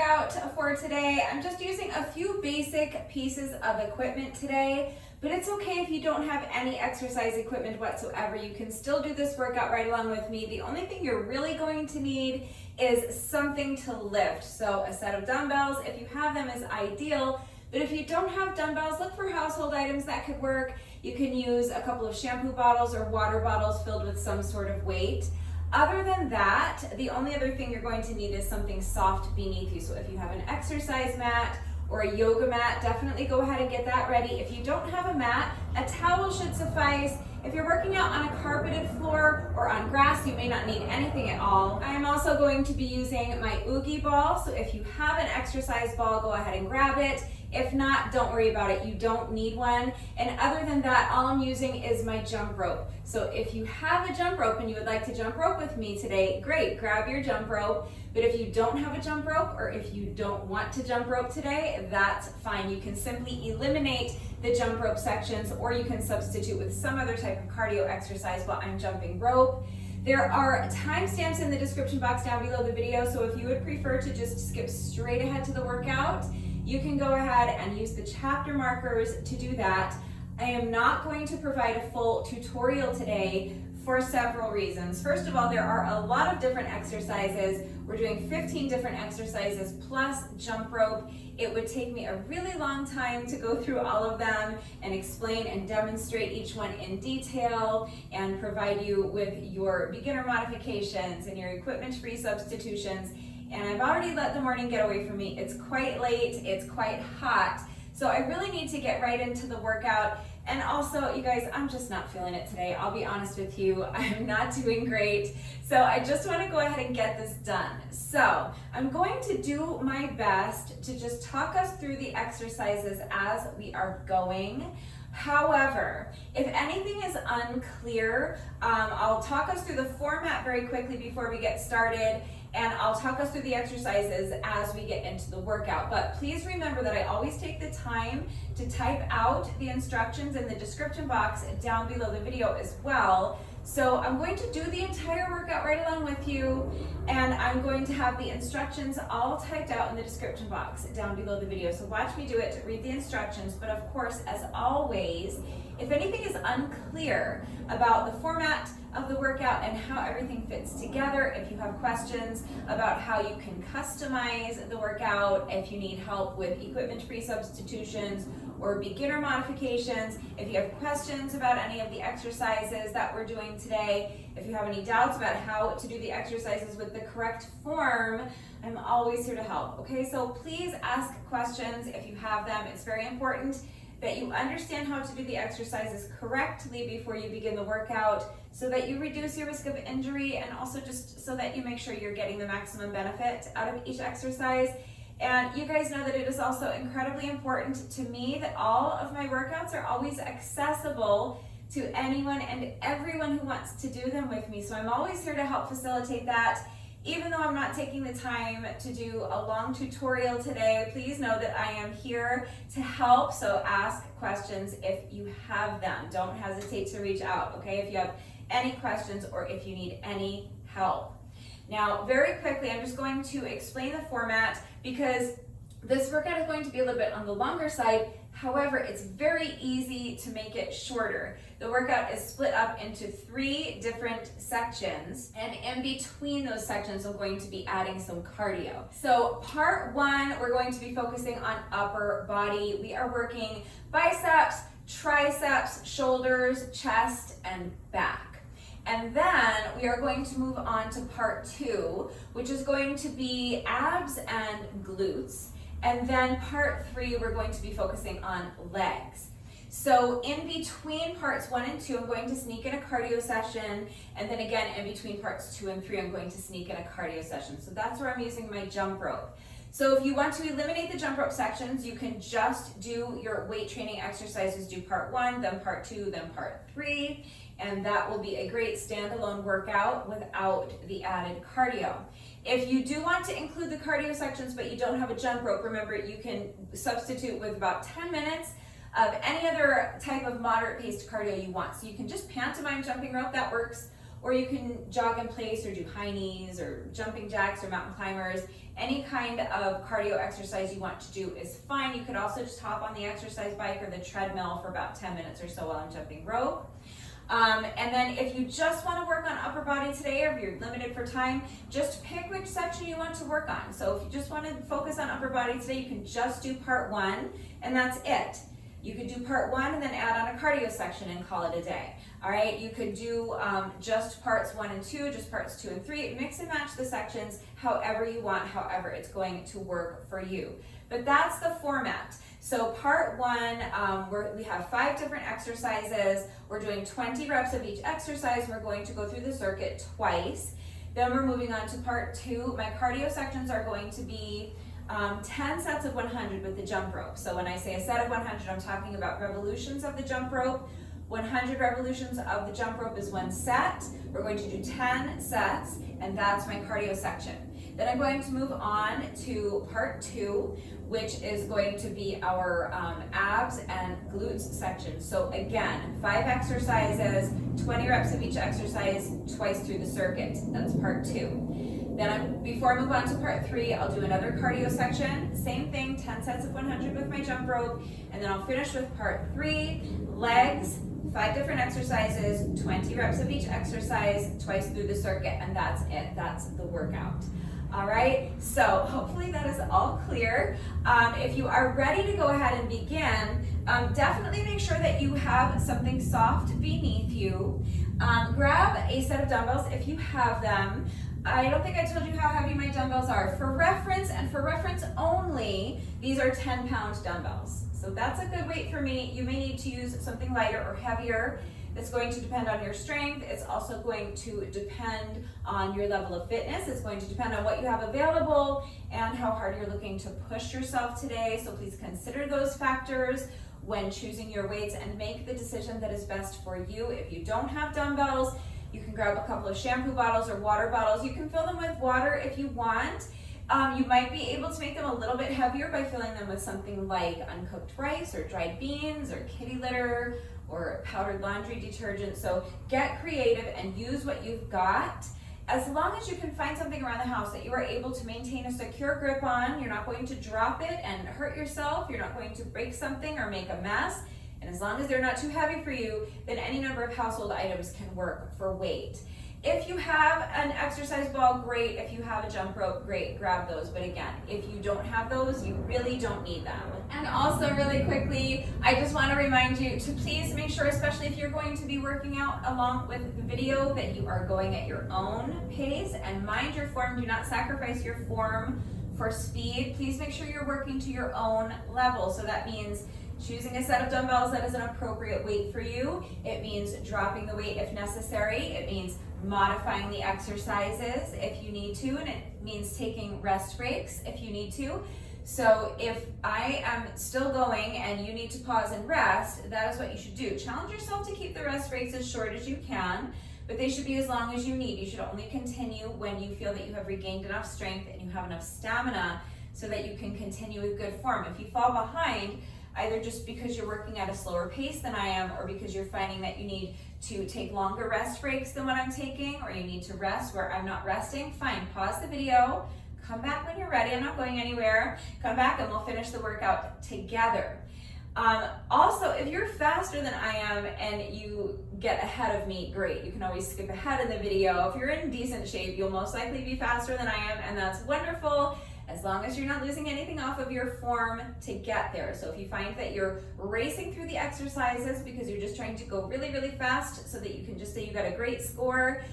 workout for today. I'm just using a few basic pieces of equipment today, but it's okay if you don't have any exercise equipment whatsoever. You can still do this workout right along with me. The only thing you're really going to need is something to lift. So a set of dumbbells, if you have them, is ideal. But if you don't have dumbbells, look for household items that could work. You can use a couple of shampoo bottles or water bottles filled with some sort of weight. Other than that, the only other thing you're going to need is something soft beneath you. So if you have an exercise mat or a yoga mat, definitely go ahead and get that ready. If you don't have a mat, a towel should suffice. If you're working out on a carpeted floor or on grass, you may not need anything at all. I am also going to be using my Oogie ball. So if you have an exercise ball, go ahead and grab it. If not, don't worry about it. You don't need one. And other than that, all I'm using is my jump rope. So if you have a jump rope and you would like to jump rope with me today, great, grab your jump rope. But if you don't have a jump rope or if you don't want to jump rope today, that's fine. You can simply eliminate the jump rope sections, or you can substitute with some other type of cardio exercise while I'm jumping rope. There are timestamps in the description box down below the video, so if you would prefer to just skip straight ahead to the workout, you can go ahead and use the chapter markers to do that. I am not going to provide a full tutorial today for several reasons. First of all, there are a lot of different exercises. We're doing 15 different exercises plus jump rope. It would take me a really long time to go through all of them and explain and demonstrate each one in detail and provide you with your beginner modifications and your equipment-free substitutions. And I've already let the morning get away from me. It's quite late, it's quite hot. So I really need to get right into the workout. And also, you guys, I'm just not feeling it today. I'll be honest with you, I'm not doing great. So I just want to go ahead and get this done. So I'm going to do my best to just talk us through the exercises as we are going. However, if anything is unclear, I'll talk us through the format very quickly before we get started, and I'll talk us through the exercises as we get into the workout. But please remember that I always take the time to type out the instructions in the description box down below the video as well. So I'm going to do the entire workout right along with you, and I'm going to have the instructions all typed out in the description box down below the video. So watch me do it, read the instructions, but of course, as always, if anything is unclear about the format of the workout and how everything fits together, if you have questions about how you can customize the workout, if you need help with equipment-free substitutions or beginner modifications, if you have questions about any of the exercises that we're doing today, if you have any doubts about how to do the exercises with the correct form, I'm always here to help, okay? So please ask questions if you have them. It's very important that you understand how to do the exercises correctly before you begin the workout so that you reduce your risk of injury, and also just so that you make sure you're getting the maximum benefit out of each exercise. And you guys know that it is also incredibly important to me that all of my workouts are always accessible to anyone and everyone who wants to do them with me. So I'm always here to help facilitate that. Even though I'm not taking the time to do a long tutorial today, please know that I am here to help. So ask questions if you have them. Don't hesitate to reach out, okay? If you have any questions or if you need any help. Now, very quickly, I'm just going to explain the format because this workout is going to be a little bit on the longer side. However, it's very easy to make it shorter. The workout is split up into 3 different sections, and in between those sections, I'm going to be adding some cardio. So part 1, we're going to be focusing on upper body. We are working biceps, triceps, shoulders, chest, and back. And then we are going to move on to part 2, which is going to be abs and glutes. And then part 3, we're going to be focusing on legs. So in between parts 1 and 2, I'm going to sneak in a cardio session. And then again, in between parts 2 and 3, I'm going to sneak in a cardio session. So that's where I'm using my jump rope. So if you want to eliminate the jump rope sections, you can just do your weight training exercises, do part 1, then part 2, then part 3. And that will be a great standalone workout without the added cardio. If you do want to include the cardio sections, but you don't have a jump rope, remember you can substitute with about 10 minutes of any other type of moderate paced cardio you want. So you can just pantomime jumping rope, that works. or you can jog in place or do high knees or jumping jacks or mountain climbers. Any kind of cardio exercise you want to do is fine. You could also just hop on the exercise bike or the treadmill for about 10 minutes or so while I'm jumping rope. And then if you just want to work on upper body today, or if you're limited for time, just pick which section you want to work on. So if you just want to focus on upper body today, you can just do part 1 and that's it. You could do part 1 and then add on a cardio section and call it a day. All right, you could do just parts 1 and 2, just parts 2 and 3, mix and match the sections however you want, however it's going to work for you. But that's the format. So part 1, we have 5 different exercises. We're doing 20 reps of each exercise. We're going to go through the circuit twice. Then we're moving on to part 2. My cardio sections are going to be 10 sets of 100 with the jump rope. So when I say a set of 100, I'm talking about revolutions of the jump rope. 100 revolutions of the jump rope is 1 set. We're going to do 10 sets, and that's my cardio section. Then I'm going to move on to part 2, which is going to be our abs and glutes section. So again, 5 exercises, 20 reps of each exercise, twice through the circuit. That's part 2. Then before I move on to part 3, I'll do another cardio section. Same thing, 10 sets of 100 with my jump rope. And then I'll finish with part 3, legs, 5 different exercises, 20 reps of each exercise, twice through the circuit, and that's it. That's the workout. All right, so hopefully that is all clear. If you are ready to go ahead and begin, definitely make sure that you have something soft beneath you. Grab a set of dumbbells if you have them. I don't think I told you how heavy my dumbbells are. For reference, and for reference only, these are 10-pound dumbbells. So that's a good weight for me. You may need to use something lighter or heavier. It's going to depend on your strength. It's also going to depend on your level of fitness. It's going to depend on what you have available and how hard you're looking to push yourself today. So please consider those factors when choosing your weights and make the decision that is best for you. If you don't have dumbbells, you can grab a couple of shampoo bottles or water bottles. You can fill them with water if you want. You might be able to make them a little bit heavier by filling them with something like uncooked rice or dried beans or kitty litter or powdered laundry detergent. So get creative and use what you've got. As long as you can find something around the house that you are able to maintain a secure grip on, you're not going to drop it and hurt yourself, you're not going to break something or make a mess, and as long as they're not too heavy for you, then any number of household items can work for weight. If you have an exercise ball, great. If you have a jump rope, great, grab those. But again, if you don't have those, you really don't need them. And also really quickly, I just want to remind you to please make sure, especially if you're going to be working out along with the video, that you are going at your own pace and mind your form. Do not sacrifice your form for speed. Please make sure you're working to your own level. So that means choosing a set of dumbbells that is an appropriate weight for you. It means dropping the weight if necessary. It means modifying the exercises if you need to, and it means taking rest breaks if you need to. So if I am still going and you need to pause and rest, that is what you should do. Challenge yourself to keep the rest breaks as short as you can, but they should be as long as you need. You should only continue when you feel that you have regained enough strength and you have enough stamina so that you can continue with good form. If you fall behind, either just because you're working at a slower pace than I am, or because you're finding that you need to take longer rest breaks than what I'm taking, or you need to rest where I'm not resting, fine, pause the video, come back when you're ready. I'm not going anywhere. Come back and we'll finish the workout together. Also, if you're faster than I am and you get ahead of me, great. You can always skip ahead in the video. If you're in decent shape, you'll most likely be faster than I am, and that's wonderful, as long as you're not losing anything off of your form to get there. So if you find that you're racing through the exercises because you're just trying to go really, really fast so that you can just say you got a great score,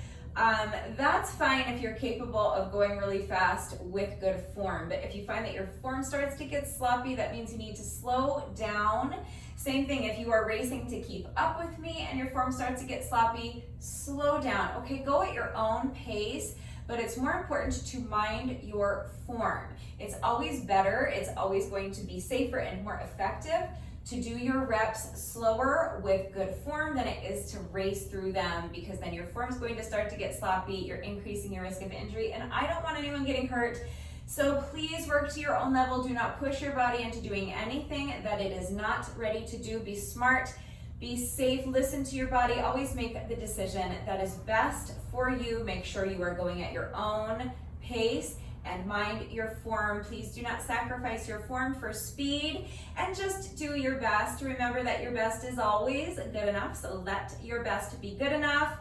that's fine if you're capable of going really fast with good form. But if you find that your form starts to get sloppy, that means you need to slow down. Same thing, if you are racing to keep up with me and your form starts to get sloppy, slow down. Okay, go at your own pace. But it's more important to mind your form. It's always better, it's always going to be safer and more effective to do your reps slower with good form than it is to race through them, because then your form's going to start to get sloppy, you're increasing your risk of injury, and I don't want anyone getting hurt. So please work to your own level. Do not push your body into doing anything that it is not ready to do. Be smart. Be safe, listen to your body, always make the decision that is best for you. Make sure you are going at your own pace and mind your form. Please do not sacrifice your form for speed, and just do your best. Remember that your best is always good enough, so let your best be good enough.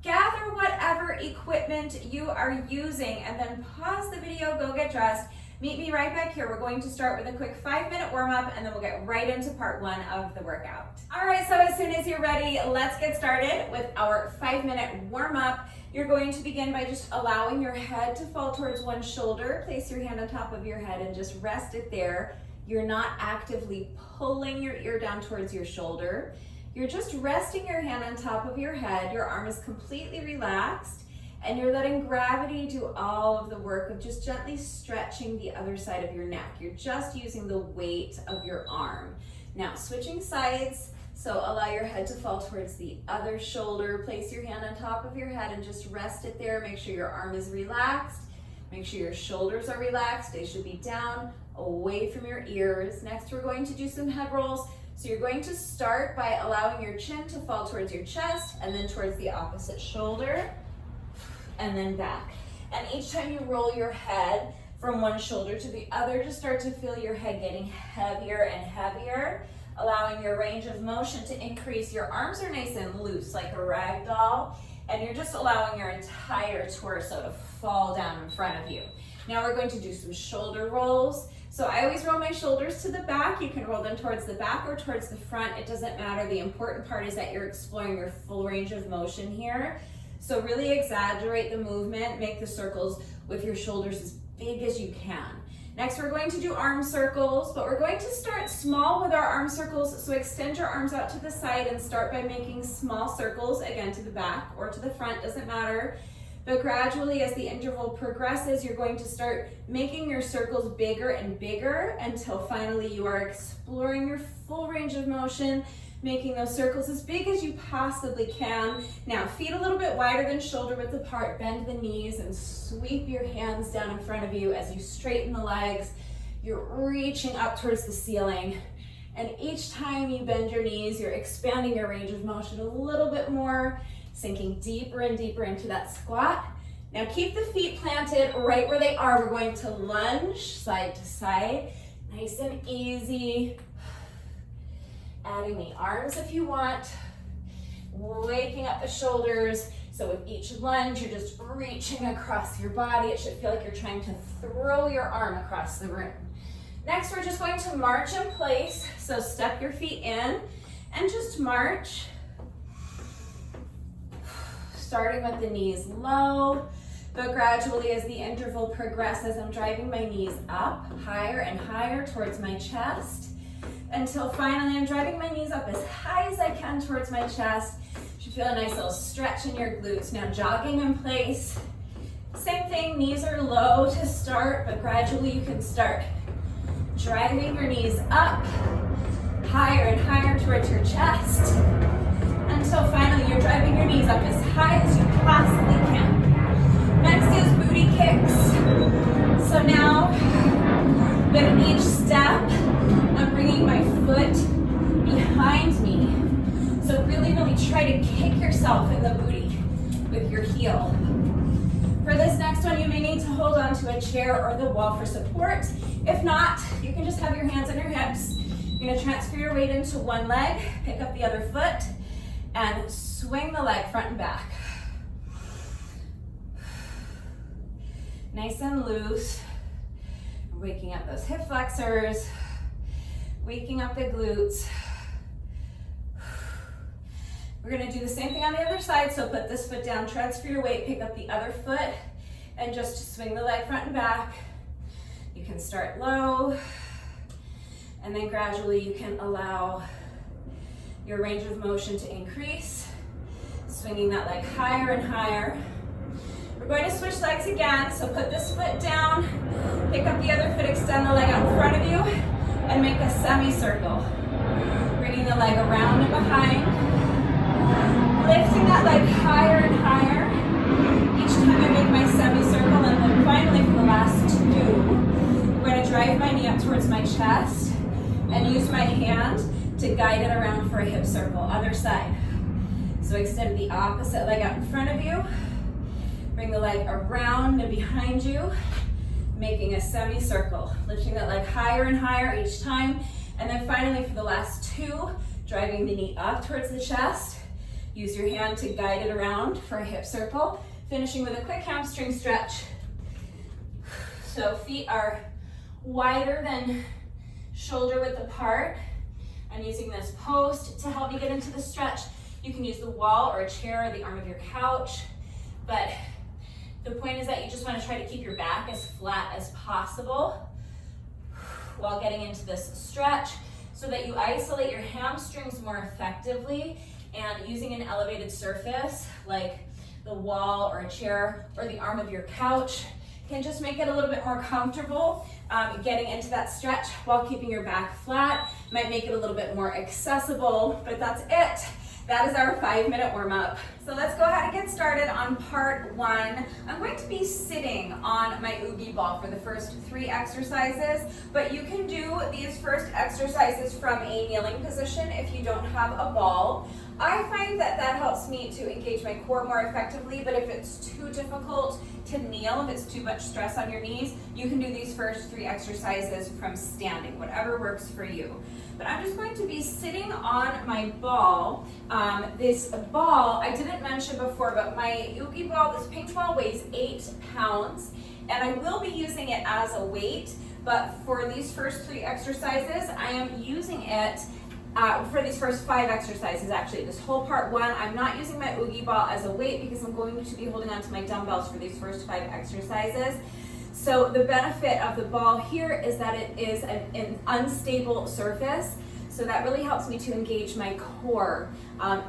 Gather whatever equipment you are using and then pause the video, go get dressed. Meet me right back here. We're going to start with a quick 5-minute warm up, and then we'll get right into part 1 of the workout. All right, so as soon as you're ready, let's get started with our 5-minute warm up. You're going to begin by just allowing your head to fall towards one shoulder. Place your hand on top of your head and just rest it there. You're not actively pulling your ear down towards your shoulder. You're just resting your hand on top of your head. Your arm is completely relaxed, and you're letting gravity do all of the work of just gently stretching the other side of your neck. You're just using the weight of your arm. Now, switching sides, so allow your head to fall towards the other shoulder. Place your hand on top of your head and just rest it there. Make sure your arm is relaxed. Make sure your shoulders are relaxed. They should be down, away from your ears. Next, we're going to do some head rolls. So you're going to start by allowing your chin to fall towards your chest and then towards the opposite shoulder, and then back. And each time you roll your head from one shoulder to the other, just start to feel your head getting heavier and heavier, allowing your range of motion to increase. Your arms are nice and loose like a rag doll, and you're just allowing your entire torso to fall down in front of you. Now we're going to do some shoulder rolls. So I always roll my shoulders to the back. You can roll them towards the back or towards the front. It doesn't matter. The important part is that you're exploring your full range of motion here. So really exaggerate the movement, make the circles with your shoulders as big as you can. Next, we're going to do arm circles, but we're going to start small with our arm circles. So extend your arms out to the side and start by making small circles, again to the back or to the front, doesn't matter. But gradually, as the interval progresses, you're going to start making your circles bigger and bigger until finally you are exploring your full range of motion, making those circles as big as you possibly can. Now, feet a little bit wider than shoulder width apart, bend the knees and sweep your hands down in front of you as you straighten the legs. You're reaching up towards the ceiling. And each time you bend your knees, you're expanding your range of motion a little bit more, sinking deeper and deeper into that squat. Now keep the feet planted right where they are. We're going to lunge side to side, nice and easy. Adding the arms if you want, waking up the shoulders. So with each lunge, you're just reaching across your body. It should feel like you're trying to throw your arm across the room. Next, we're just going to march in place. So step your feet in and just march. Starting with the knees low, but gradually as the interval progresses, I'm driving my knees up higher and higher towards my chest, until finally I'm driving my knees up as high as I can towards my chest. You should feel a nice little stretch in your glutes. Now jogging in place. Same thing, knees are low to start, but gradually you can start driving your knees up higher and higher towards your chest, until finally you're driving your knees up as high as you possibly can. Next is booty kicks. So now, with each step, I'm bringing my foot behind me. So really, really try to kick yourself in the booty with your heel. For this next one, you may need to hold on to a chair or the wall for support. If not, you can just have your hands on your hips. You're gonna transfer your weight into one leg, pick up the other foot, and swing the leg front and back. Nice and loose. Waking up those hip flexors, waking up the glutes. We're gonna do the same thing on the other side, so put this foot down, transfer your weight, pick up the other foot, and just swing the leg front and back. You can start low, and then gradually you can allow your range of motion to increase, swinging that leg higher and higher. We're going to switch legs again, so put this foot down, pick up the other foot, extend the leg out in front of you, and make a semicircle. Bringing the leg around and behind, lifting that leg higher and higher. Each time I make my semicircle, and then finally for the last two, I'm going to drive my knee up towards my chest and use my hand to guide it around for a hip circle. Other side. So extend the opposite leg out in front of you. Bring the leg around and behind you, making a semicircle. Lifting that leg higher and higher each time. And then finally for the last two, driving the knee up towards the chest. Use your hand to guide it around for a hip circle. Finishing with a quick hamstring stretch. So feet are wider than shoulder width apart. I'm using this post to help me get into the stretch. You can use the wall or a chair or the arm of your couch, but the point is that you just want to try to keep your back as flat as possible while getting into this stretch so that you isolate your hamstrings more effectively, and using an elevated surface like the wall or a chair or the arm of your couch can just make it a little bit more comfortable getting into that stretch while keeping your back flat. Might make it a little bit more accessible, but that's it. That is our 5-minute warm up. So let's go ahead and get started on part one. I'm going to be sitting on my Oogie ball for the first 3 exercises, but you can do these first exercises from a kneeling position if you don't have a ball. I find that that helps me to engage my core more effectively, but if it's too difficult to kneel, if it's too much stress on your knees, you can do these first 3 exercises from standing, whatever works for you. But I'm just going to be sitting on my ball. This ball, I didn't mention before, but my Oogie ball, this pink ball weighs 8 pounds, and I will be using it as a weight, but for these first 3 exercises, I am using it for these first 5 exercises actually. This whole part one, I'm not using my Oogie ball as a weight because I'm going to be holding on to my dumbbells for these first 5 exercises. So the benefit of the ball here is that it is an unstable surface, so that really helps me to engage my core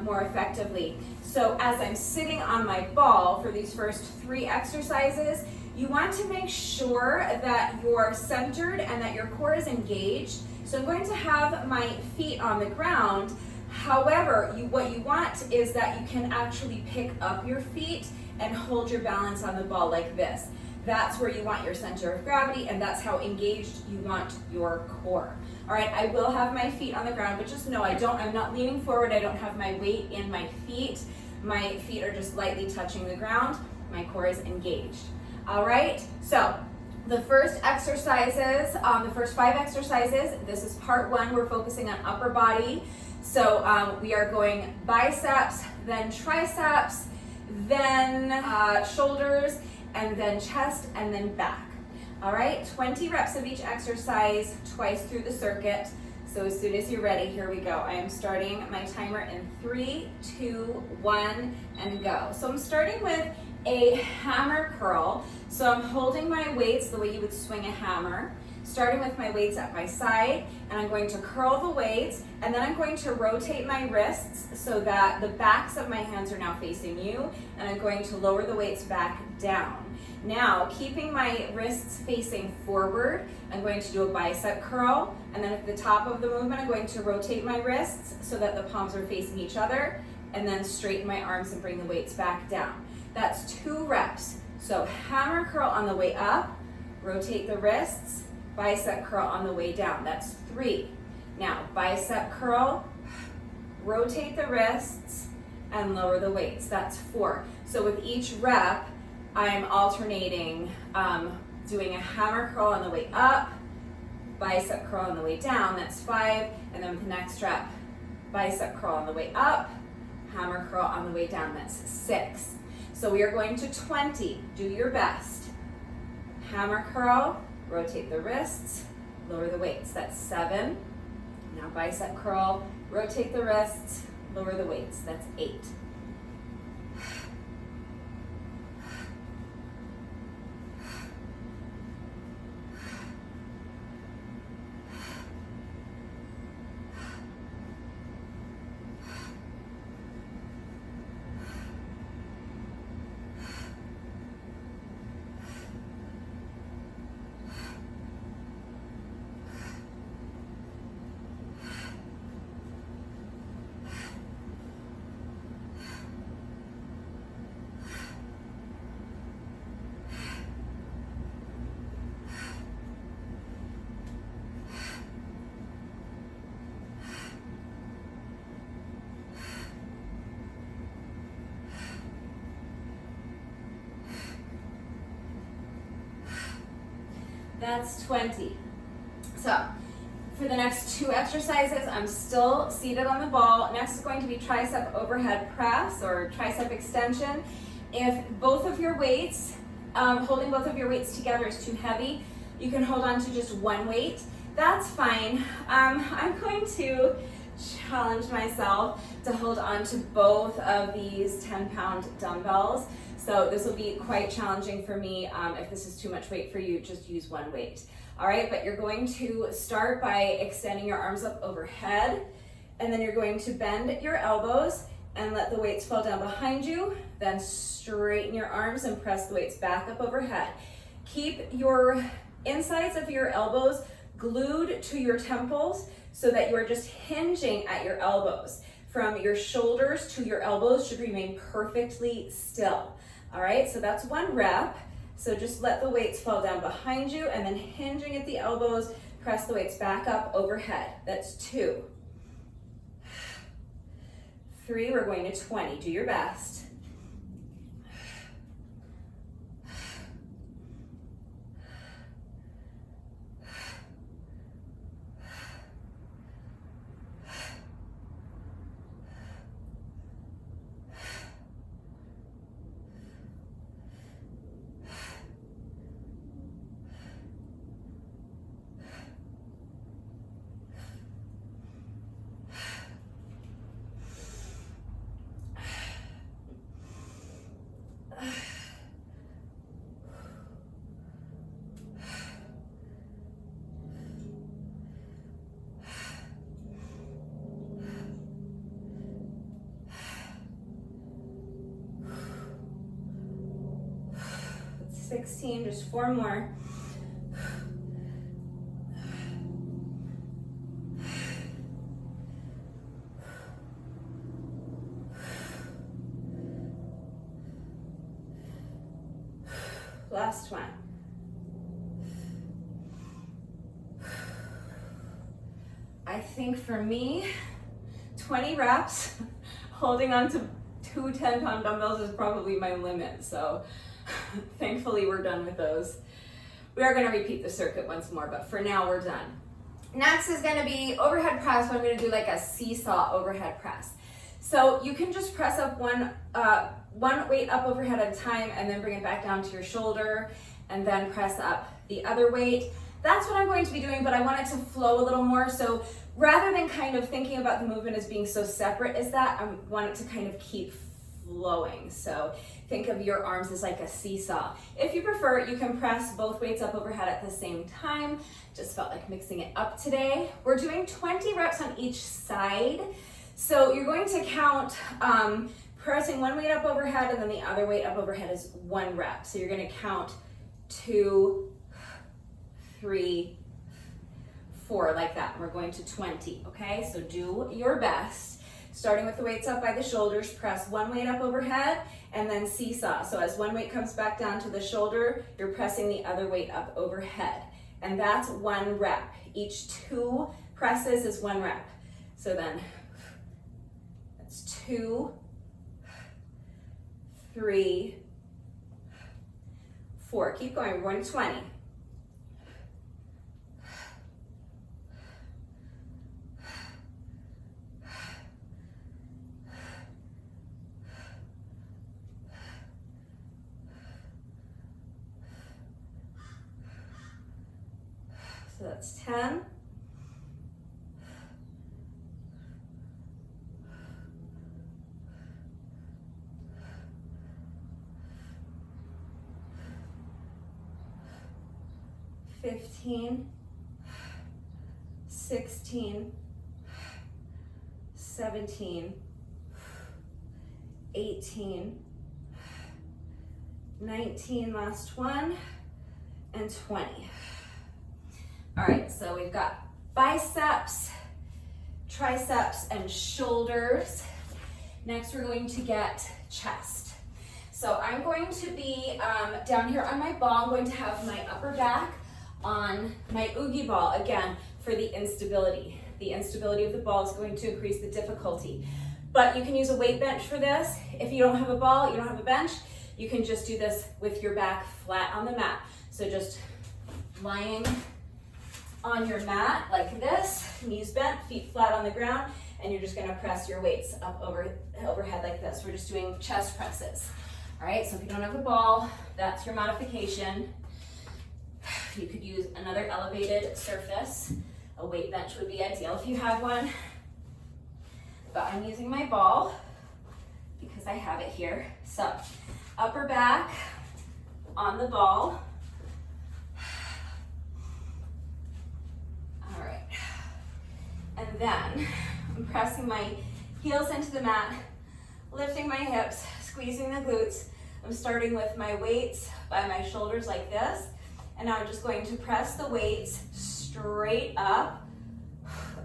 more effectively. So as I'm sitting on my ball for these first 3 exercises, you want to make sure that you're centered and that your core is engaged. So I'm going to have my feet on the ground. However, what you want is that you can actually pick up your feet and hold your balance on the ball like this. That's where you want your center of gravity, and that's how engaged you want your core. All right, I will have my feet on the ground, but just know I'm not leaning forward. I don't have my weight in my feet. My feet are just lightly touching the ground. My core is engaged. All right, so the first exercises, the first 5 exercises, this is part one. We're focusing on upper body. So we are going biceps, then triceps, then shoulders, and then chest, and then back. All right, 20 reps of each exercise, twice through the circuit. So as soon as you're ready, here we go. I am starting my timer in 3, 2, 1, and go. So I'm starting with a hammer curl. So I'm holding my weights the way you would swing a hammer, starting with my weights at my side, and I'm going to curl the weights, and then I'm going to rotate my wrists so that the backs of my hands are now facing you, and I'm going to lower the weights back down. Now, keeping my wrists facing forward, I'm going to do a bicep curl, and then at the top of the movement, I'm going to rotate my wrists so that the palms are facing each other, and then straighten my arms and bring the weights back down. That's 2 reps. So hammer curl on the way up, rotate the wrists, bicep curl on the way down. That's 3. Now, bicep curl, rotate the wrists, and lower the weights. That's 4. So with each rep, I'm alternating doing a hammer curl on the way up, bicep curl on the way down. That's 5. And then with the next rep, bicep curl on the way up, hammer curl on the way down. That's 6. So we are going to 20. Do your best. Hammer curl, rotate the wrists, lower the weights. That's 7. Now bicep curl, rotate the wrists, lower the weights. That's 8. That's 20. So for the next 2 exercises, I'm still seated on the ball. Next is going to be tricep overhead press or tricep extension. If both of your weights, holding both of your weights together is too heavy, you can hold on to just one weight. That's fine. I'm going to challenge myself to hold on to both of these 10-pound dumbbells. So this will be quite challenging for me. If this is too much weight for you, just use one weight. All right, but you're going to start by extending your arms up overhead, and then you're going to bend your elbows and let the weights fall down behind you. Then straighten your arms and press the weights back up overhead. Keep your insides of your elbows glued to your temples so that you are just hinging at your elbows. From your shoulders to your elbows should remain perfectly still. All right, so that's 1 rep. So just let the weights fall down behind you and then hinging at the elbows, press the weights back up overhead. That's 2. 3, we're going to 20. Do your best. That's 16, just 4 more. Last one. I think for me, 20 reps, holding on to 2 10-pound dumbbells is probably my limit. So thankfully we're done with those. We are gonna repeat the circuit once more, but for now we're done. Next is gonna be overhead press, but I'm gonna do like a seesaw overhead press. So you can just press up one weight up overhead at a time and then bring it back down to your shoulder and then press up the other weight. That's what I'm going to be doing, but I want it to flow a little more. So rather than kind of thinking about the movement as being so separate as that, I want it to kind of keep flowing. So think of your arms as like a seesaw. If you prefer, you can press both weights up overhead at the same time. Just felt like mixing it up today. We're doing 20 reps on each side. So you're going to count pressing one weight up overhead and then the other weight up overhead is 1 rep. So you're going to count 2, 3, 4 like that. We're going to 20, okay? So do your best. Starting with the weights up by the shoulders, press 1 weight up overhead and then seesaw. So as 1 weight comes back down to the shoulder, you're pressing the other weight up overhead. And that's 1 rep. Each 2 presses is 1 rep. So then that's 2, 3, 4. Keep going, we're going to 20. So that's 10. $15, $16, $17, $18, $19, last one, and 20. All right, so we've got biceps, triceps, and shoulders. Next, we're going to get chest. So I'm going to be down here on my ball. I'm going to have my upper back on my oogie ball, again, for the instability. The instability of the ball is going to increase the difficulty. But you can use a weight bench for this. If you don't have a ball, you don't have a bench, you can just do this with your back flat on the mat. So just lying on your mat like this, knees bent, feet flat on the ground, and you're just gonna press your weights up overhead like this. We're just doing chest presses. All right, so if you don't have a ball, that's your modification. You could use another elevated surface. A weight bench would be ideal if you have one. But I'm using my ball because I have it here. So upper back on the ball. All right. And then I'm pressing my heels into the mat, lifting my hips, squeezing the glutes. I'm starting with my weights by my shoulders like this. And now I'm just going to press the weights straight up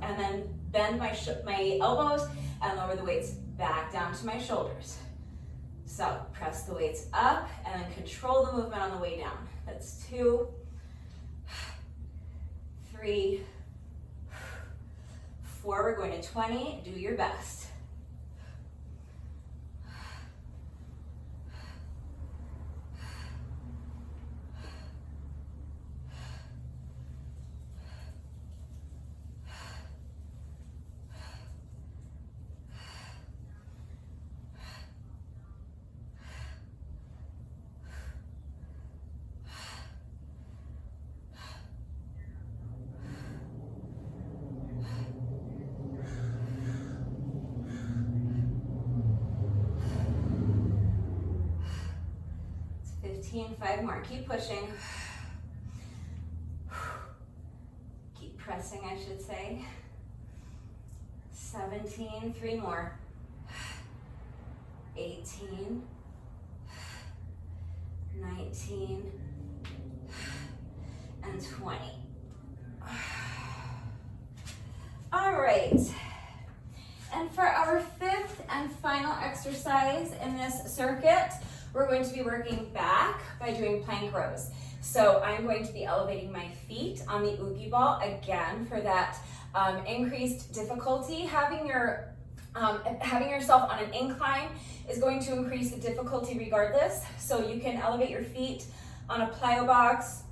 and then bend my elbows and lower the weights back down to my shoulders. So press the weights up and then control the movement on the way down. That's 2, 3, 4. We're going to 20. Do your best. It's 15, 5 more. Keep pushing. Keep pressing, I should say. 17, 3 more. 18, 19, and 20. All right. And for our 5th and final exercise in this circuit, we're going to be working back by doing plank rows. So I'm going to be elevating my feet on the oogie ball again for that increased difficulty. Having yourself on an incline is going to increase the difficulty regardless. So you can elevate your feet on a plyo box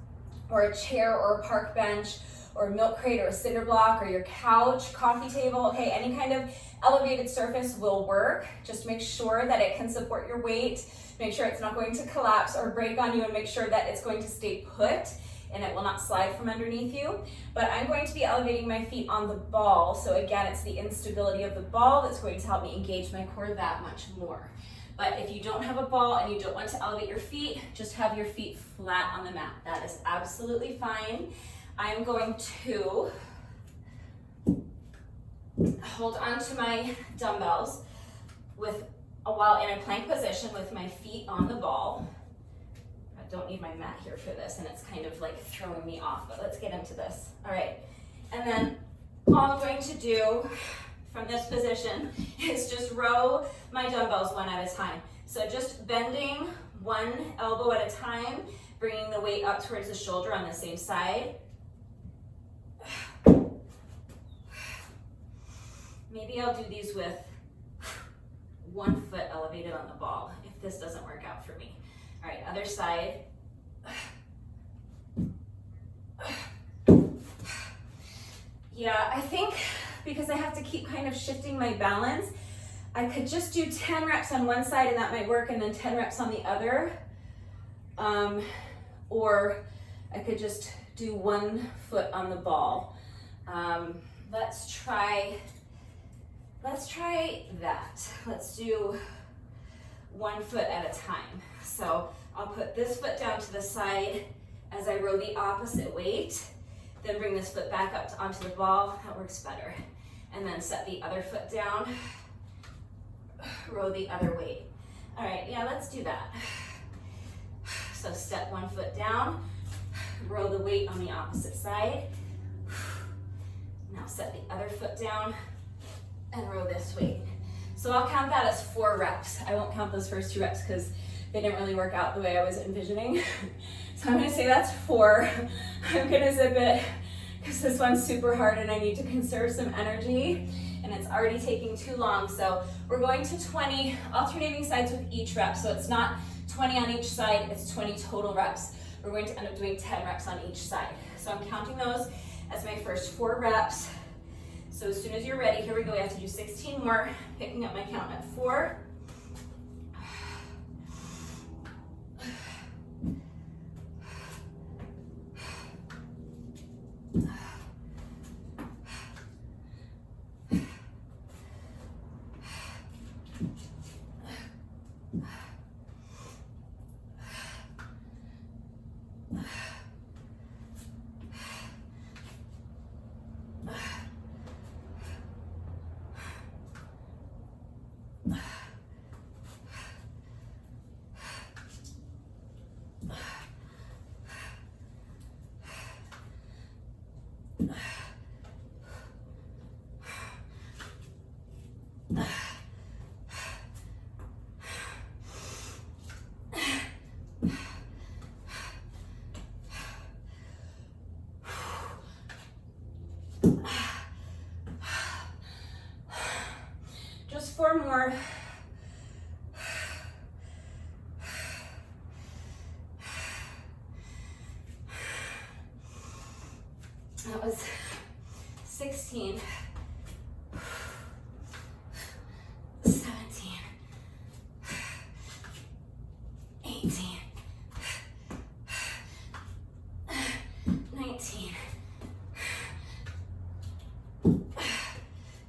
or a chair or a park bench or a milk crate or a cinder block or your couch, coffee table. Okay, any kind of elevated surface will work. Just make sure that it can support your weight. Make sure it's not going to collapse or break on you, and make sure that it's going to stay put and it will not slide from underneath you. But I'm going to be elevating my feet on the ball. So again, it's the instability of the ball that's going to help me engage my core that much more. But if you don't have a ball and you don't want to elevate your feet, just have your feet flat on the mat. That is absolutely fine. I'm going to hold on to my dumbbells while in a plank position with my feet on the ball. I don't need my mat here for this, and it's kind of like throwing me off, but let's get into this. All right, and then all I'm going to do from this position is just row my dumbbells one at a time. So just bending one elbow at a time, bringing the weight up towards the shoulder on the same side. Maybe I'll do these with 1 foot elevated on the ball if this doesn't work out for me. All right, other side. Yeah, I think because I have to keep kind of shifting my balance, I could just do 10 reps on one side and that might work, and then 10 reps on the other. Or I could just do 1 foot on the ball. Let's try that. Let's do 1 foot at a time. So I'll put this foot down to the side as I row the opposite weight, then bring this foot back up onto the ball. That works better. And then set the other foot down, row the other weight. All right, yeah, let's do that. So step 1 foot down, row the weight on the opposite side. Now set the other foot down and row this weight. So I'll count that as 4 reps. I won't count those first 2 reps because they didn't really work out the way I was envisioning. So I'm gonna say that's 4. I'm gonna zip it because this one's super hard and I need to conserve some energy and it's already taking too long. So we're going to 20 alternating sides with each rep. So it's not 20 on each side, it's 20 total reps we're going to end up doing 10 reps on each side. So I'm counting those as my first 4 reps. So as soon as you're ready, here we go. We have to do 16 more, picking up my count at 4. Just 4 more. That was 16, 17, 18, 19,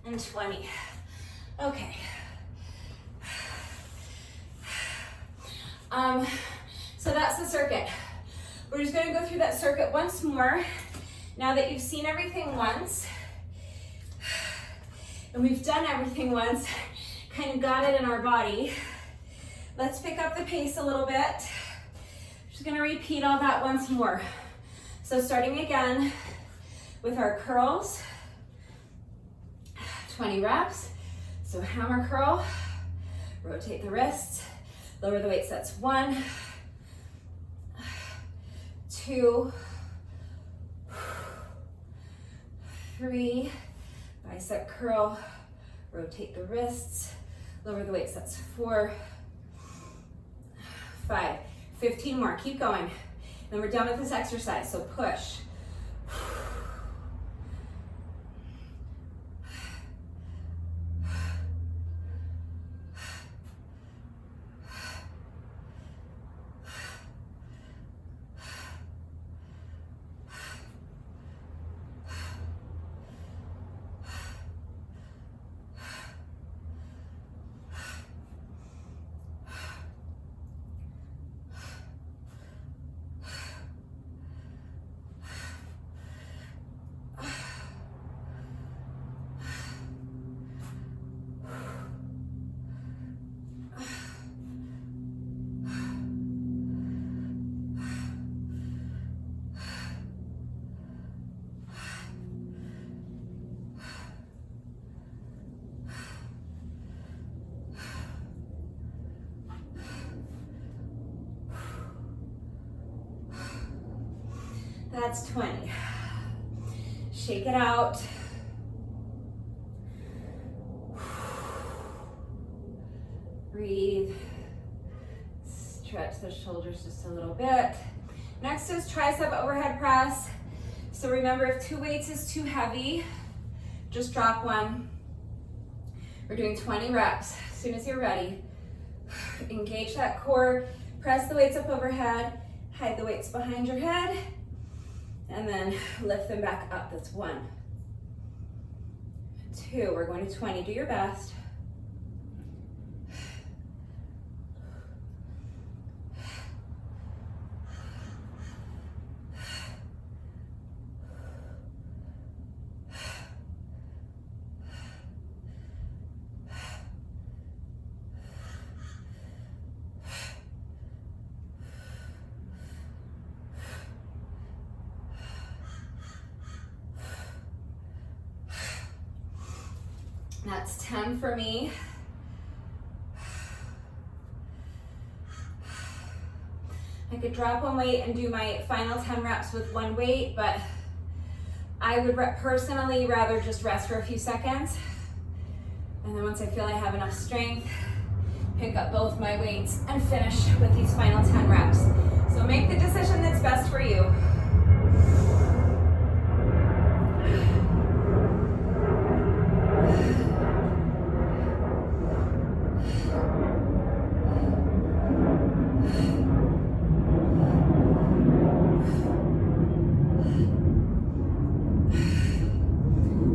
and 20. Okay. So that's the circuit. We're just going to go through that circuit once more. Now that you've seen everything once, and we've done everything once, kind of got it in our body, let's pick up the pace a little bit. Just going to repeat all that once more. So starting again with our curls, 20 reps. So hammer curl, rotate the wrists, lower the weights. That's 1, 2, 3, bicep curl, rotate the wrists, lower the weights. That's 4, 5, 15 more. Keep going. Then we're done with this exercise. So push. That's 20. Shake it out. Breathe. Stretch the shoulders just a little bit. Next is tricep overhead press. So remember, if 2 weights is too heavy, just drop 1. We're doing 20 reps. As soon as you're ready, engage that core, press the weights up overhead, hide the weights behind your head, and then lift them back up. That's 1, 2, we're going to 20, do your best. That's 10 for me. I could drop 1 weight and do my final 10 reps with 1 weight, but I would personally rather just rest for a few seconds. And then once I feel I have enough strength, pick up both my weights and finish with these final 10 reps. So make the decision that's best for you.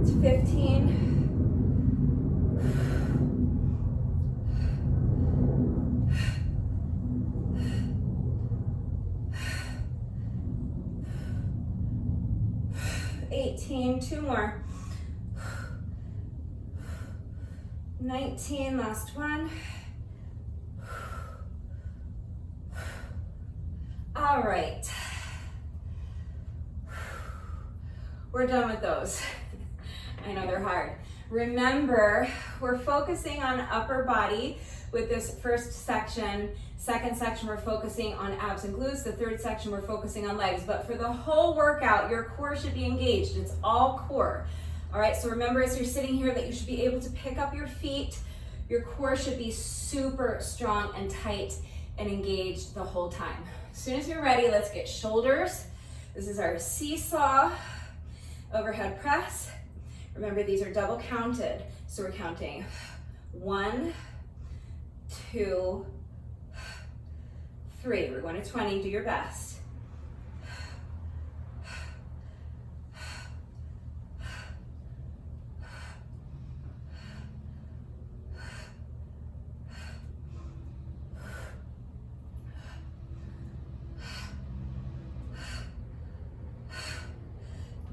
It's 15. Two more. 19, last one. All right. We're done with those. I know they're hard. Remember, we're focusing on upper body with this first section. Second section, we're focusing on abs and glutes. The third section, we're focusing on legs. But for the whole workout, your core should be engaged. It's all core. All right, so remember as you're sitting here that you should be able to pick up your feet. Your core should be super strong and tight and engaged the whole time. As soon as you're ready, let's get shoulders. This is our seesaw overhead press. Remember, these are double counted. So we're counting 1, 2, 3. We're going to 20. Do your best.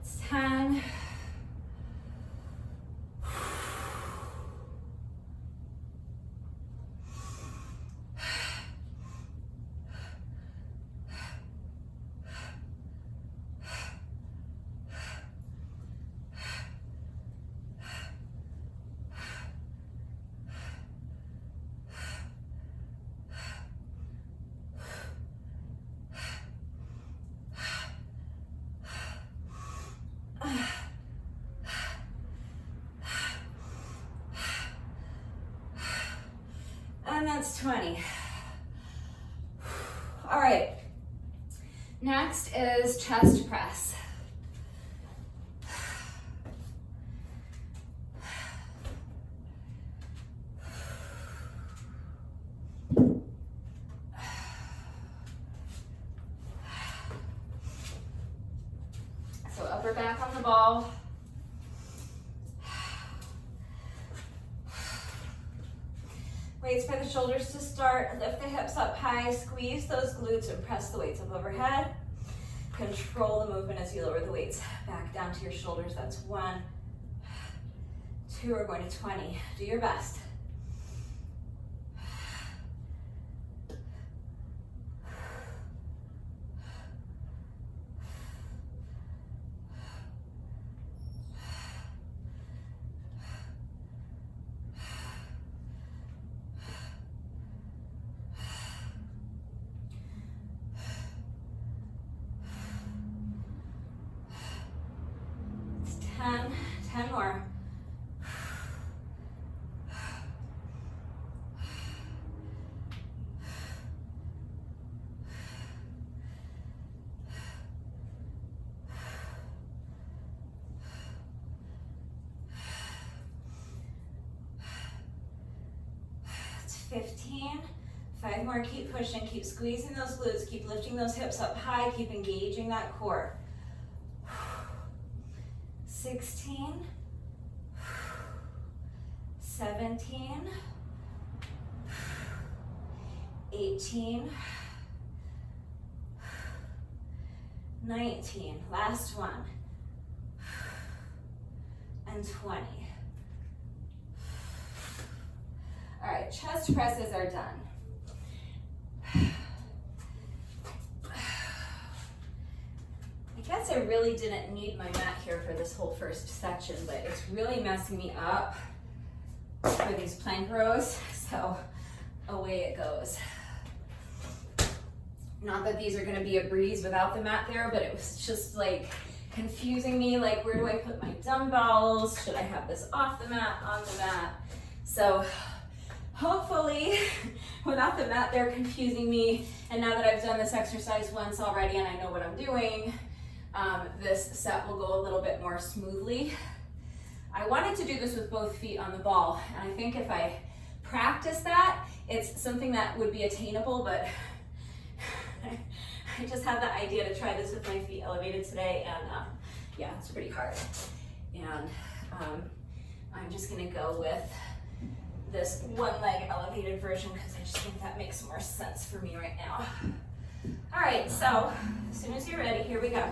It's 10. And that's 20. All right, next is chest press. So upper back on the ball. Weights by the shoulders to start. Lift the hips up high, squeeze those glutes and press the weights up overhead. Control the movement as you lower the weights back down to your shoulders. That's 1, 2, we're going to 20. Do your best. It's 10 more. It's 15. 5 more, keep pushing, keep squeezing those glutes, keep lifting those hips up high, keep engaging that core. 16, 17, 18, 19, last one, and 20. All right, chest presses are done. I guess I really didn't need my mat here for this whole first section, but it's really messing me up for these plank rows, so away it goes. Not that these are gonna be a breeze without the mat there, but it was just like confusing me, like where do I put my dumbbells? Should I have this off the mat, on the mat? So hopefully, without the mat there confusing me, and now that I've done this exercise once already and I know what I'm doing, this set will go a little bit more smoothly. I wanted to do this with both feet on the ball, and I think if I practice that, it's something that would be attainable, but I just had the idea to try this with my feet elevated today, and yeah, it's pretty hard. And I'm just gonna go with this one leg elevated version because I just think that makes more sense for me right now. All right, so as soon as you're ready, here we go.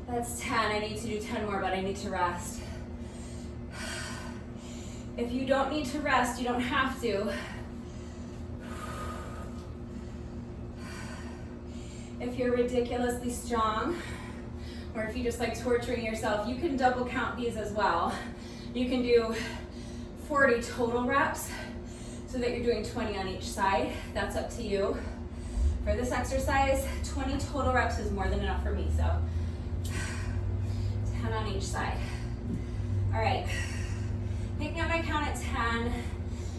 That's 10. I need to do 10 more, but I need to rest. If you don't need to rest, you don't have to. If you're ridiculously strong, or if you just like torturing yourself, you can double count these as well. You can do 40 total reps so that you're doing 20 on each side. That's up to you. For this exercise, 20 total reps is more than enough for me, so 10 on each side. All right, picking up my count at 10.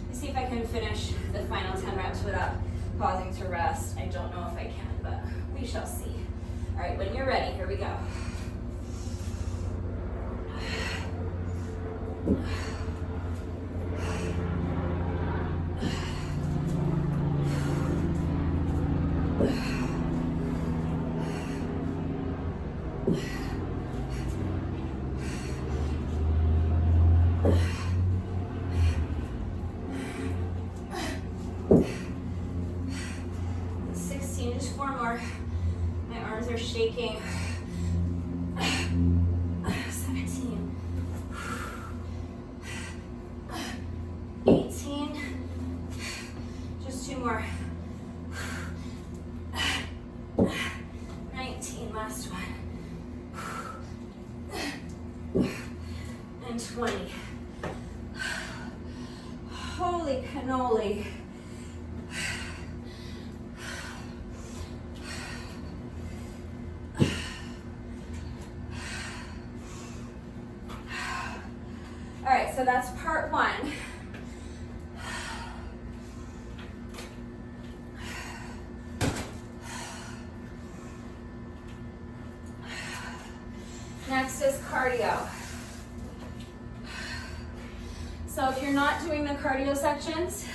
Let's see if I can finish the final 10 reps without pausing to rest. I don't know if I can, but we shall see. All right, when you're ready, here we go. Shaking. 17. 18. Just 2 more. 19, last one. And 20. Holy cannoli. So that's part 1. Next is cardio. So if you're not doing the cardio sections,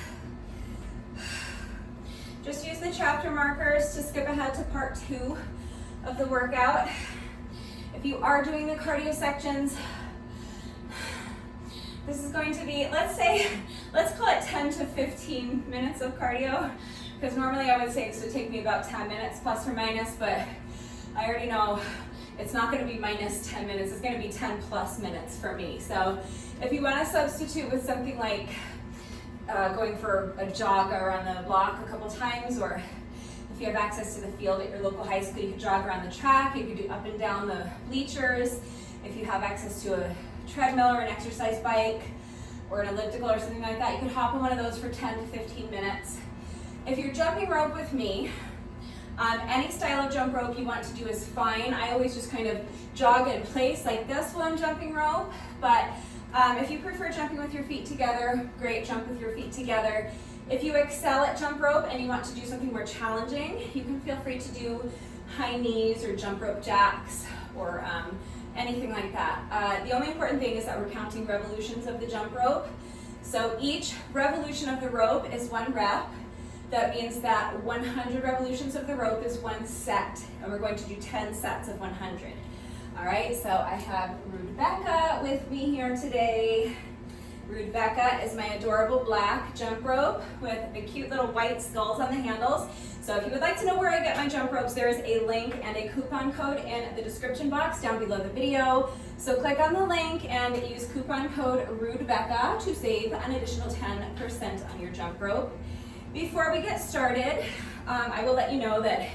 just use the chapter markers to skip ahead to part 2 of the workout. If you are doing the cardio sections, this is going to be, let's call it 10 to 15 minutes of cardio, because normally I would say this would take me about 10 minutes plus or minus, but I already know it's not going to be minus 10 minutes, it's going to be 10 plus minutes for me. So if you want to substitute with something like going for a jog around the block a couple times, or if you have access to the field at your local high school, you could jog around the track, you could do up and down the bleachers. If you have access to a treadmill or an exercise bike or an elliptical or something like that, you could hop on one of those for 10 to 15 minutes. If you're jumping rope with me, any style of jump rope you want to do is fine. I always just kind of jog in place like this while I'm jumping rope, but if you prefer jumping with your feet together, great, jump with your feet together. If you excel at jump rope and you want to do something more challenging, you can feel free to do high knees or jump rope jacks or anything like that. The only important thing is that we're counting revolutions of the jump rope. So each revolution of the rope is 1 rep. That means that 100 revolutions of the rope is 1 set, and we're going to do 10 sets of 100. All right, so I have Rebecca with me here today. Rebecca is my adorable black jump rope with the cute little white skulls on the handles. So if you would like to know where I get my jump ropes, there is a link and a coupon code in the description box down below the video. So click on the link and use coupon code Rebecca to save an additional 10% on your jump rope. Before we get started, I will let you know that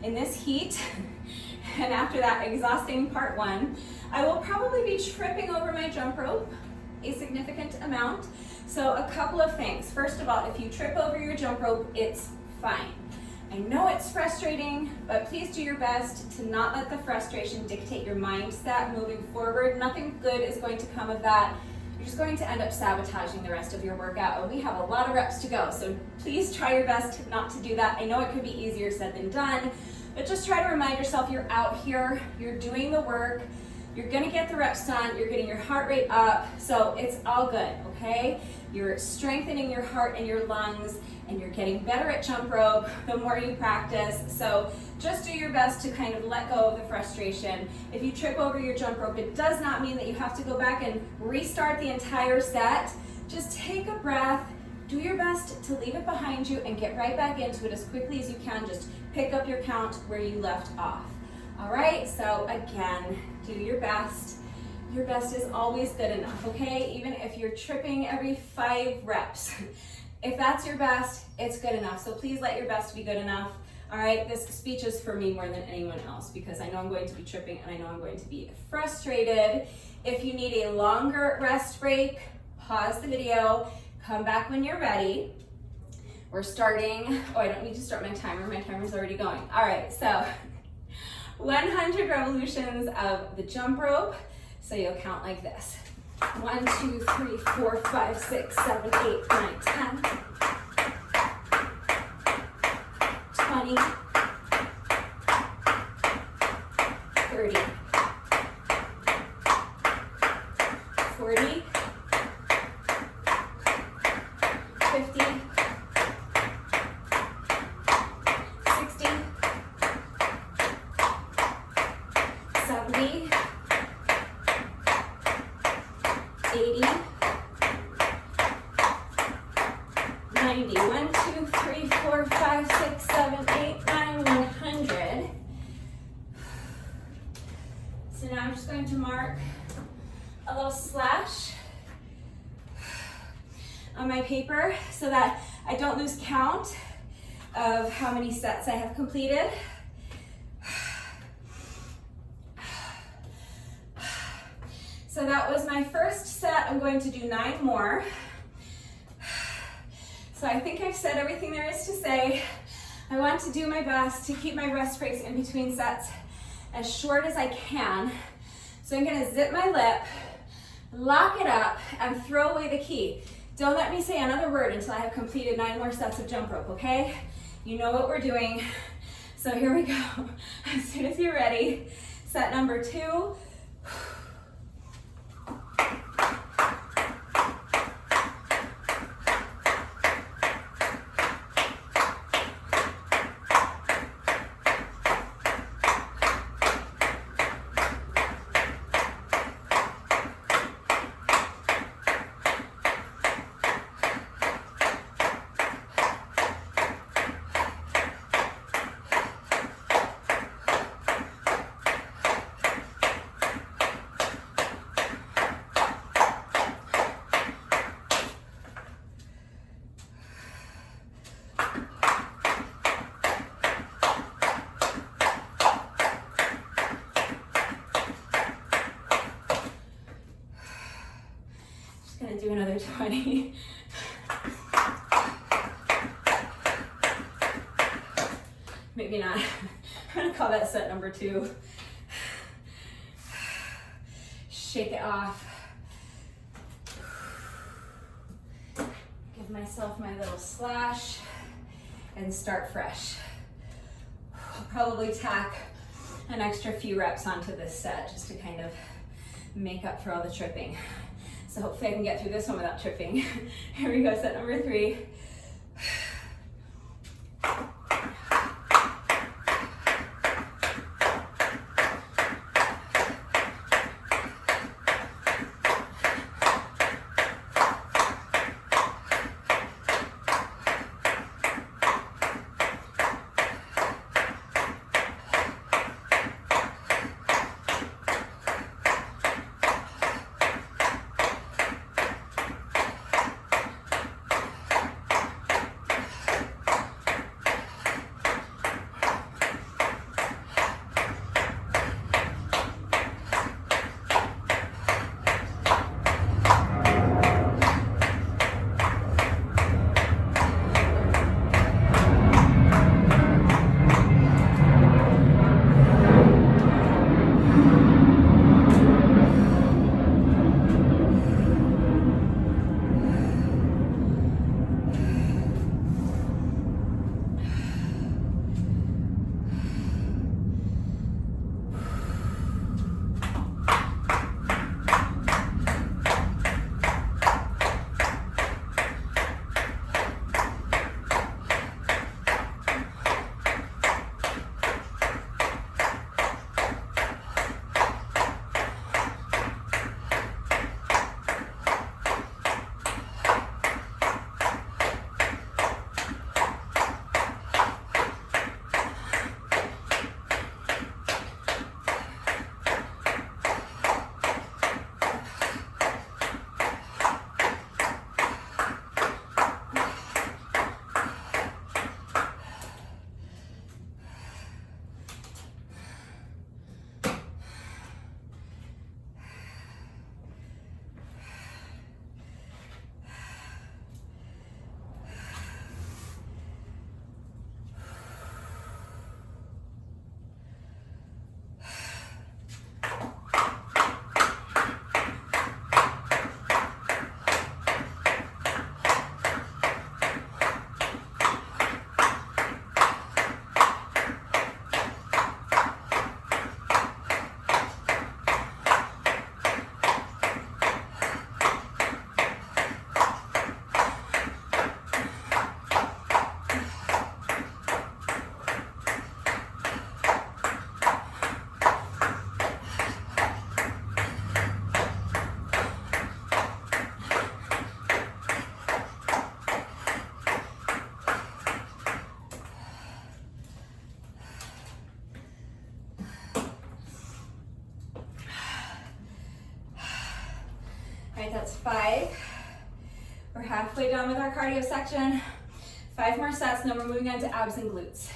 in this heat, and after that exhausting part 1, I will probably be tripping over my jump rope a significant amount. So a couple of things. First of all, if you trip over your jump rope, it's fine. I know it's frustrating, but please do your best to not let the frustration dictate your mindset moving forward. Nothing good is going to come of that. You're just going to end up sabotaging the rest of your workout, and we have a lot of reps to go, so please try your best not to do that. I know it could be easier said than done, but just try to remind yourself you're out here, you're doing the work, you're gonna get the reps done, you're getting your heart rate up, so it's all good, okay? You're strengthening your heart and your lungs, and you're getting better at jump rope the more you practice. So just do your best to kind of let go of the frustration. If you trip over your jump rope, it does not mean that you have to go back and restart the entire set. Just take a breath, do your best to leave it behind you and get right back into it as quickly as you can. Just pick up your count where you left off. All right, so again, do your best. Your best is always good enough, okay? Even if you're tripping every 5 reps. If that's your best, it's good enough. So please let your best be good enough. All right, this speech is for me more than anyone else because I know I'm going to be tripping and I know I'm going to be frustrated. If you need a longer rest break, pause the video, come back when you're ready. We're starting, oh, I don't need to start my timer. My timer's already going. All right, so 100 revolutions of the jump rope. So you'll count like this. 1, 2, 3, 4, 5, 6, 7, 8, 9, 10, 20, 30, 40, 50, 60, 70, 80, 90, 1, 2, 3, 4, 5, 6, 7, 8, 9, 100. So now I'm just going to mark a little slash on my paper so that I don't lose count of how many sets I have completed. So that was my first set. I'm going to do 9 more. So I think I've said everything there is to say. I want to do my best to keep my rest breaks in between sets as short as I can. So I'm gonna zip my lip, lock it up, and throw away the key. Don't let me say another word until I have completed 9 more sets of jump rope, okay? You know what we're doing. So here we go. As soon as you're ready, set number 2. Gonna do another 20. Maybe not. I'm gonna call that set number 2. Shake it off. Give myself my little slash and start fresh. I'll probably tack an extra few reps onto this set just to kind of make up for all the tripping. So hopefully I can get through this one without tripping. Here we go, set number 3. That's 5. We're halfway done with our cardio section. 5 more sets, and then we're moving on to abs and glutes.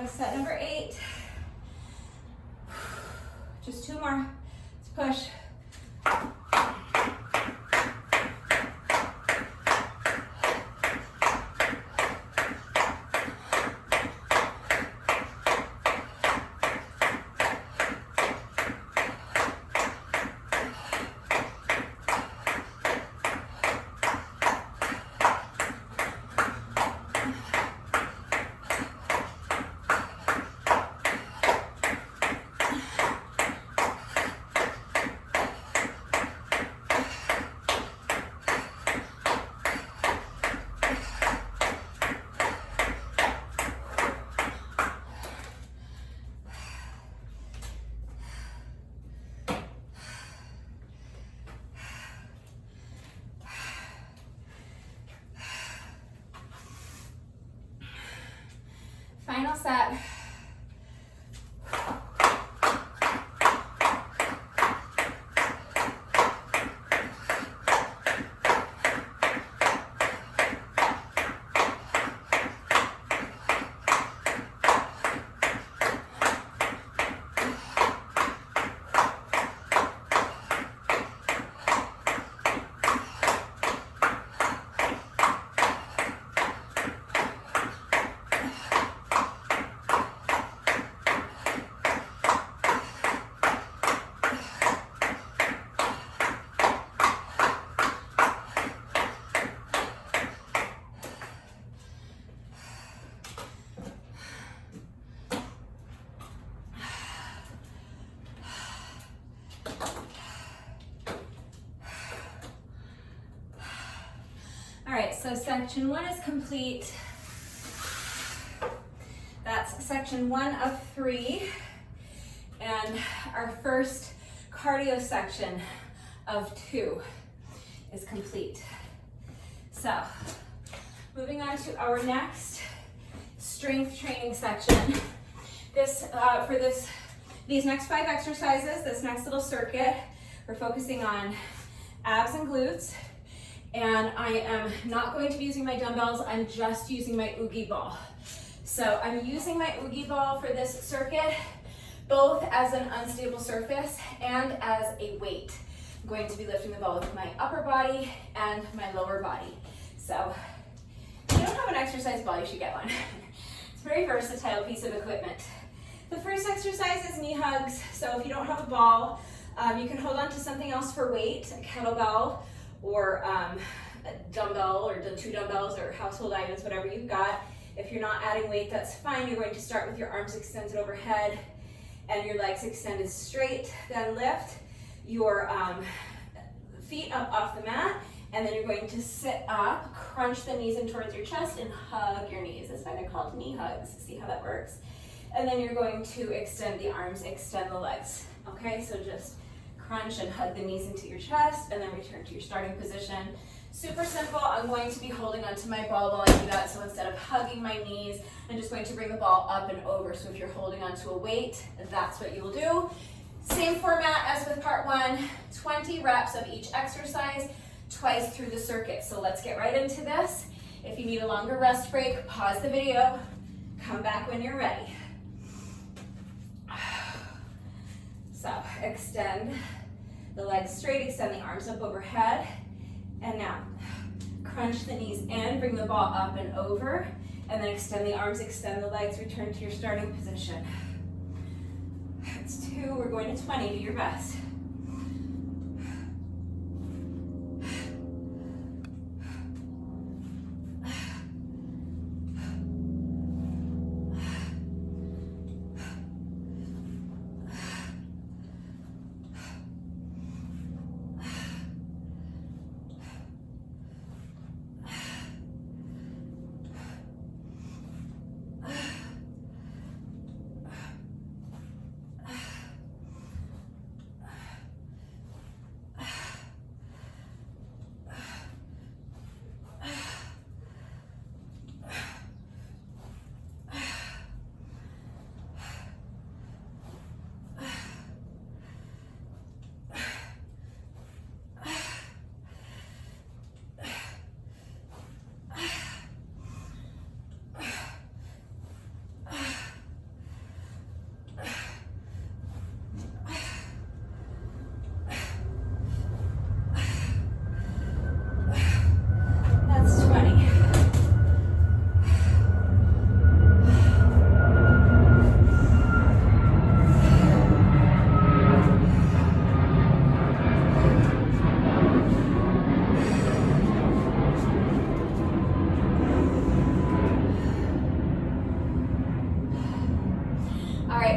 Set number 8. Just 2 more. Let's push. Final set. So section 1 is complete. That's section 1 of 3 and our first cardio section of 2 is complete. So, moving on to our next strength training section. These next 5 exercises, this next little circuit, we're focusing on abs and glutes. And I am not going to be using my dumbbells, I'm just using my Oogie ball. So I'm using my Oogie ball for this circuit, both as an unstable surface and as a weight. I'm going to be lifting the ball with my upper body and my lower body. So if you don't have an exercise ball, you should get one. It's a very versatile piece of equipment. The first exercise is knee hugs. So if you don't have a ball, you can hold on to something else for weight, a kettlebell, or a dumbbell, or 2 dumbbells, or household items, whatever you've got. If you're not adding weight, that's fine. You're going to start with your arms extended overhead and your legs extended straight. Then lift your feet up off the mat, and then you're going to sit up, crunch the knees in towards your chest, and hug your knees. That's why they're called knee hugs. See how that works? And then you're going to extend the arms, extend the legs. Okay, so just crunch and hug the knees into your chest, and then return to your starting position. Super simple. I'm going to be holding onto my ball while I do that, so instead of hugging my knees, I'm just going to bring the ball up and over. So if you're holding onto a weight, that's what you will do. Same format as with part 1, 20 reps of each exercise, twice through the circuit. So let's get right into this. If you need a longer rest break, pause the video, come back when you're ready. So extend the legs straight, extend the arms up overhead, and now crunch the knees in, bring the ball up and over, and then extend the arms, extend the legs, return to your starting position. That's 2, we're going to 20, do your best.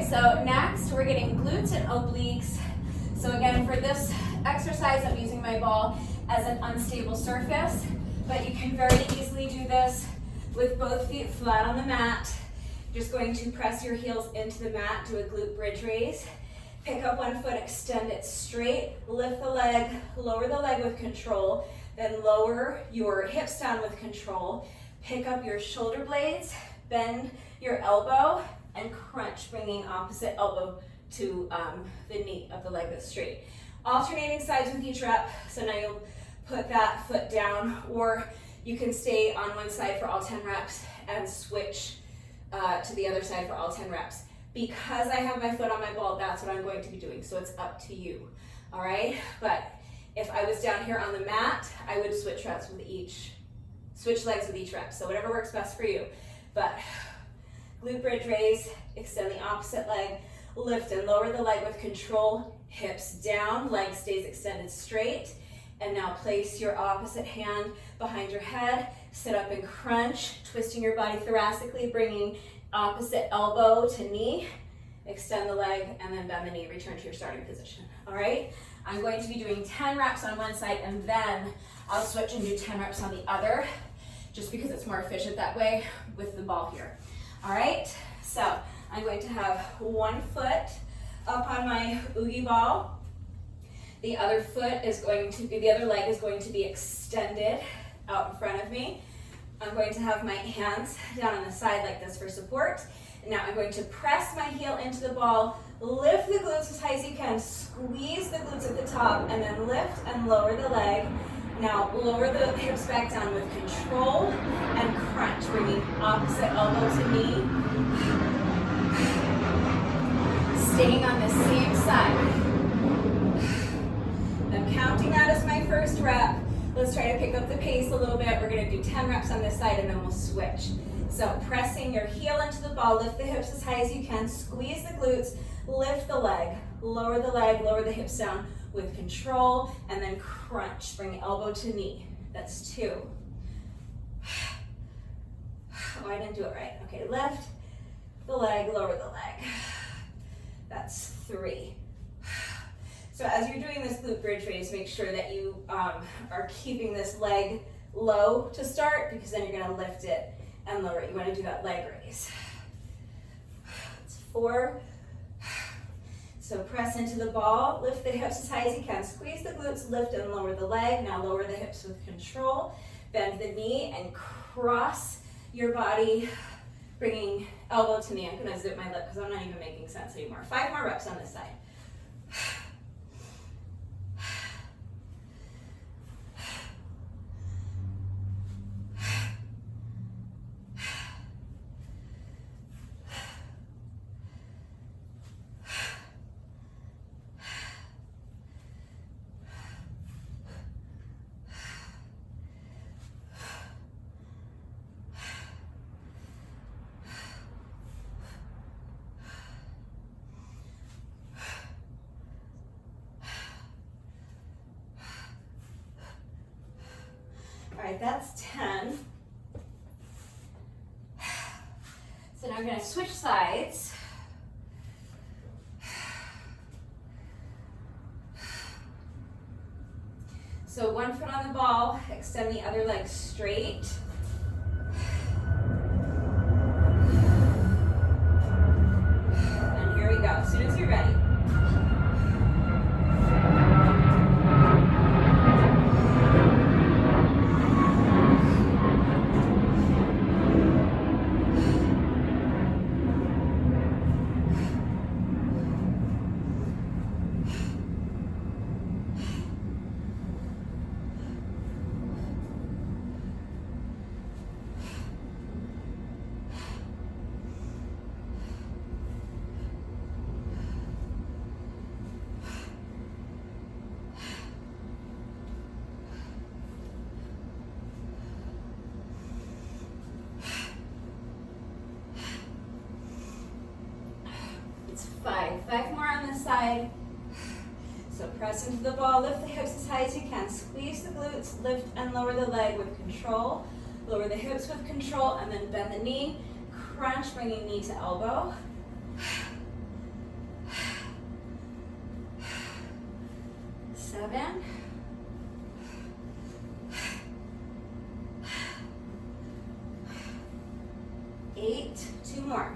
So next, we're getting glutes and obliques. So again, for this exercise, I'm using my ball as an unstable surface, but you can very easily do this with both feet flat on the mat. Just going to press your heels into the mat, do a glute bridge raise. Pick up one foot, extend it straight, lift the leg, lower the leg with control, then lower your hips down with control. Pick up your shoulder blades, bend your elbow, and crunch, bringing opposite elbow to the knee of the leg that's straight. Alternating sides with each rep, so now you'll put that foot down, or you can stay on one side for all 10 reps and switch to the other side for all 10 reps. Because I have my foot on my ball, that's what I'm going to be doing, so it's up to you, all right? But if I was down here on the mat, I would switch legs with each rep, so whatever works best for you. But glute bridge raise, extend the opposite leg, lift and lower the leg with control, hips down, leg stays extended straight, and now place your opposite hand behind your head, sit up and crunch, twisting your body thoracically, bringing opposite elbow to knee, extend the leg, and then bend the knee, return to your starting position, all right? I'm going to be doing 10 reps on one side, and then I'll switch and do 10 reps on the other, just because it's more efficient that way with the ball here. All right, so I'm going to have one foot up on my Oogie ball. The other leg is going to be extended out in front of me. I'm going to have my hands down on the side like this for support. And now I'm going to press my heel into the ball, lift the glutes as high as you can, squeeze the glutes at the top, and then lift and lower the leg. Now lower the hips back down with control and crunch, bringing opposite elbow to knee. Staying on the same side. I'm counting that as my first rep. Let's try to pick up the pace a little bit. We're going to do 10 reps on this side and then we'll switch. So pressing your heel into the ball, lift the hips as high as you can, squeeze the glutes, lift the leg, lower the hips down with control, and then crunch. Bring elbow to knee. That's 2. Oh, I didn't do it right. Okay, lift the leg, lower the leg. That's 3. So as you're doing this glute bridge raise, make sure that you are keeping this leg low to start, because then you're going to lift it and lower it. You want to do that leg raise. It's 4. So press into the ball, lift the hips as high as you can, squeeze the glutes, lift and lower the leg. Now lower the hips with control, bend the knee and cross your body, bringing elbow to knee. I'm going to zip my lip because I'm not even making sense anymore. 5 more reps on this side. All right, that's 10. So now I'm going to switch sides. So one foot on the ball, extend the other leg straight. And here we go, as soon as you're ready. Five more on this side. So press into the ball, lift the hips as high as you can, squeeze the glutes, lift and lower the leg with control, lower the hips with control, and then bend the knee, crunch, bringing knee to elbow. 7. 8, 2 more.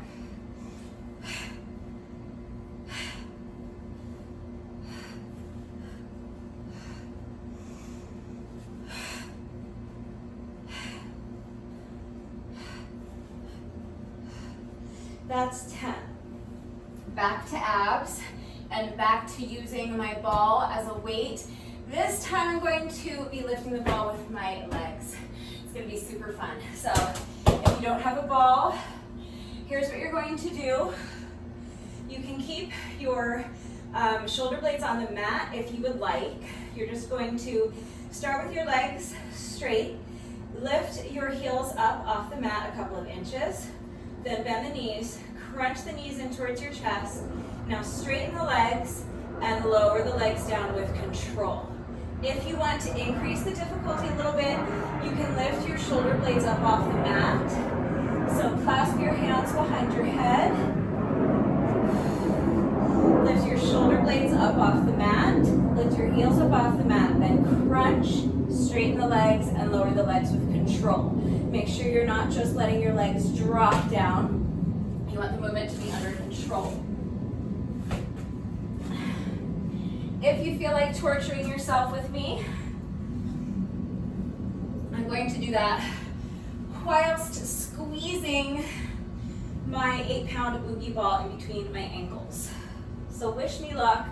10. Back to abs and back to using my ball as a weight. This time I'm going to be lifting the ball with my legs. It's going to be super fun. So if you don't have a ball, here's what you're going to do. You can keep your shoulder blades on the mat if you would like. You're just going to start with your legs straight, lift your heels up off the mat a couple of inches, then bend the knees, crunch the knees in towards your chest. Now straighten the legs and lower the legs down with control. If you want to increase the difficulty a little bit, you can lift your shoulder blades up off the mat. So clasp your hands behind your head. Lift your shoulder blades up off the mat. Lift your heels up off the mat. Then crunch, straighten the legs, and lower the legs with control. Make sure you're not just letting your legs drop down. You want the movement to be under control. If you feel like torturing yourself with me, I'm going to do that whilst squeezing my 8-pound oogie ball in between my ankles. So wish me luck.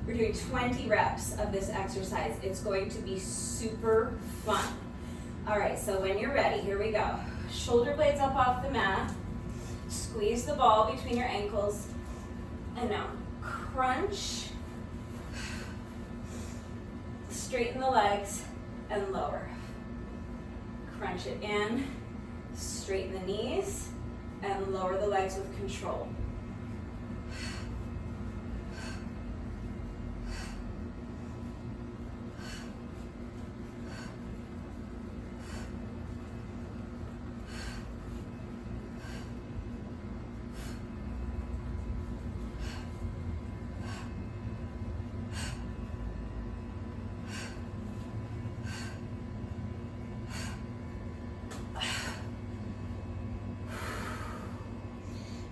We're doing 20 reps of this exercise. It's going to be super fun. All right, so when you're ready, here we go. Shoulder blades up off the mat. Squeeze the ball between your ankles. And now crunch. Straighten the legs and lower. Crunch it in. Straighten the knees and lower the legs with control.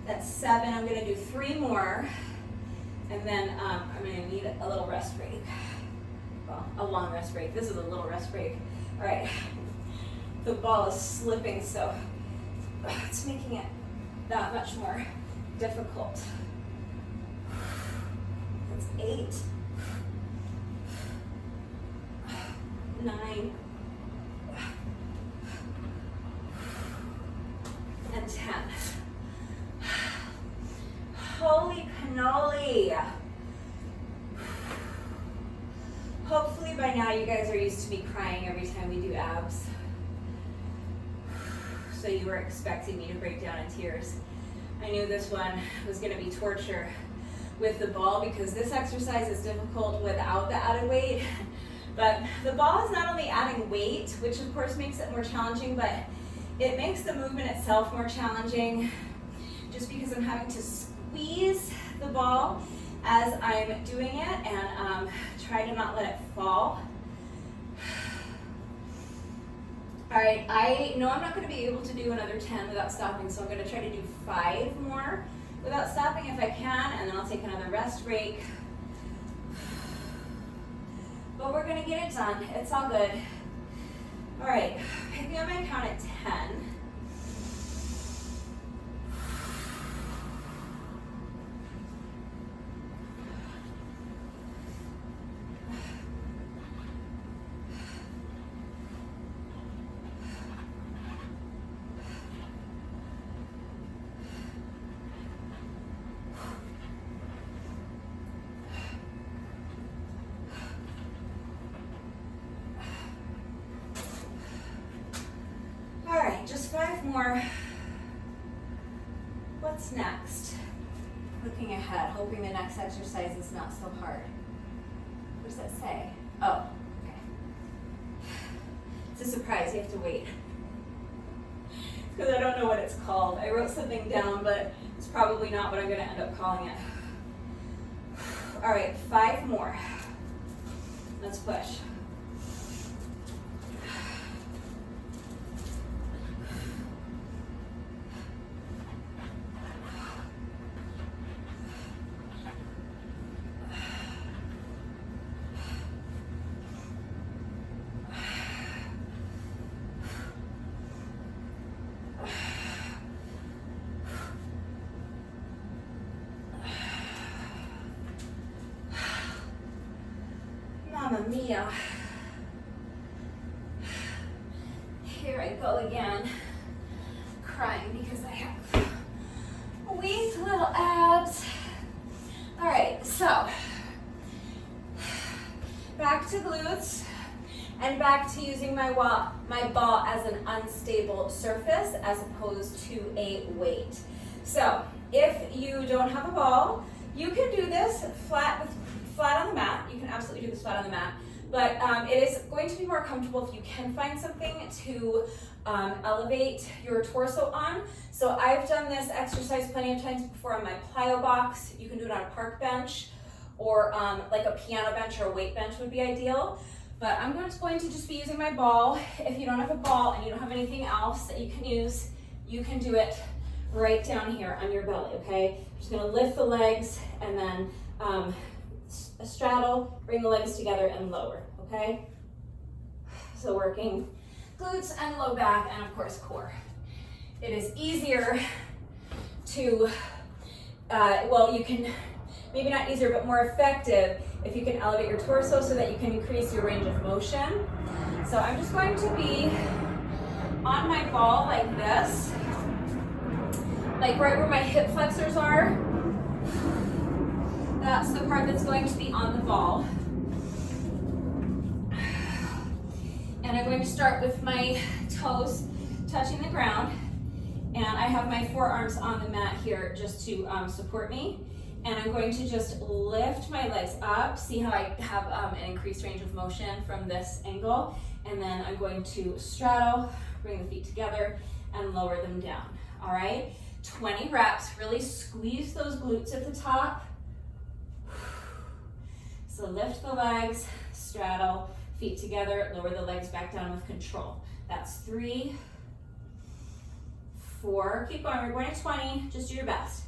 That's 7. I'm going to do 3 more, and then I'm going to need a little rest break. Well, a long rest break. This is a little rest break. All right. The ball is slipping, so it's making it that much more difficult. That's 8, 9, and 10. Holy cannoli. Hopefully by now you guys are used to me crying every time we do abs. So you were expecting me to break down in tears. I knew this one was going to be torture with the ball because this exercise is difficult without the added weight. But the ball is not only adding weight, which of course makes it more challenging, but it makes the movement itself more challenging just because I'm having to squeeze the ball as I'm doing it and try to not let it fall. All right, I know I'm not going to be able to do another 10 without stopping, so I'm going to try to do 5 more without stopping if I can, and then I'll take another rest break. But we're going to get it done. It's all good. All right, I think I'm going to count at 10. Just 5 more. What's next? Looking ahead, hoping the next exercise is not so hard. What does that say? Oh, okay. It's a surprise, you have to wait. Because I don't know what it's called. I wrote something down, but it's probably not what I'm going to end up calling it. All right, 5 more. Let's push. Mamma mia. Here I go again, crying because I have weak little abs. All right, so back to glutes and back to using my ball as an unstable surface as opposed to a weight. So if you don't have a ball, you can do this flat on the mat. You can absolutely do this flat on the mat, but it is going to be more comfortable if you can find something to elevate your torso on. So I've done this exercise plenty of times before on my plyo box. You can do it on a park bench or like a piano bench or a weight bench would be ideal. But I'm going to just be using my ball. If you don't have a ball and you don't have anything else that you can use, you can do it right down here on your belly, okay? I'm just gonna lift the legs and then straddle, bring the legs together and lower, okay? So working glutes and low back and of course core. It is easier to, well, you can, maybe not easier, but more effective if you can elevate your torso so that you can increase your range of motion. So I'm just going to be on my ball like this, like right where my hip flexors are. That's the part that's going to be on the ball. And I'm going to start with my toes touching the ground. And I have my forearms on the mat here just to support me. And I'm going to just lift my legs up. See how I have an increased range of motion from this angle. And then I'm going to straddle, bring the feet together, and lower them down. All right, 20 reps. Really squeeze those glutes at the top. So lift the legs, straddle, feet together, lower the legs back down with control. That's 3, 4, keep going, we're going to 20, just do your best.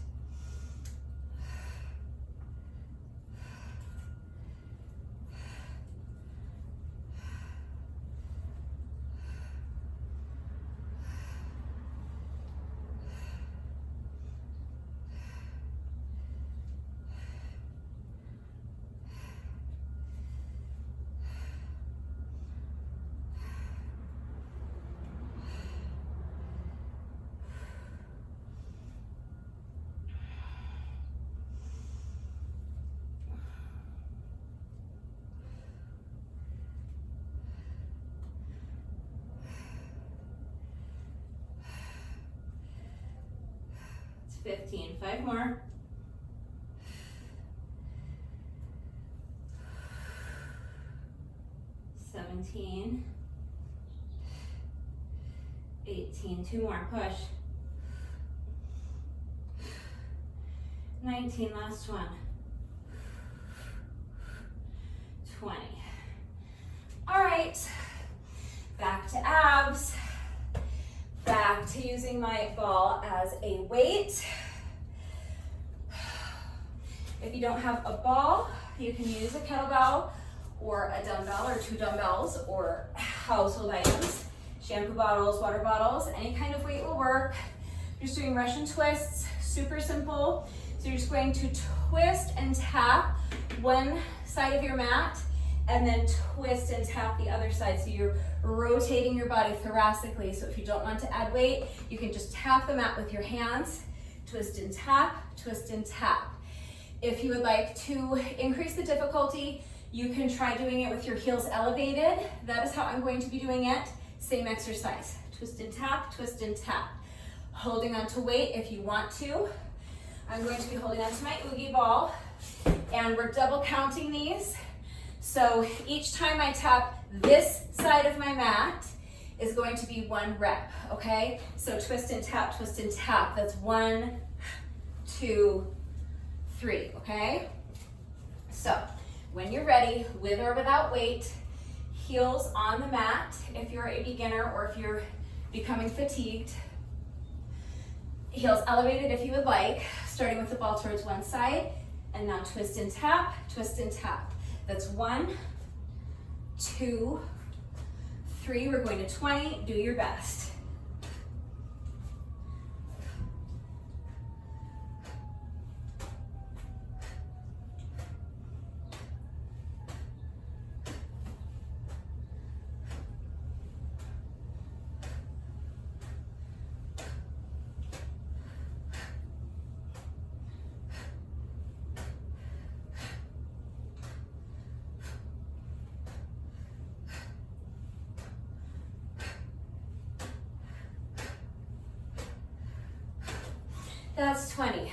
It's 15, 5 more. $17, 18, 2 more, push. 19, last one. 20. All right, back to abs. Back to using my ball as a weight. If you don't have a ball, you can use a kettlebell or a dumbbell or 2 dumbbells or household items, shampoo bottles, water bottles, any kind of weight will work. You're just doing Russian twists, super simple. So you're just going to twist and tap one side of your mat and then twist and tap the other side. So you're rotating your body thoracically. So if you don't want to add weight, you can just tap the mat with your hands, twist and tap, twist and tap. If you would like to increase the difficulty, you can try doing it with your heels elevated. That is how I'm going to be doing it. Same exercise, twist and tap, twist and tap. Holding on to weight if you want to. I'm going to be holding on to my Oogie ball, and we're double counting these. So each time I tap this side of my mat is going to be 1 rep, okay? So twist and tap, twist and tap. That's 1, 2, 3, okay? So when you're ready, with or without weight, heels on the mat if you're a beginner or if you're becoming fatigued. Heels elevated if you would like, starting with the ball towards one side, and now twist and tap, twist and tap. That's 1, 2, 3. We're going to 20. Do your best. That's 20.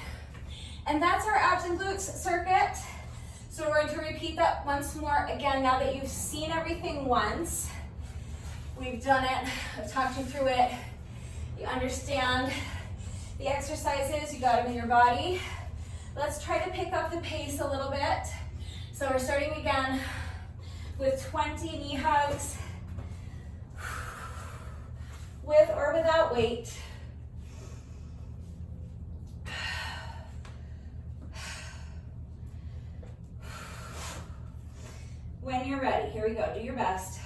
And that's our abs and glutes circuit. So we're going to repeat that once more again now that you've seen everything once. We've done it, I've talked you through it. You understand the exercises, you got them in your body. Let's try to pick up the pace a little bit. So we're starting again with 20 knee hugs, with or without weight. we go, do your best.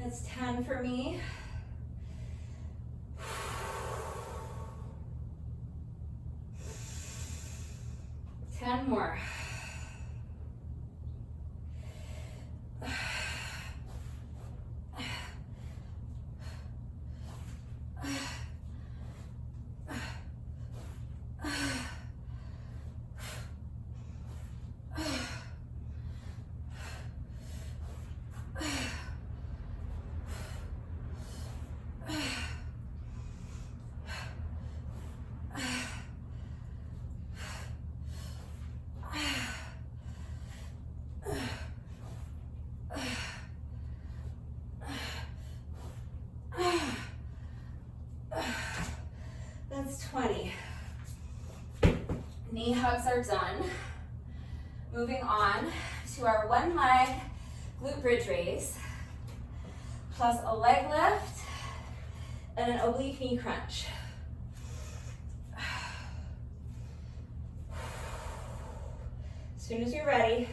That's 10 for me. Ten more. That's 20. Knee hugs are done. Moving on to our one leg glute bridge raise, plus a leg lift and an oblique knee crunch. As soon as you're ready,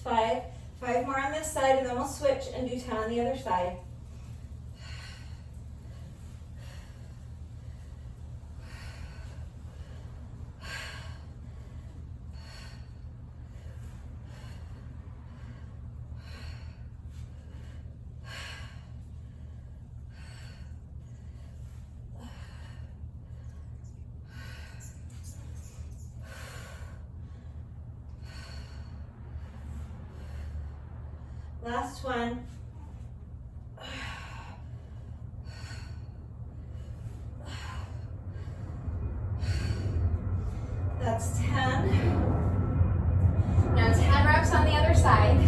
five more on this side, and then we'll switch and do 10 on the other side. Last one. That's 10. Now 10 reps on the other side.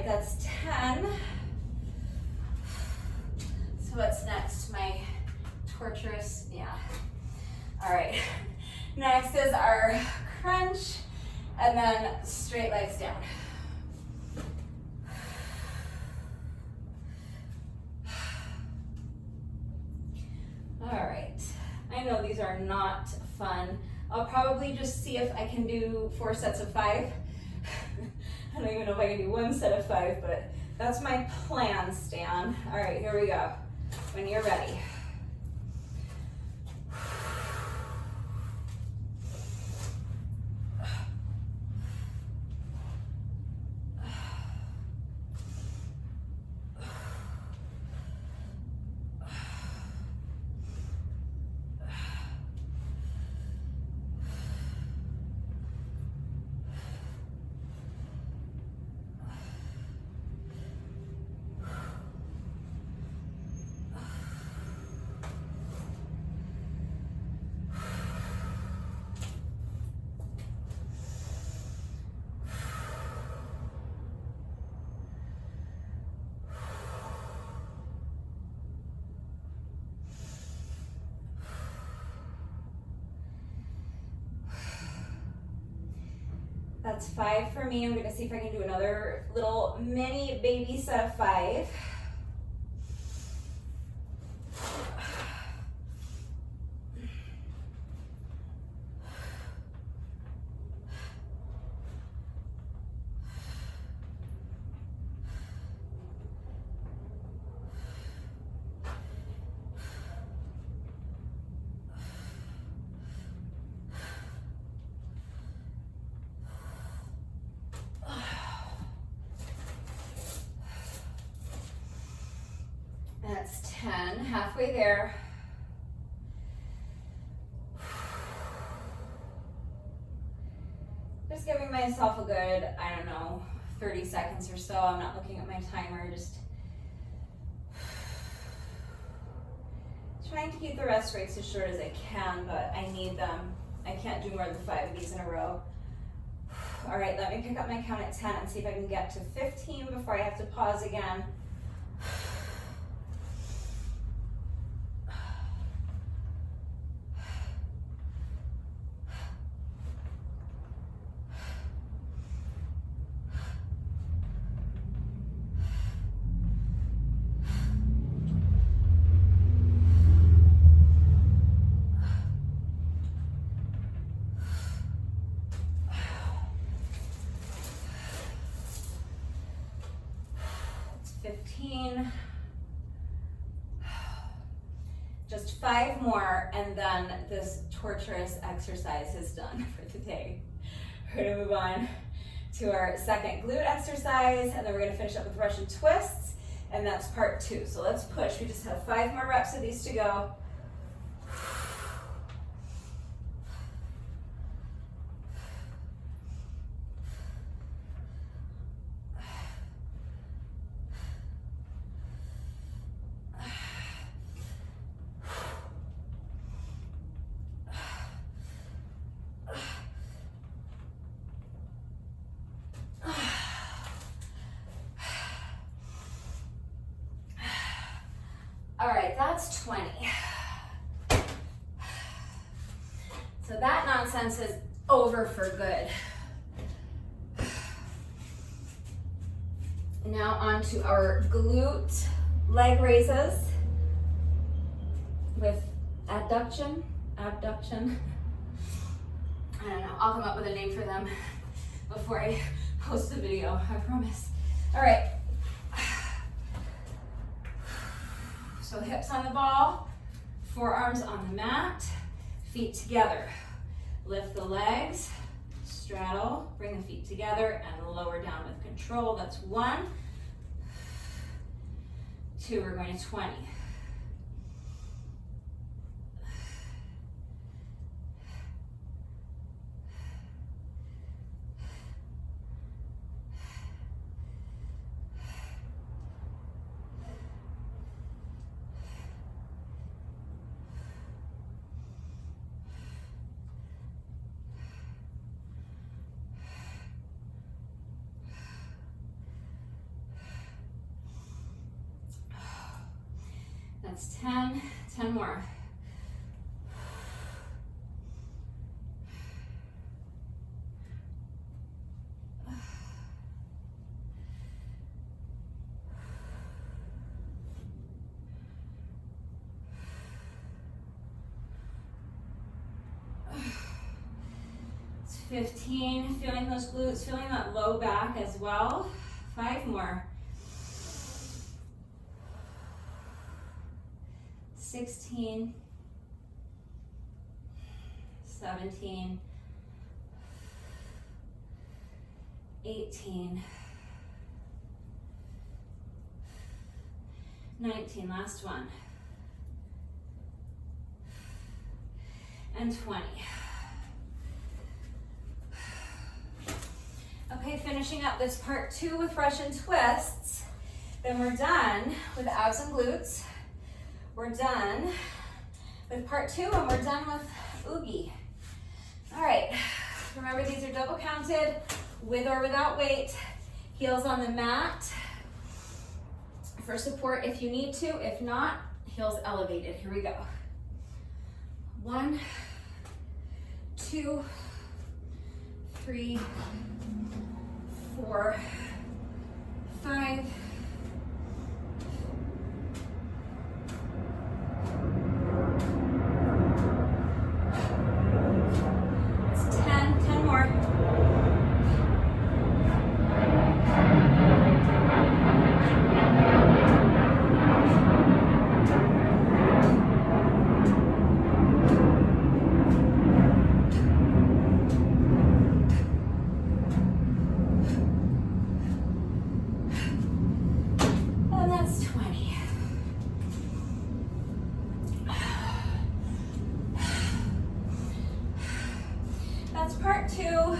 right, that's 10. So what's next? My torturous, yeah. All right, next is our crunch, and then straight legs down. All right, I know these are not fun. I'll probably just see if I can do 4 sets of 5. I don't even know if I can do 1 set of 5, but that's my plan, Stan. All right, here we go. When you're ready. That's 5 for me. I'm gonna see if I can do another little mini baby set of 5. That's 10, halfway there. Just giving myself a good, I don't know, 30 seconds or so. I'm not looking at my timer, just trying to keep the rest breaks as short as I can, but I need them. I can't do more than 5 of these in a row. All right, let me pick up my count at 10 and see if I can get to 15 before I have to pause again. Just 5 more, and then this torturous exercise is done for the day. We're gonna move on to our second glute exercise, and then we're gonna finish up with Russian twists, and that's part 2. So let's push. We just have 5 more reps of these to go. All right, that's 20. So that nonsense is over for good. Now on to our glute leg raises with abduction. I don't know, I'll come up with a name for them before I post the video, I promise. All right. So hips on the ball, forearms on the mat, feet together. Lift the legs, straddle, bring the feet together, and lower down with control. That's 1. 2, we're going to 20. That's 10, 10 more. It's 15, feeling those glutes, feeling that low back as well. 5 more. 16, 17, 18, 19, last one, and 20. Okay, finishing up this part 2 with Russian twists. Then we're done with abs and glutes. We're done with part 2 and we're done with oogie. All right, remember these are double counted with or without weight. Heels on the mat for support if you need to. If not, heels elevated. Here we go. 1, 2, 3, 4, 5, 10 more. And that's 20. That's part 2.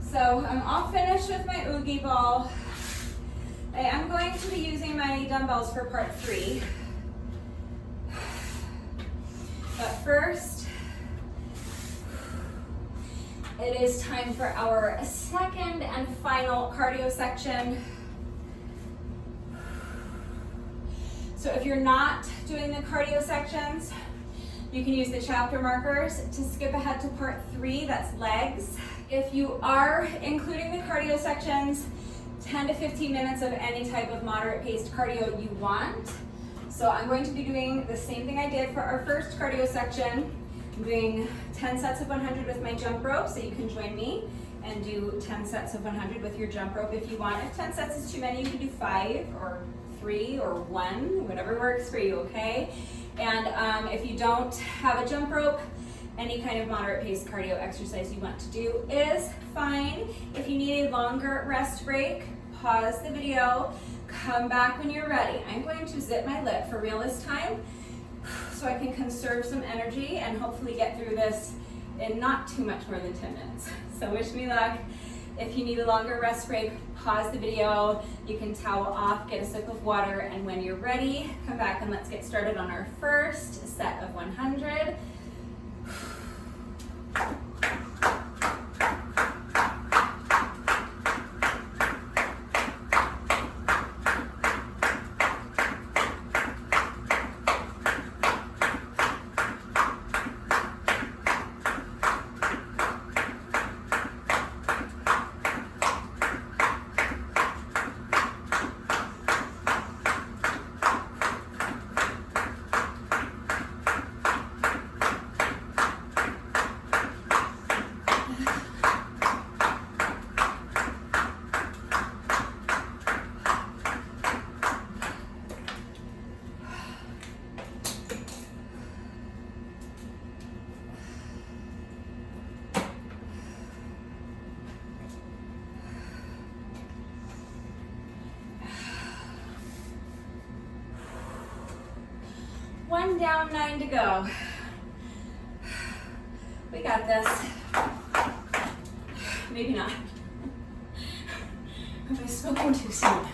So I'm all finished with my oogie ball. I am going to be using my dumbbells for part 3. But first, it is time for our second and final cardio section. So if you're not doing the cardio sections, you can use the chapter markers to skip ahead to part 3, that's legs. If you are including the cardio sections, 10 to 15 minutes of any type of moderate paced cardio you want. So I'm going to be doing the same thing I did for our first cardio section. I'm doing 10 sets of 100 with my jump rope, so you can join me and do 10 sets of 100 with your jump rope if you want. If 10 sets is too many, you can do 5 or 3 or 1, whatever works for you, okay? And if you don't have a jump rope, any kind of moderate paced cardio exercise you want to do is fine. If you need a longer rest break, pause the video, come back when you're ready. I'm going to zip my lip for real this time so I can conserve some energy and hopefully get through this in not too much more than 10 minutes. So wish me luck. If you need a longer rest break, pause the video. You can towel off, get a sip of water, and when you're ready, come back and let's get started on our first set of 100. One down, 9 to go. We got this. Maybe not. Have I spoken too soon?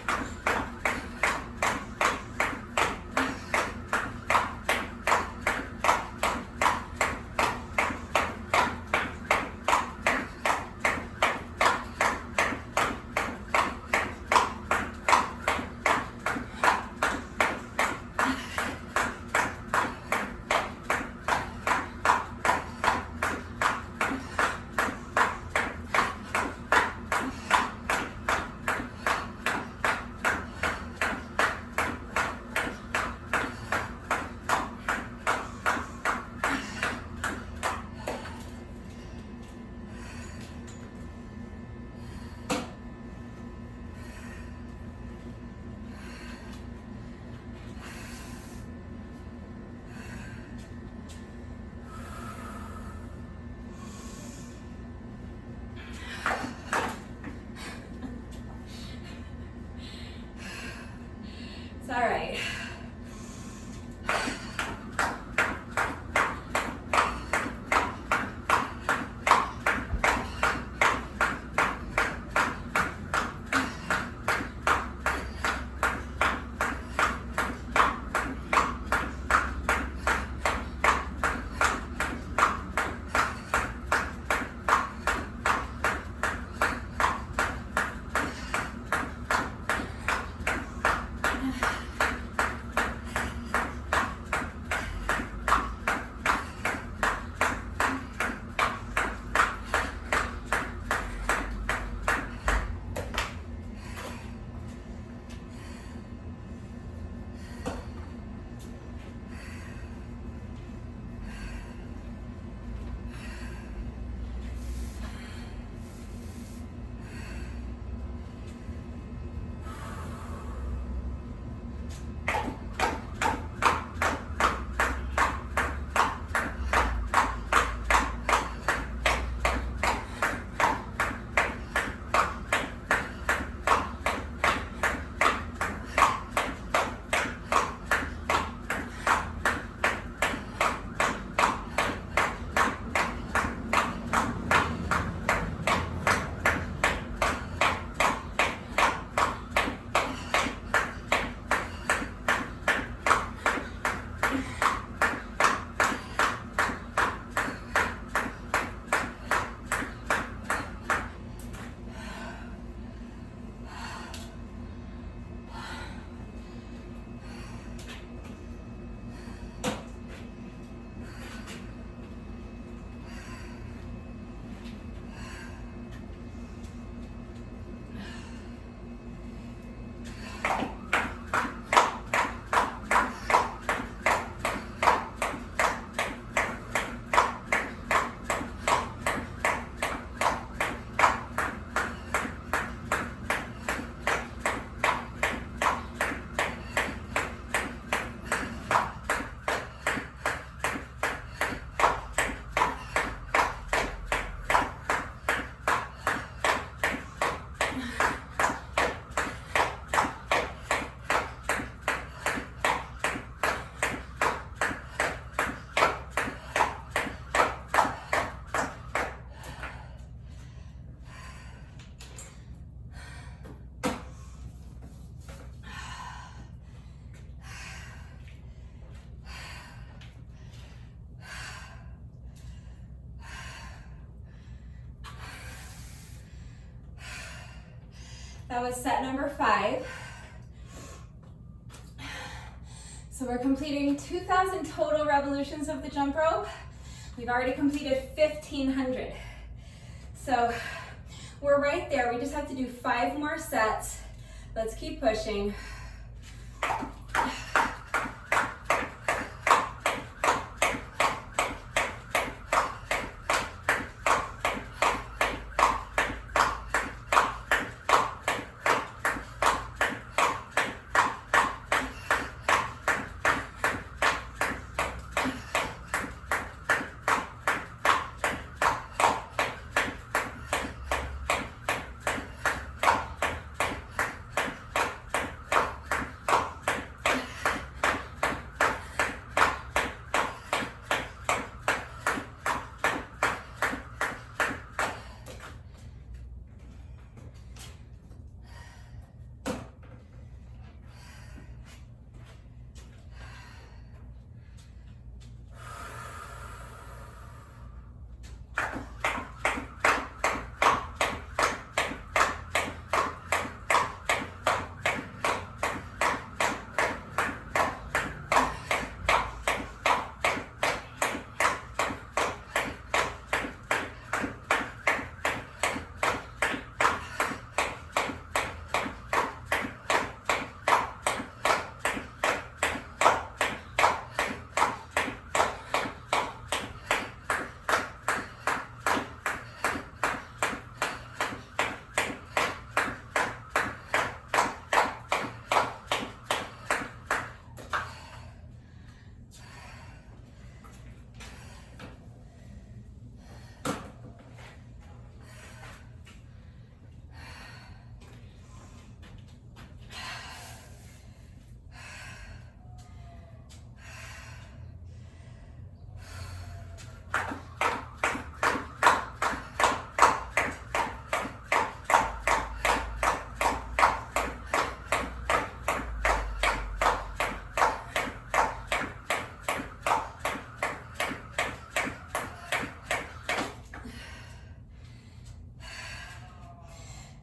That was set number 5. So we're completing 2,000 total revolutions of the jump rope. We've already completed 1,500. So we're right there. We just have to do 5 more sets. Let's keep pushing.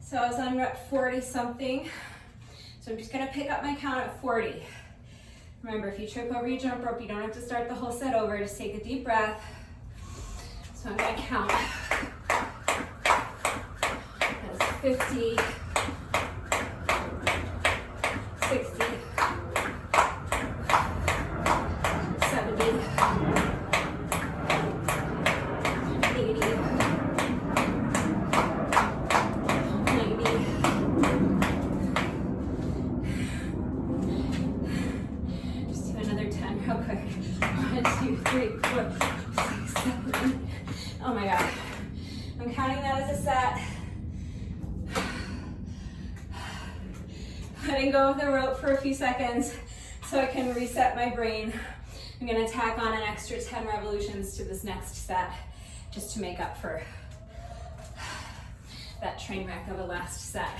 So I was on rep 40 something. So I'm just gonna pick up my count at 40. Remember, if you trip over your jump rope, you don't have to start the whole set over. Just take a deep breath. So I'm gonna count. That's 50, 60, 70, 80, 90. Just do another 10 real quick. 1, 2, 3, 4, 5, 6, 7. Oh my God. I'm counting that as a set. Letting go of the rope for a few seconds so I can reset my brain. I'm gonna tack on an extra 10 revolutions to this next set just to make up for that train wreck of a last set.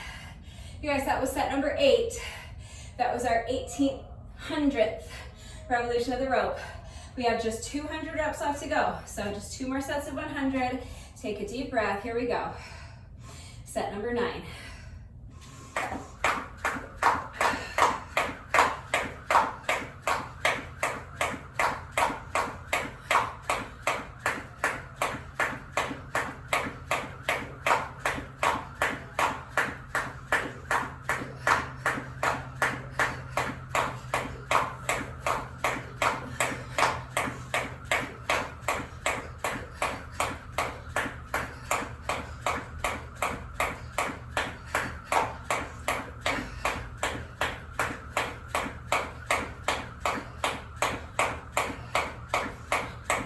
You guys, that was set number 8. That was our 1800th revolution of the rope. We have just 200 reps left to go. So just 2 more sets of 100. Take a deep breath, here we go. Set number 9.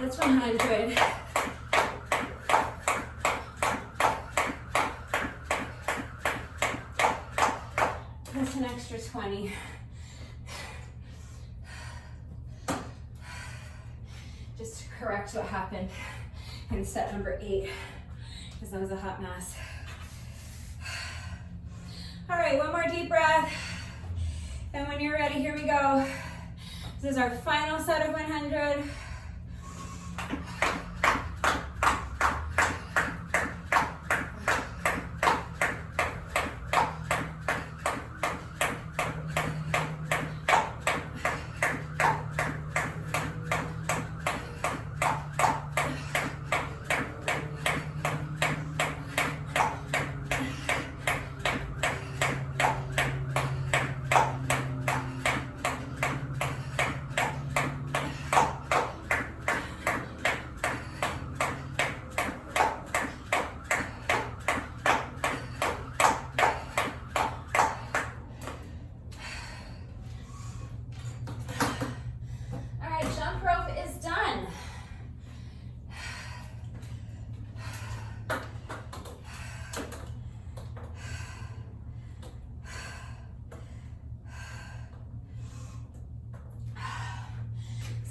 That's 100. That's an extra 20. Just to correct what happened in set number 8, because that was a hot mess. All right, one more deep breath. And when you're ready, here we go. This is our final set of 100.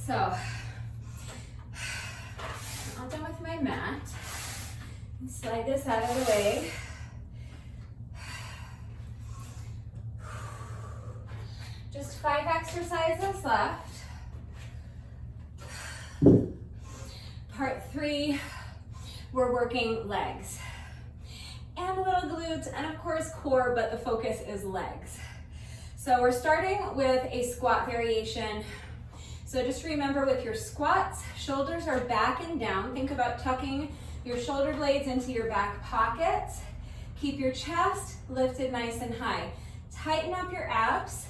So, I'm done with my mat. Slide this out of the way. Just 5 exercises left. Part 3, we're working legs. And a little glutes, and of course core, but the focus is legs. So we're starting with a squat variation. So just remember with your squats, shoulders are back and down. Think about tucking your shoulder blades into your back pockets. Keep your chest lifted nice and high. Tighten up your abs.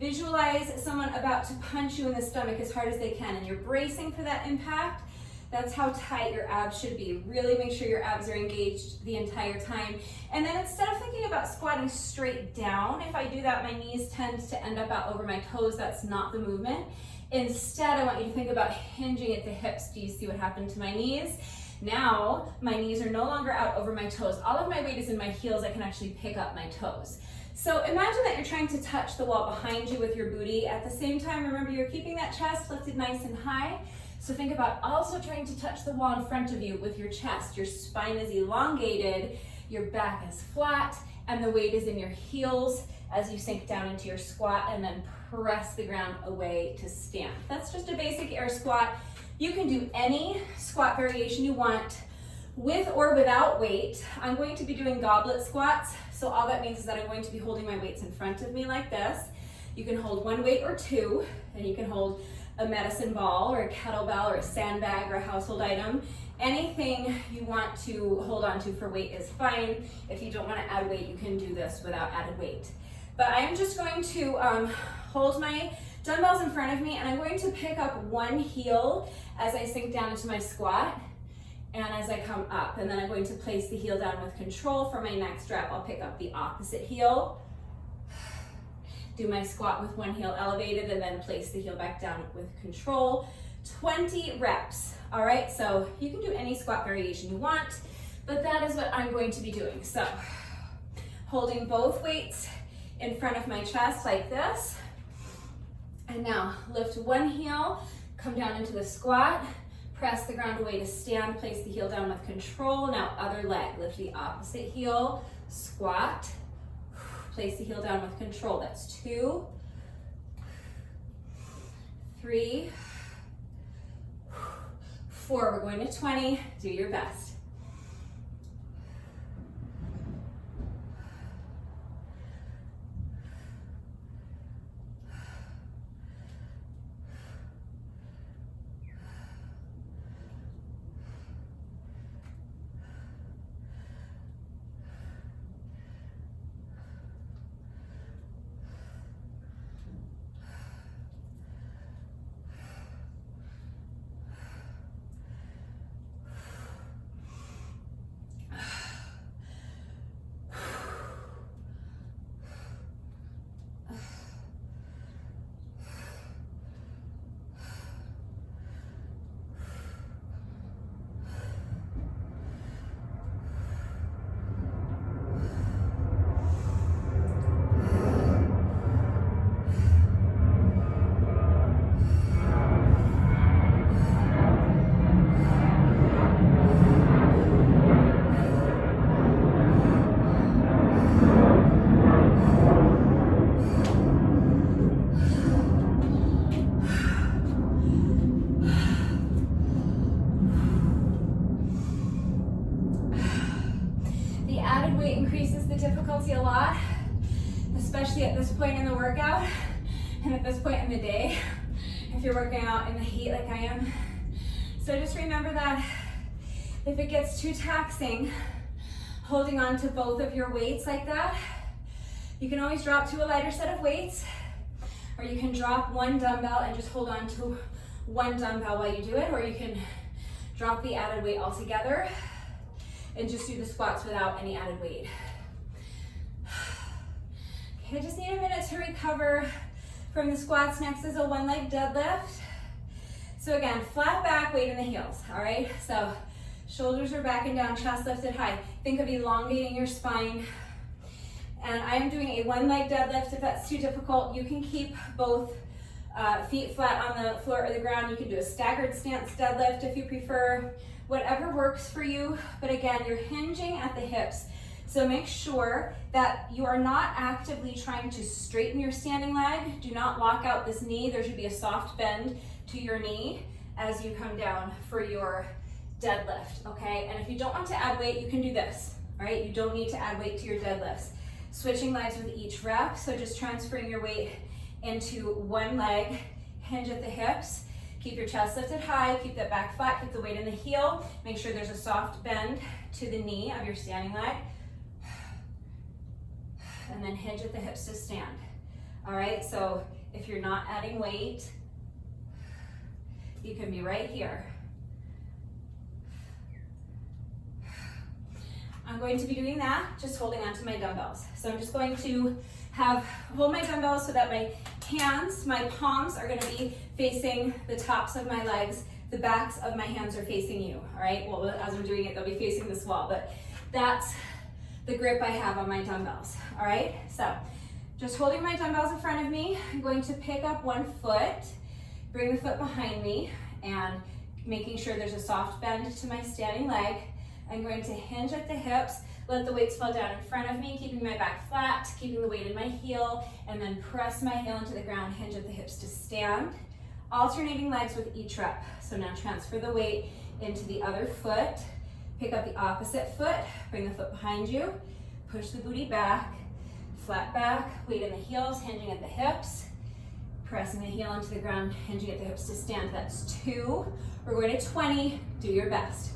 Visualize someone about to punch you in the stomach as hard as they can, and you're bracing for that impact. That's how tight your abs should be. Really make sure your abs are engaged the entire time. And then instead of thinking about squatting straight down, if I do that, my knees tend to end up out over my toes. That's not the movement. Instead, I want you to think about hinging at the hips. Do you see what happened to my knees? Now, my knees are no longer out over my toes. All of my weight is in my heels. I can actually pick up my toes. So imagine that you're trying to touch the wall behind you with your booty. At the same time, remember you're keeping that chest lifted nice and high. So think about also trying to touch the wall in front of you with your chest. Your spine is elongated, your back is flat, and the weight is in your heels as you sink down into your squat, and then press the ground away to stand. That's just a basic air squat. You can do any squat variation you want with or without weight. I'm going to be doing goblet squats. So all that means is that I'm going to be holding my weights in front of me like this. You can hold one weight or two, and you can hold a medicine ball or a kettlebell or a sandbag or a household item. Anything you want to hold on to for weight is fine. If you don't want to add weight, you can do this without added weight. But I'm just going to hold my dumbbells in front of me, and I'm going to pick up one heel as I sink down into my squat and as I come up. And then I'm going to place the heel down with control. For my next rep, I'll pick up the opposite heel. Do my squat with one heel elevated, and then place the heel back down with control. 20 reps, all right? So you can do any squat variation you want, but that is what I'm going to be doing. So holding both weights in front of my chest like this. And now lift one heel, come down into the squat, press the ground away to stand, place the heel down with control. Now other leg, lift the opposite heel, squat, place the heel down with control. That's 2, 3, 4. We're going to 20. Do your best. A lot, especially at this point in the workout and at this point in the day, if you're working out in the heat like I am. So just remember that if it gets too taxing, holding on to both of your weights like that, you can always drop to a lighter set of weights, or you can drop one dumbbell and just hold on to one dumbbell while you do it, or you can drop the added weight altogether and just do the squats without any added weight. I just need a minute to recover from the squats. Next is a one leg deadlift. So again, flat back, weight in the heels, all right? So shoulders are back and down, chest lifted high. Think of elongating your spine. And I am doing a one leg deadlift. If that's too difficult, you can keep both feet flat on the floor or the ground. You can do a staggered stance deadlift if you prefer, whatever works for you. But again, you're hinging at the hips. So make sure that you are not actively trying to straighten your standing leg. Do not lock out this knee. There should be a soft bend to your knee as you come down for your deadlift, okay? And if you don't want to add weight, you can do this, all right? You don't need to add weight to your deadlifts. Switching legs with each rep, so just transferring your weight into one leg, hinge at the hips, keep your chest lifted high, keep that back flat, keep the weight in the heel, make sure there's a soft bend to the knee of your standing leg, and then hinge at the hips to stand. All right, so if you're not adding weight, you can be right here. I'm going to be doing that, just holding onto my dumbbells. So I'm just going to hold my dumbbells so that my hands, my palms are gonna be facing the tops of my legs, the backs of my hands are facing you, all right? Well, as I'm doing it, they'll be facing this wall, but that's the grip I have on my dumbbells, all right? So just holding my dumbbells in front of me, I'm going to pick up one foot, bring the foot behind me, and making sure there's a soft bend to my standing leg. I'm going to hinge at the hips, let the weights fall down in front of me, keeping my back flat, keeping the weight in my heel, and then press my heel into the ground, hinge at the hips to stand. Alternating legs with each rep. So now transfer the weight into the other foot, pick up the opposite foot, bring the foot behind you, push the booty back, flat back, weight in the heels, hinging at the hips, pressing the heel into the ground, hinging at the hips to stand. That's 2. We're going to 20. Do your best.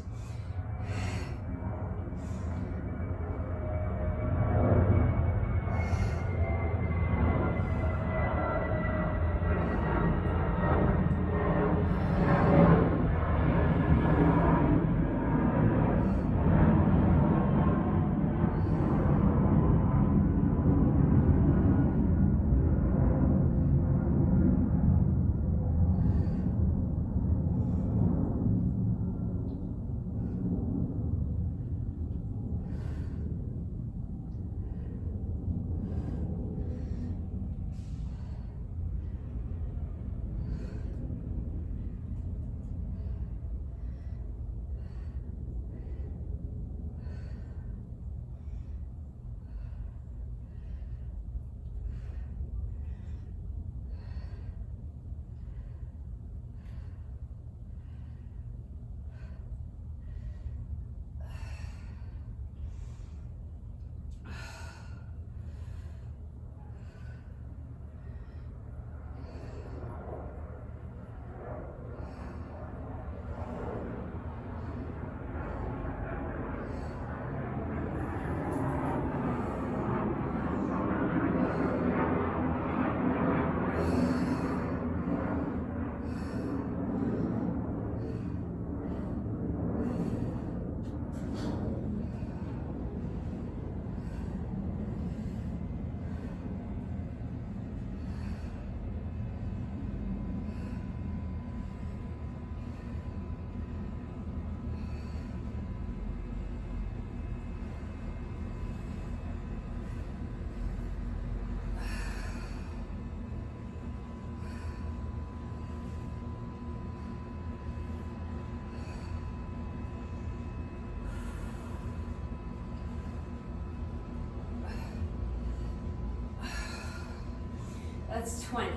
That's 20.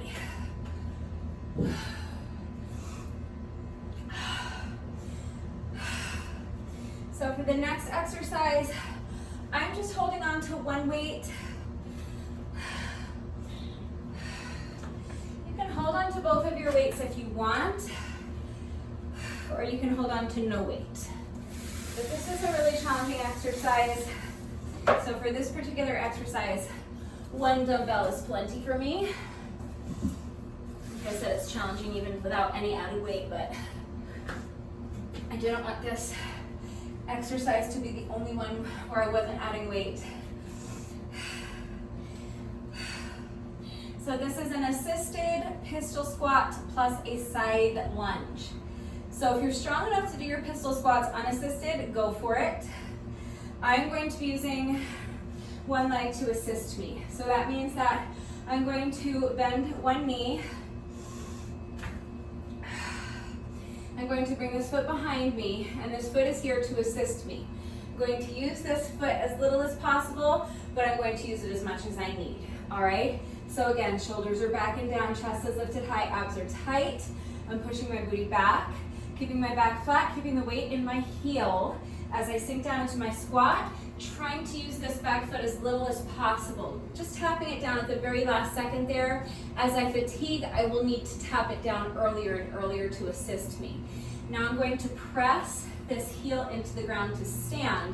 So for the next exercise, I'm just holding on to one weight. You can hold on to both of your weights if you want, or you can hold on to no weight. But this is a really challenging exercise. So for this particular exercise, one dumbbell is plenty for me. Like I said, it's challenging even without any added weight, but I didn't want this exercise to be the only one where I wasn't adding weight. So this is an assisted pistol squat plus a side lunge. So if you're strong enough to do your pistol squats unassisted, go for it. I'm going to be using one leg to assist me. So that means that I'm going to bend one knee, I'm going to bring this foot behind me, and this foot is here to assist me. I'm going to use this foot as little as possible, but I'm going to use it as much as I need, all right? So again, shoulders are back and down, chest is lifted high, abs are tight. I'm pushing my booty back, keeping my back flat, keeping the weight in my heel as I sink down into my squat, trying to use this back foot as little as possible. Just tapping it down at the very last second there. As I fatigue, I will need to tap it down earlier and earlier to assist me. Now I'm going to press this heel into the ground to stand.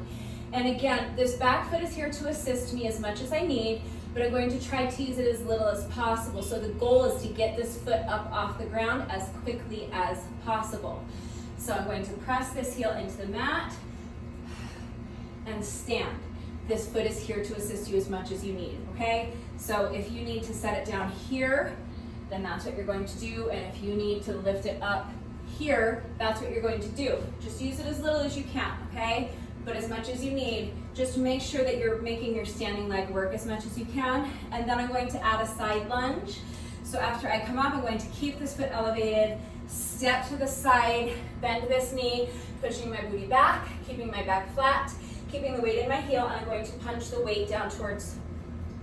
And again, this back foot is here to assist me as much as I need, but I'm going to try to use it as little as possible. So the goal is to get this foot up off the ground as quickly as possible. So I'm going to press this heel into the mat and stand. This foot is here to assist you as much as you need, okay? So if you need to set it down here, then that's what you're going to do. And if you need to lift it up here, that's what you're going to do. Just use it as little as you can, okay? But as much as you need. Just make sure that you're making your standing leg work as much as you can. And then I'm going to add a side lunge. So after I come up, I'm going to keep this foot elevated, step to the side, bend this knee, pushing my booty back, keeping my back flat, keeping the weight in my heel, and I'm going to punch the weight down towards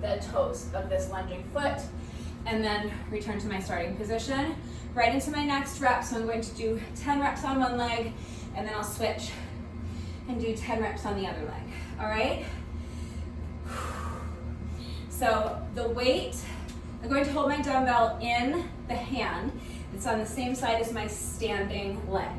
the toes of this lunging foot, and then return to my starting position, right into my next rep. So I'm going to do 10 reps on one leg, and then I'll switch and do 10 reps on the other leg, all right? So the weight, I'm going to hold my dumbbell in the hand. It's on the same side as my standing leg,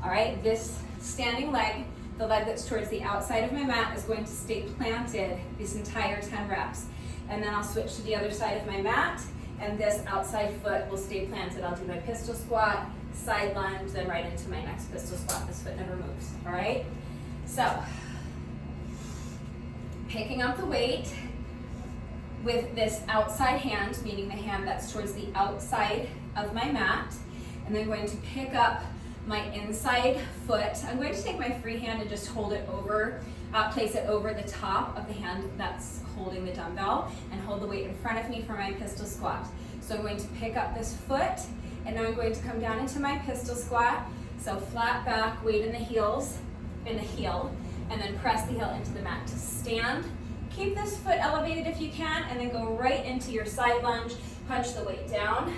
all right? This standing leg, the leg that's towards the outside of my mat, is going to stay planted this entire 10 reps. And then I'll switch to the other side of my mat, and this outside foot will stay planted. I'll do my pistol squat, side lunge, then right into my next pistol squat. This foot never moves, all right? So, picking up the weight with this outside hand, meaning the hand that's towards the outside of my mat, and then going to pick up my inside foot. I'm going to take my free hand and just hold it over, place it over the top of the hand that's holding the dumbbell, and hold the weight in front of me for my pistol squat. So I'm going to pick up this foot, and now I'm going to come down into my pistol squat. So flat back, weight in the heels, in the heel, and then press the heel into the mat to stand. Keep this foot elevated if you can, and then go right into your side lunge, punch the weight down,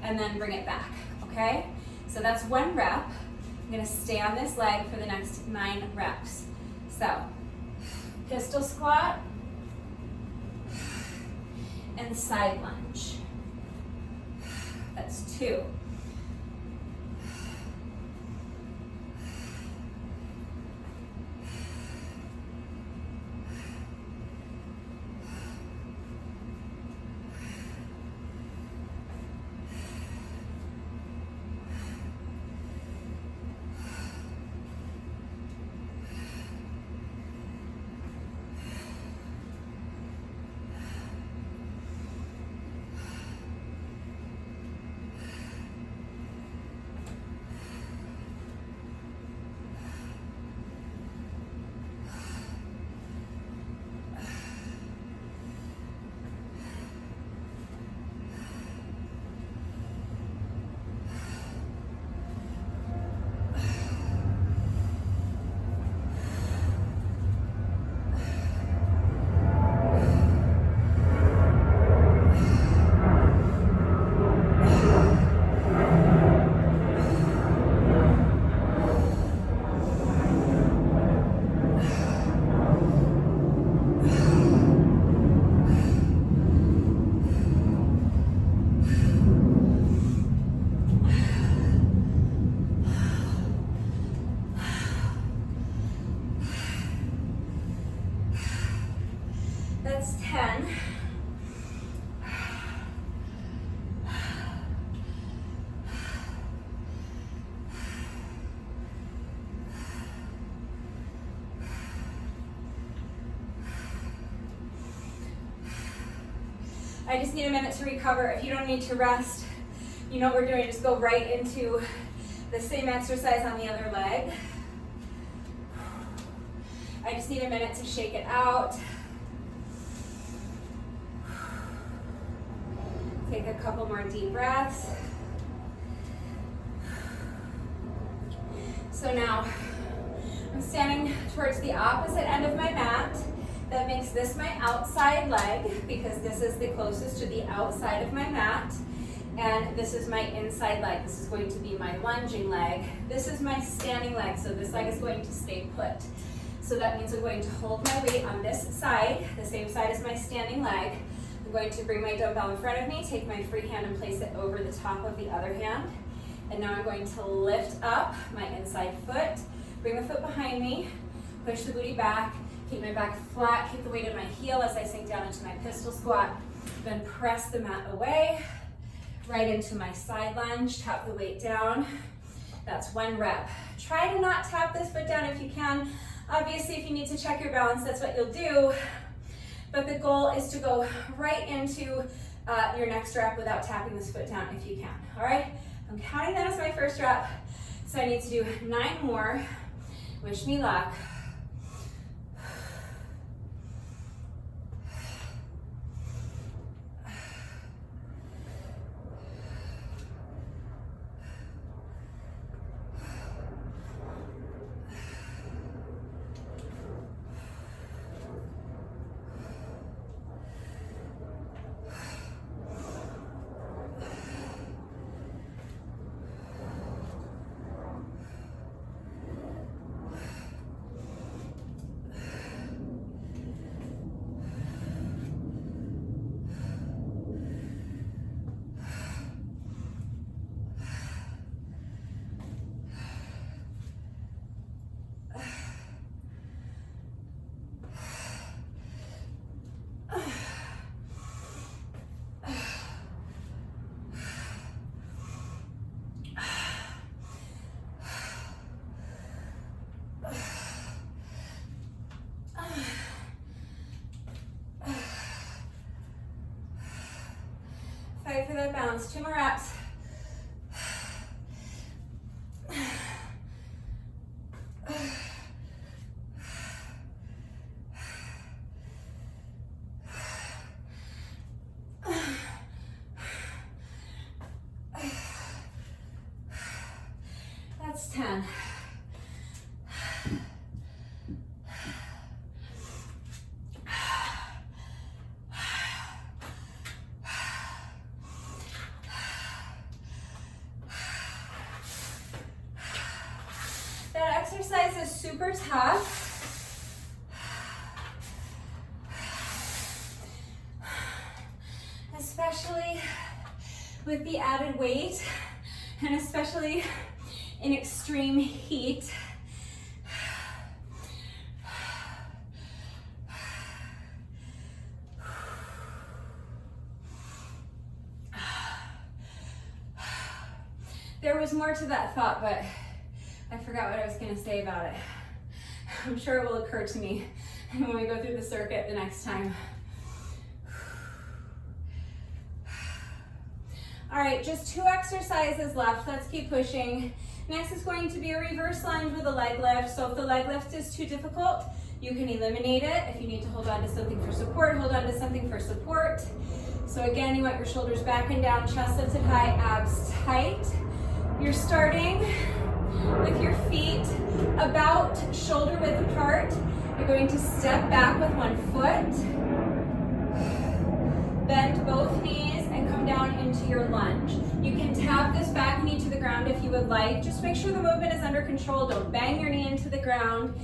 and then bring it back, okay? So that's one rep. I'm gonna stay on this leg for the next 9 reps. So, pistol squat, and side lunge. That's 2. That's 10. I just need a minute to recover. If you don't need to rest, you know what we're doing. Just go right into the same exercise on the other leg. I just need a minute to shake it out. Take a couple more deep breaths. So now I'm standing towards the opposite end of my mat. That makes this my outside leg because this is the closest to the outside of my mat. And this is my inside leg. This is going to be my lunging leg. This is my standing leg, so this leg is going to stay put. So that means I'm going to hold my weight on this side, the same side as my standing leg. I'm going to bring my dumbbell in front of me, take my free hand and place it over the top of the other hand. And now I'm going to lift up my inside foot, bring the foot behind me, push the booty back, keep my back flat, keep the weight in my heel as I sink down into my pistol squat, then press the mat away, right into my side lunge, tap the weight down. That's 1 rep. Try to not tap this foot down if you can. Obviously, if you need to check your balance, that's what you'll do. But the goal is to go right into your next rep without tapping this foot down if you can, all right? I'm counting that as my first rep, so I need to do 9 more. Wish me luck. Fight for that balance. 2 more reps. That's 10. That exercise is super tough. Especially with the added weight and especially in extreme heat. There was more to that thought, but I forgot what I was going to say about it. I'm sure it will occur to me when we go through the circuit the next time. All right, just 2 exercises left. Let's keep pushing. Next is going to be a reverse lunge with a leg lift. So if the leg lift is too difficult, you can eliminate it. If you need to hold on to something for support, hold on to something for support. So again, you want your shoulders back and down, chest lifted high, abs tight. You're starting with your feet about shoulder width apart. You're going to step back with 1 foot, bend both knees, and come down into your lunge. You can tap this back knee to the ground if you would like. Just make sure the movement is under control. Don't bang your knee into the ground.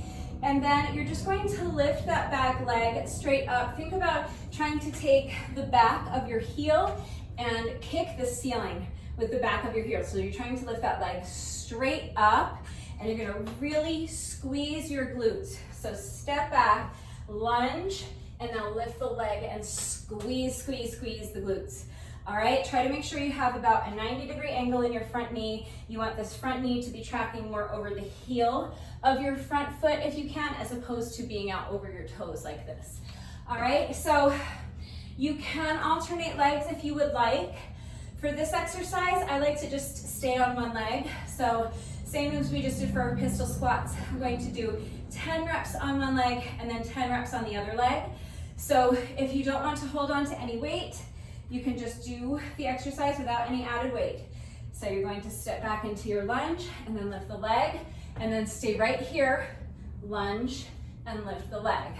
And then you're just going to lift that back leg straight up. Think about trying to take the back of your heel and kick the ceiling with the back of your heel. So you're trying to lift that leg straight up, and you're gonna really squeeze your glutes. So step back, lunge, and now lift the leg and squeeze, squeeze, squeeze the glutes. All right, try to make sure you have about a 90-degree angle in your front knee. You want this front knee to be tracking more over the heel of your front foot if you can, as opposed to being out over your toes like this. All right, so you can alternate legs if you would like. For this exercise, I like to just stay on 1 leg. So same as we just did for our pistol squats, I'm going to do 10 reps on 1 leg and then 10 reps on the other leg. So if you don't want to hold on to any weight, you can just do the exercise without any added weight. So you're going to step back into your lunge and then lift the leg And then stay right here, lunge, and lift the leg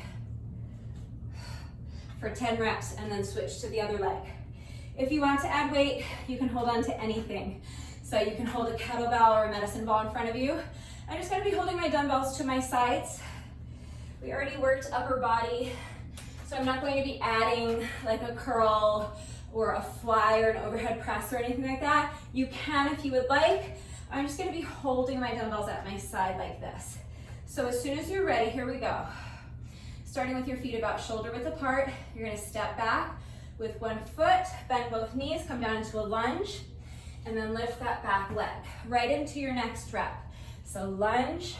for 10 reps, and then switch to the other leg. If you want to add weight, you can hold on to anything. So you can hold a kettlebell or a medicine ball in front of you. I'm just gonna be holding my dumbbells to my sides. We already worked upper body, so I'm not going to be adding like a curl or a fly or an overhead press or anything like that. You can if you would like. I'm just gonna be holding my dumbbells at my side like this. So as soon as you're ready, here we go. Starting with your feet about shoulder width apart, you're gonna step back with one foot, bend both knees, come down into a lunge, and then lift that back leg right into your next rep. So lunge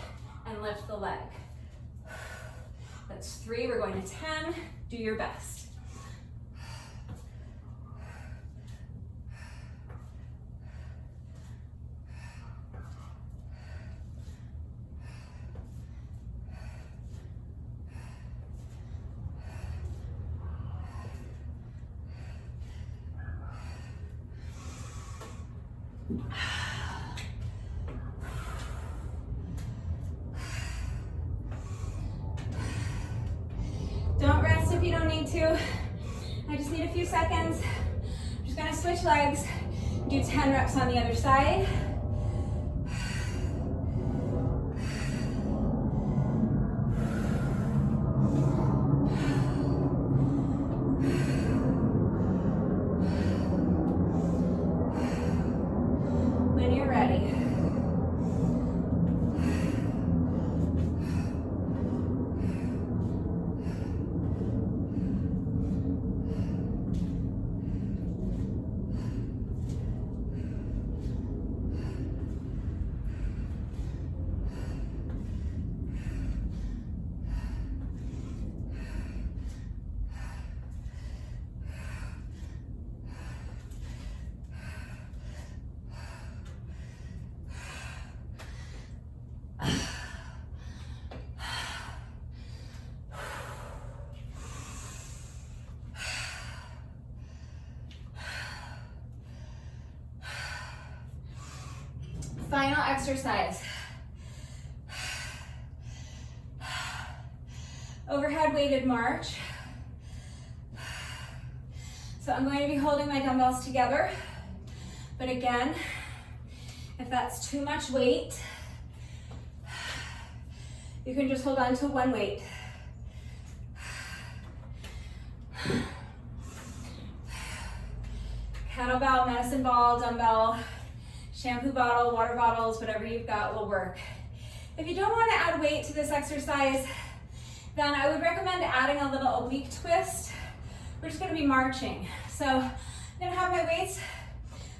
and lift the leg. That's 3, we're going to 10. Do your best. Don't rest if you don't need to. I just need a few seconds. I'm just gonna switch legs, do 10 reps on the other side. When you're ready. Final exercise. Overhead weighted march. So I'm going to be holding my dumbbells together, but again, if that's too much weight, you can just hold on to one weight. Kettlebell, medicine ball, dumbbell, shampoo bottle, water bottles, whatever you've got will work. If you don't want to add weight to this exercise, then I would recommend adding a little oblique twist. We're just going to be marching. So I'm going to have my weights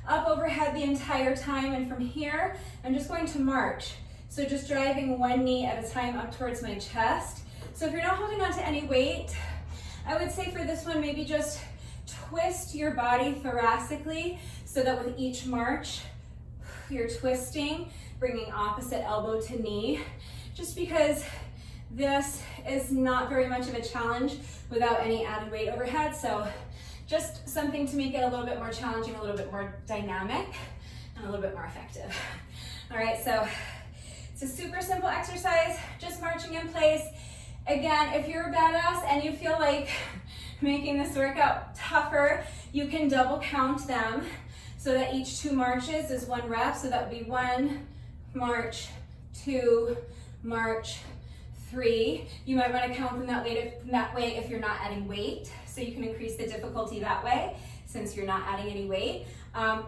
up overhead the entire time, and from here, I'm just going to march. So just driving one knee at a time up towards my chest. So if you're not holding on to any weight, I would say for this one, maybe just twist your body thoracically so that with each march, you're twisting, bringing opposite elbow to knee, just because this is not very much of a challenge without any added weight overhead. So just something to make it a little bit more challenging, a little bit more dynamic, and a little bit more effective. All right, so it's a super simple exercise, just marching in place. Again, if you're a badass and you feel like making this workout tougher, you can double count them so that each 2 marches is 1 rep. So that would be 1 march, 2 march, 3. You might want to count them that way if you're not adding weight. So you can increase the difficulty that way since you're not adding any weight.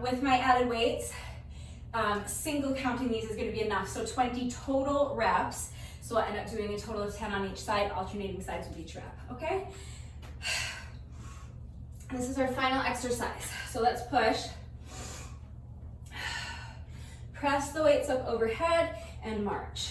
With my added weights, single counting these is going to be enough. So 20 total reps. So I'll end up doing a total of 10 on each side, alternating sides with each rep, okay? This is our final exercise. So let's push. Press the weights up overhead and march.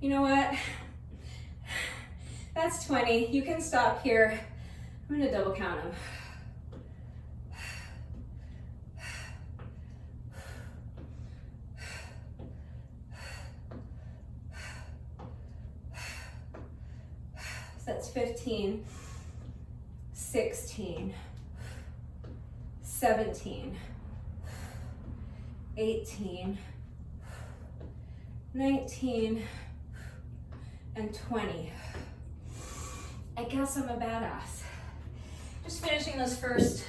You know what? That's 20. You can stop here. I'm gonna double count them. So that's 15, 16, 17, 18, 19, and 20. I guess I'm a badass. Just finishing those first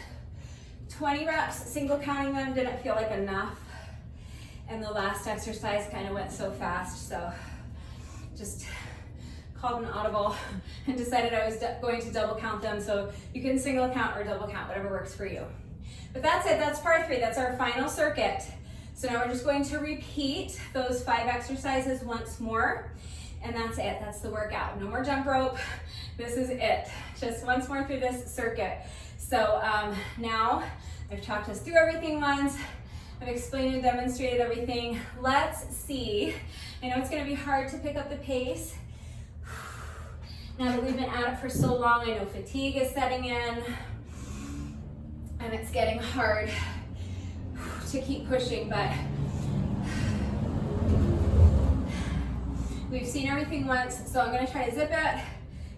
20 reps, single counting them didn't feel like enough. And the last exercise kind of went so fast, so just called an audible and decided I was going to double count them. So you can single count or double count, whatever works for you. But that's it, that's part 3, that's our final circuit. So now we're just going to repeat those 5 exercises once more. And that's it, that's the workout. No more jump rope, this is it. Just once more through this circuit. So now I've talked us through everything once, I've explained and demonstrated everything. Let's see, I know it's gonna be hard to pick up the pace. Now that we've been at it for so long, I know fatigue is setting in, and it's getting hard to keep pushing, but we've seen everything once, so I'm gonna try to zip it,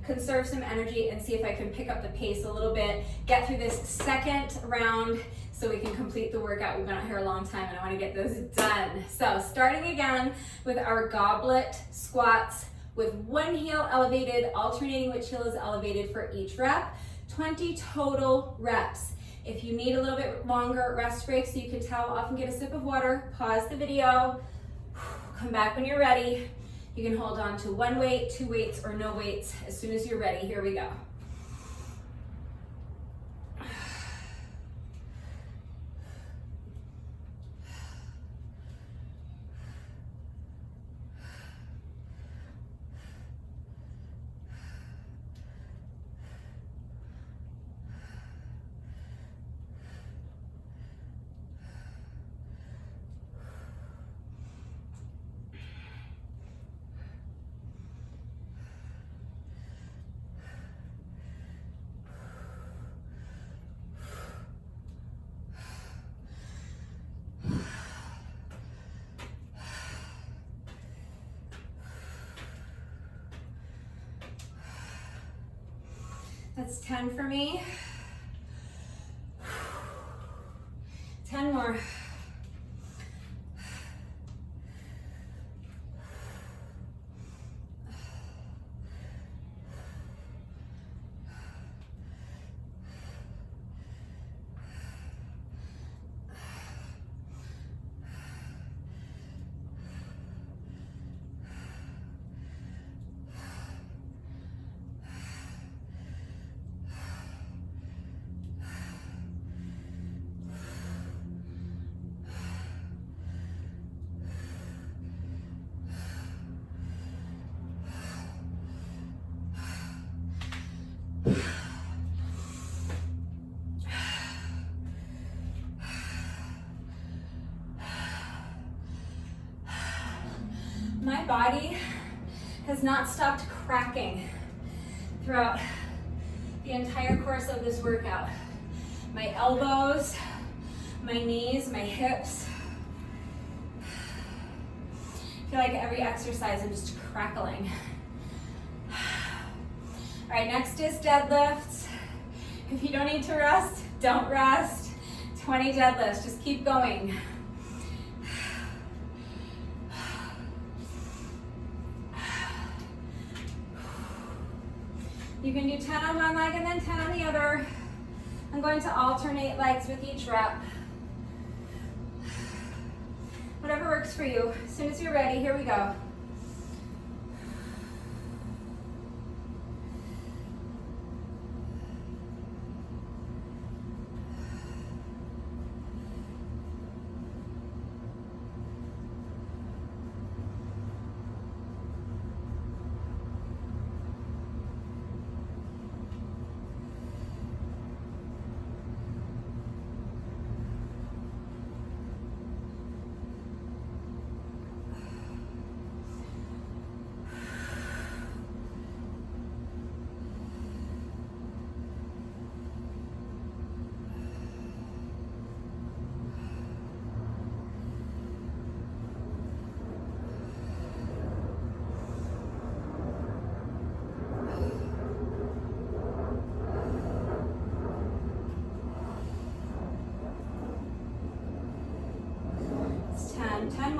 conserve some energy, and see if I can pick up the pace a little bit, get through this second round so we can complete the workout. We've been out here a long time and I wanna get this done. So starting again with our goblet squats with one heel elevated, alternating which heel is elevated for each rep, 20 total reps. If you need a little bit longer rest break so you can towel off and get a sip of water, pause the video, come back when you're ready. You can hold on to 1 weight, 2 weights, or no weights as soon as you're ready. Here we go. That's 10 for me. 10 more. My body has not stopped cracking throughout the entire course of this workout. My elbows, my knees, my hips. I feel like every exercise I'm just crackling. All right, next is deadlifts. If you don't need to rest, don't rest. 20 deadlifts, just keep going. You can do 10 on one leg and then 10 on the other. I'm going to alternate legs with each rep. Whatever works for you. As soon as you're ready, here we go.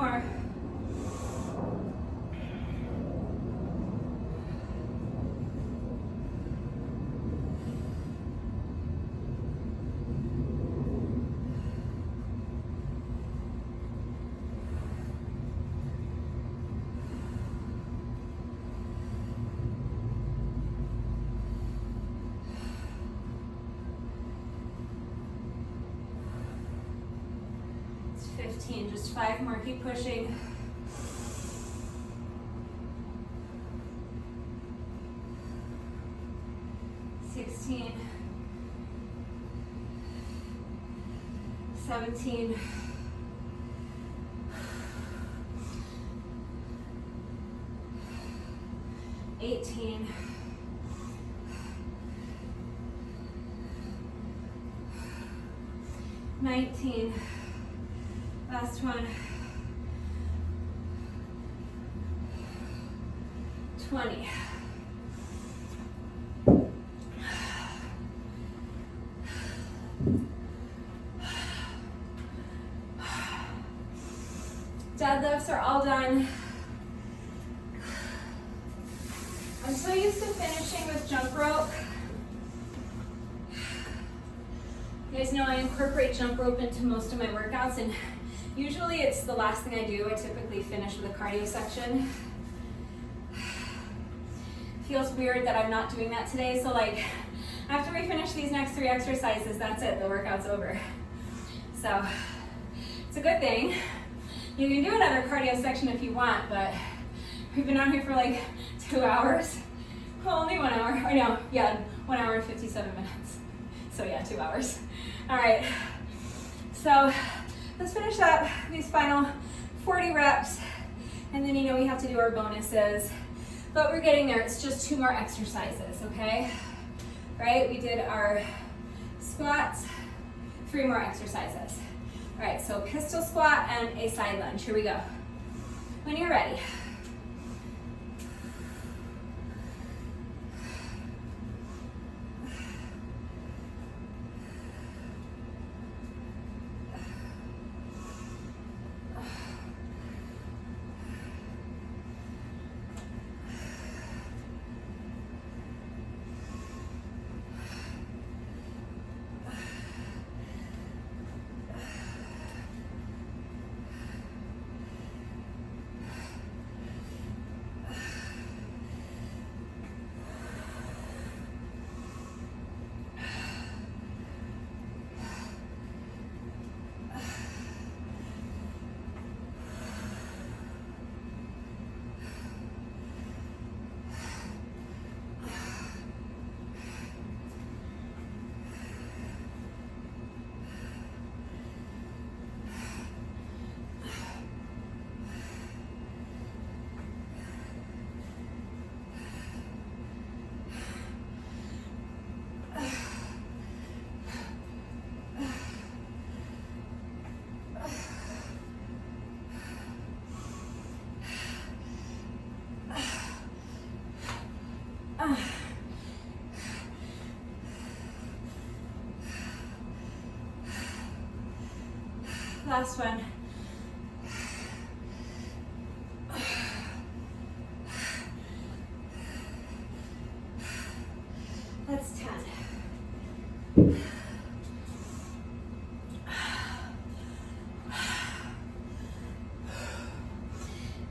more. It's 15, just 5 more, keep pushing. $16, 17, 18, 19, last one, 20. Deadlifts are all done. I'm so used to finishing with jump rope. You guys know I incorporate jump rope into most of my workouts, and usually it's the last thing I do. I typically finish with a cardio section. Feels weird that I'm not doing that today, so like after we finish these next 3 exercises, that's it, the workout's over. So it's a good thing. You can do another cardio section if you want, but we've been on here for like 2 hours. Well, only 1 hour. Or no, yeah, 1 hour and 57 minutes. So yeah, 2 hours. All right. So let's finish up these final 40 reps. And then you know we have to do our bonuses. But we're getting there. It's just 2 more exercises, okay? Right? We did our squats, 3 more exercises. All right, so pistol squat and a side lunge. Here we go. When you're ready. Last one. That's 10.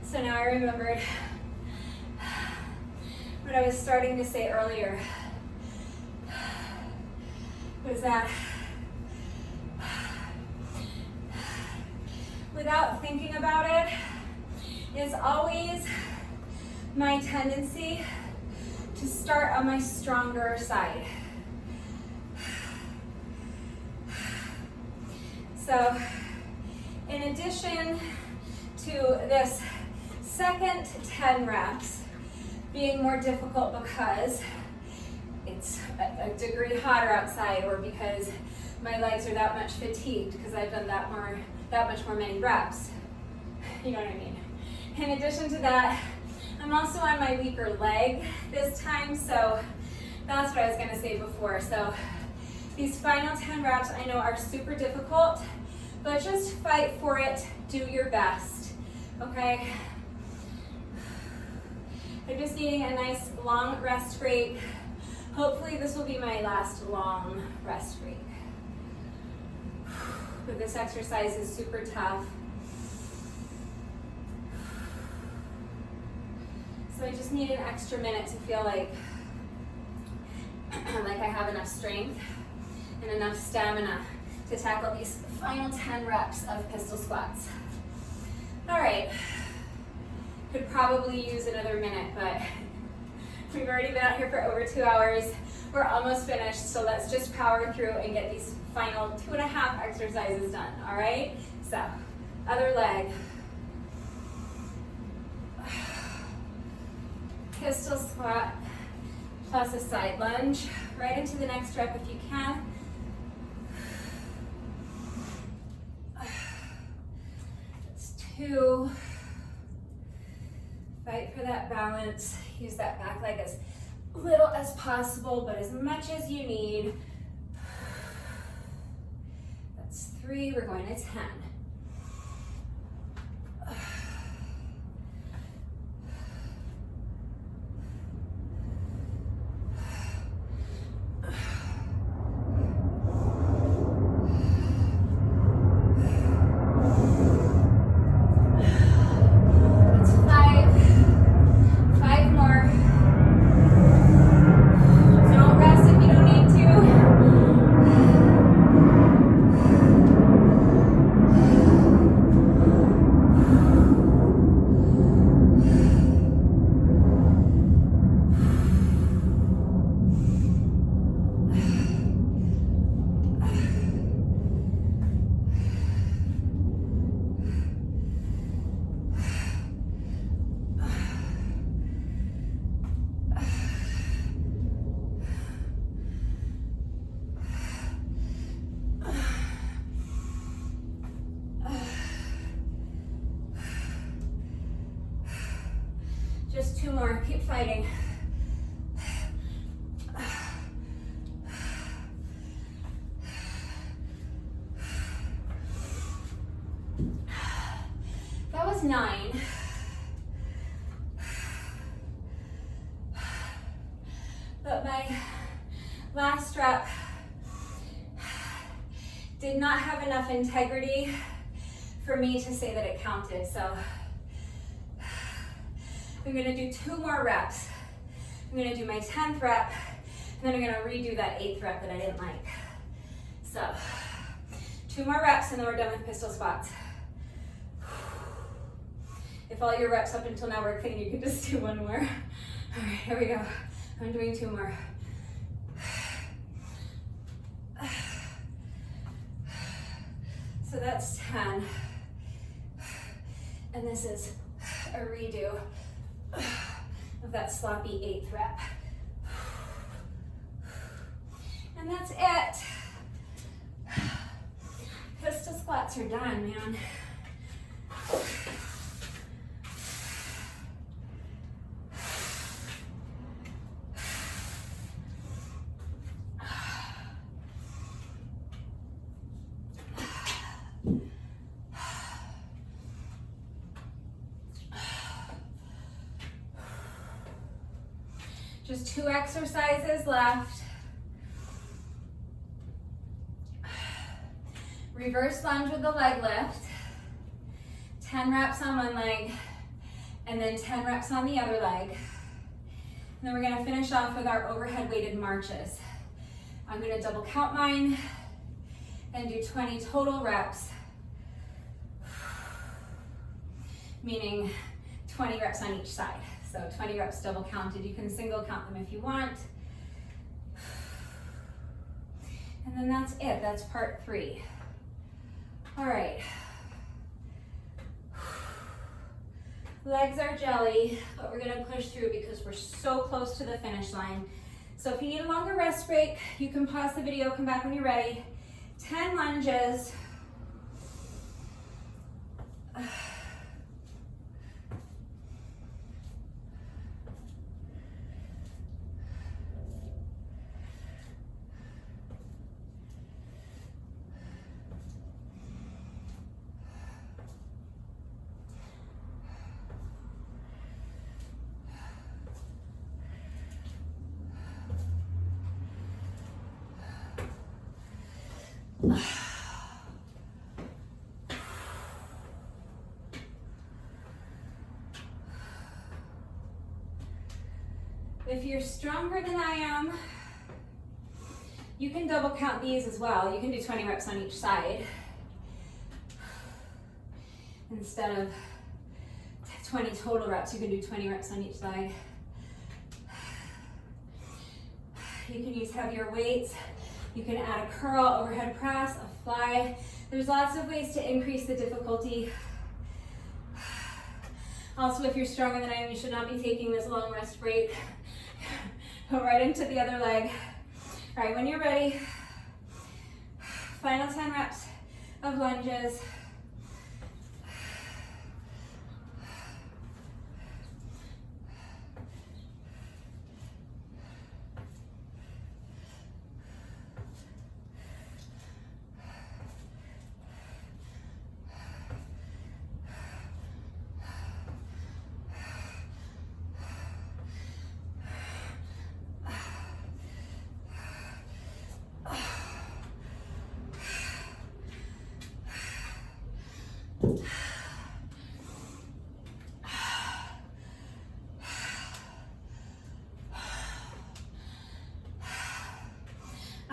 So now I remembered what I was starting to say earlier. Was that without thinking about it, it's always my tendency to start on my stronger side. So in addition to this second 10 reps being more difficult because it's a degree hotter outside, or because my legs are that much fatigued because I've done that much more many reps. You know what I mean? In addition to that, I'm also on my weaker leg this time, so that's what I was gonna say before. So these final 10 reps I know are super difficult, but just fight for it, do your best. Okay. I'm just needing a nice long rest break. Hopefully this will be my last long rest break. But this exercise is super tough. So I just need an extra minute to feel like I have enough strength and enough stamina to tackle these final 10 reps of pistol squats. All right, could probably use another minute, but we've already been out here for over 2 hours. We're almost finished, so let's just power through and get these final 2.5 exercises done, all right? So, other leg. Pistol squat plus a side lunge. Right into the next rep if you can. That's 2. Fight for that balance. Use that back leg as little as possible, but as much as you need. That's 3. We're going to 10. Just 2 more, keep fighting. That was 9. But my last rep did not have enough integrity for me to say that it counted, so I'm gonna do 2 more reps. I'm gonna do my 10th rep, and then I'm gonna redo that 8th rep that I didn't like. So, 2 more reps, and then we're done with pistol squats. If all your reps up until now were clean, you can just do 1 more. All right, here we go. I'm doing 2 more. So that's 10. And this is a redo of that sloppy 8th rep. And that's it. Pistol squats are done, man. Just 2 exercises left. Reverse lunge with the leg lift. 10 reps on one leg, and then 10 reps on the other leg. And then we're gonna finish off with our overhead weighted marches. I'm gonna double count mine and do 20 total reps, meaning 20 reps on each side. So 20 reps double counted. You can single count them if you want. And then that's it, that's part 3. All right. Legs are jelly, but we're gonna push through because we're so close to the finish line. So if you need a longer rest break, you can pause the video, come back when you're ready. 10 lunges. If you're stronger than I am, you can double count these as well. You can do 20 reps on each side instead of 20 total reps. You can do 20 reps on each side. You can use heavier weights. You can add a curl, overhead press, a fly. There's lots of ways to increase the difficulty. Also, if you're stronger than I am, you should not be taking this long rest break. Go right into the other leg. All right, when you're ready, final 10 reps of lunges.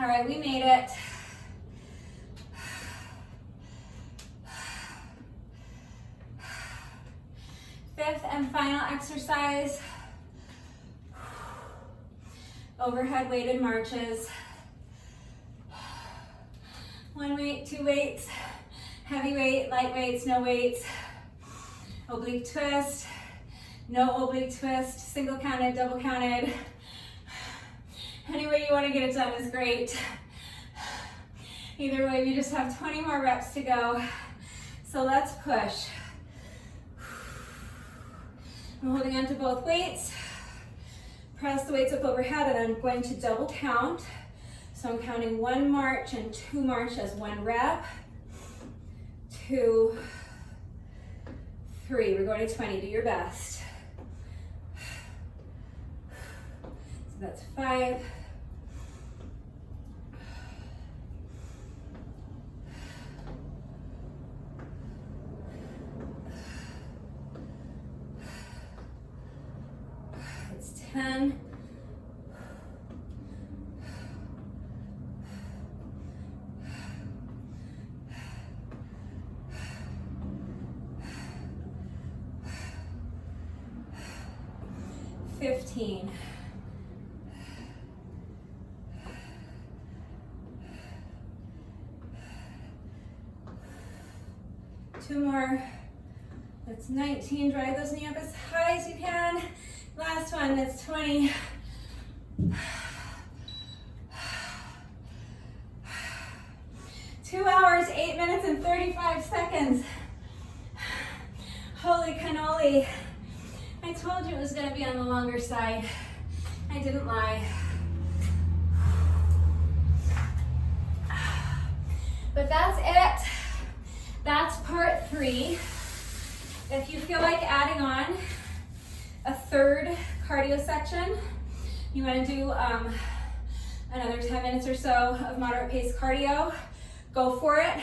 All right, we made it. Fifth and final exercise, overhead weighted marches. One weight, two weights, heavy weight, light weights, no weights. Oblique twist, no oblique twist, single counted, double counted. Any way you want to get it done is great. Either way, we just have 20 more reps to go. So let's push. I'm holding on to both weights. Press the weights up overhead, and I'm going to double count. So I'm counting 1 march and 2 march as 1 rep. 2, 3. We're going to 20. Do your best. So that's 5. 10. 15. 2 more. That's 19. Drive those knees up as high as you can. Last one, that's 20. 2 hours, 8 minutes, and 35 seconds. Holy cannoli. I told you it was gonna be on the longer side. I didn't lie. But that's it. That's part 3. If you feel like adding on a third cardio section, you want to do another 10 minutes or so of moderate pace cardio, go for it.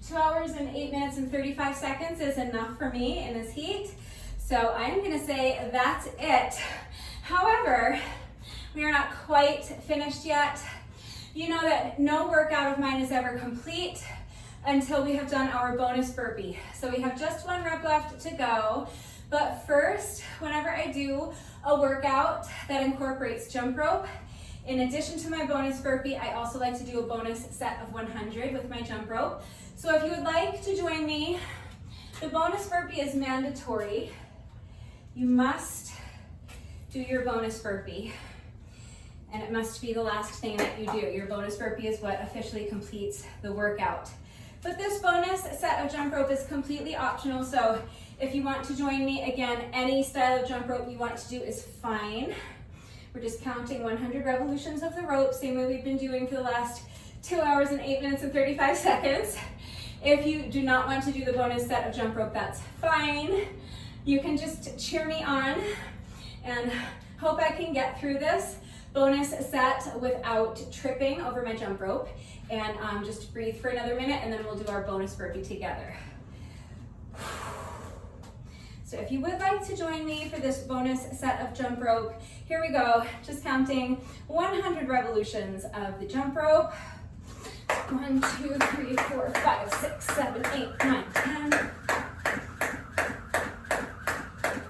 2 hours and 8 minutes and 35 seconds is enough for me in this heat. So I'm gonna say that's it. However, we are not quite finished yet. You know that no workout of mine is ever complete until we have done our bonus burpee. So we have just 1 rep left to go. But first, whenever I do a workout that incorporates jump rope, in addition to my bonus burpee, I also like to do a bonus set of 100 with my jump rope. So if you would like to join me, the bonus burpee is mandatory. You must do your bonus burpee, and it must be the last thing that you do. Your bonus burpee is what officially completes the workout. But this bonus set of jump rope is completely optional, so if you want to join me, again, any style of jump rope you want to do is fine. We're just counting 100 revolutions of the rope, same way we've been doing for the last 2 hours and 8 minutes and 35 seconds. If you do not want to do the bonus set of jump rope, that's fine. You can just cheer me on and hope I can get through this. bonus set without tripping over my jump rope. And just breathe for another minute, and then we'll do our bonus burpee together. So if you would like to join me for this bonus set of jump rope, here we go. Just counting 100 revolutions of the jump rope. 1, 2, 3, 4, 5, 6, 7, 8, 9, 10,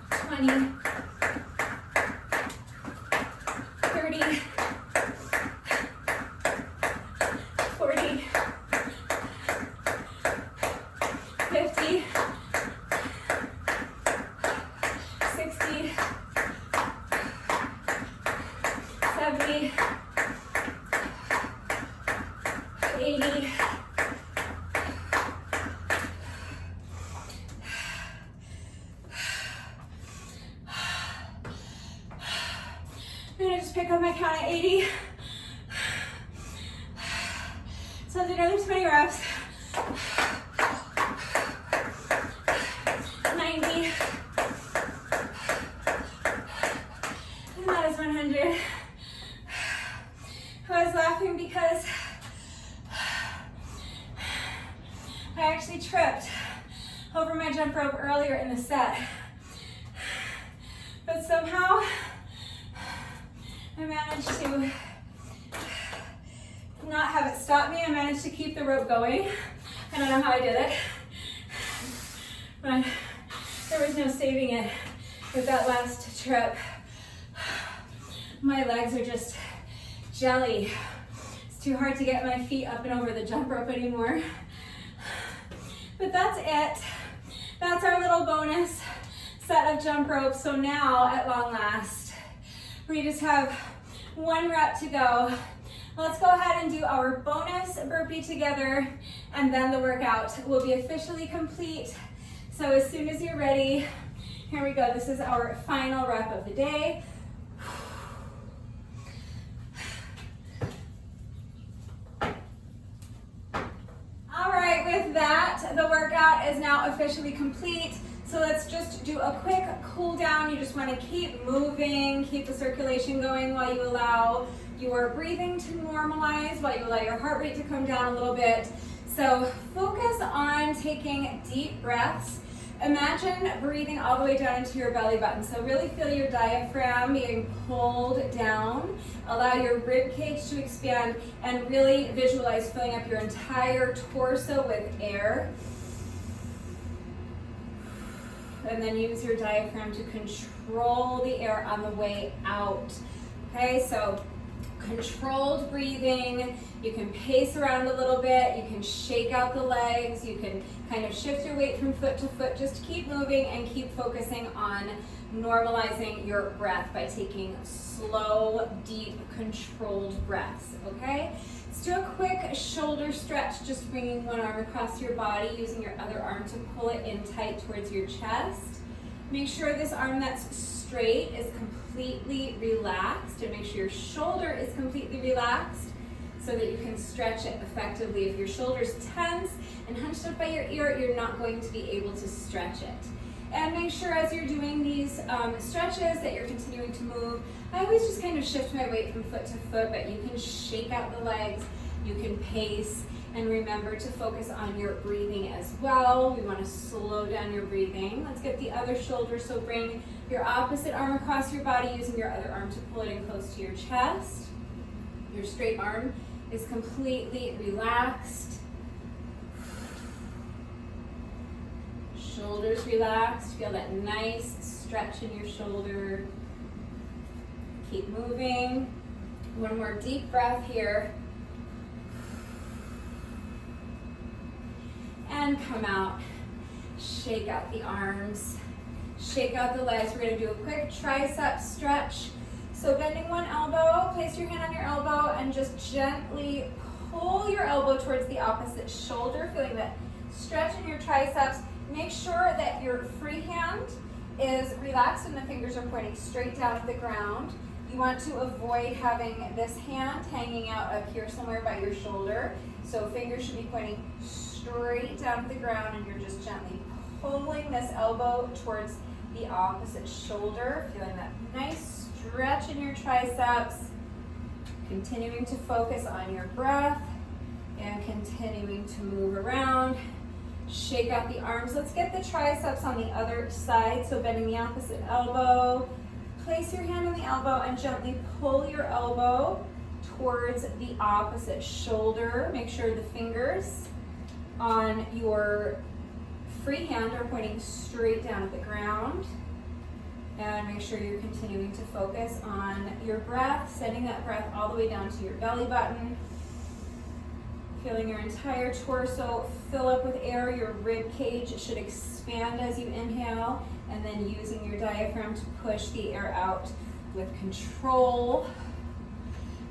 20, 30, 40, 50, 60, 70, 80, I'm gonna just pick up my count at 80. So I'll do another 20 reps. 90. And that is 100. I was laughing because I actually tripped over my jump rope earlier in the set. But somehow I managed to not have it stop me. I managed to keep the rope going. I don't know how I did it, but there was no saving it with that last trip. My legs are just jelly. It's too hard to get my feet up and over the jump rope anymore. But that's it. That's our little bonus set of jump ropes. So now, at long last, we just have 1 rep to go. Let's go ahead and do our bonus burpee together, and then the workout will be officially complete. So as soon as you're ready, here we go. This is our final rep of the day. All right, with that, the workout is now officially complete. So let's just do a quick cool down. You just want to keep moving, keep the circulation going while you allow your breathing to normalize, while you allow your heart rate to come down a little bit. So focus on taking deep breaths. Imagine breathing all the way down into your belly button. So really feel your diaphragm being pulled down. Allow your rib cage to expand, and really visualize filling up your entire torso with air. And then use your diaphragm to control the air on the way out. Okay, so controlled breathing. You can pace around a little bit. You can shake out the legs. You can kind of shift your weight from foot to foot. Just keep moving and keep focusing on normalizing your breath by taking slow, deep, controlled breaths, okay? Let's do a quick shoulder stretch, just bringing one arm across your body, using your other arm to pull it in tight towards your chest. Make sure this arm that's straight is completely relaxed, and make sure your shoulder is completely relaxed so that you can stretch it effectively. If your shoulder's tense and hunched up by your ear, you're not going to be able to stretch it. And make sure as you're doing these stretches that you're continuing to move. I always just kind of shift my weight from foot to foot, but you can shake out the legs, you can pace, and remember to focus on your breathing as well. We want to slow down your breathing. Let's get the other shoulder, so bring your opposite arm across your body, using your other arm to pull it in close to your chest. Your straight arm is completely relaxed. Shoulders relaxed. Feel that nice stretch in your shoulder. Keep moving. One more deep breath here. And come out. Shake out the arms. Shake out the legs. We're going to do a quick tricep stretch. So bending one elbow, place your hand on your elbow and just gently pull your elbow towards the opposite shoulder, feeling that stretch in your triceps. Make sure that your free hand is relaxed and the fingers are pointing straight down to the ground. You want to avoid having this hand hanging out up here somewhere by your shoulder. So fingers should be pointing straight down to the ground, and you're just gently pulling this elbow towards the opposite shoulder, feeling that nice stretch in your triceps. Continuing to focus on your breath and continuing to move around. Shake out the arms. Let's get the triceps on the other side. So bending the opposite elbow. Place your hand on the elbow and gently pull your elbow towards the opposite shoulder. Make sure the fingers on your free hand are pointing straight down at the ground. And make sure you're continuing to focus on your breath, sending that breath all the way down to your belly button. Feeling your entire torso fill up with air. Your rib cage should expand as you inhale, and then using your diaphragm to push the air out with control.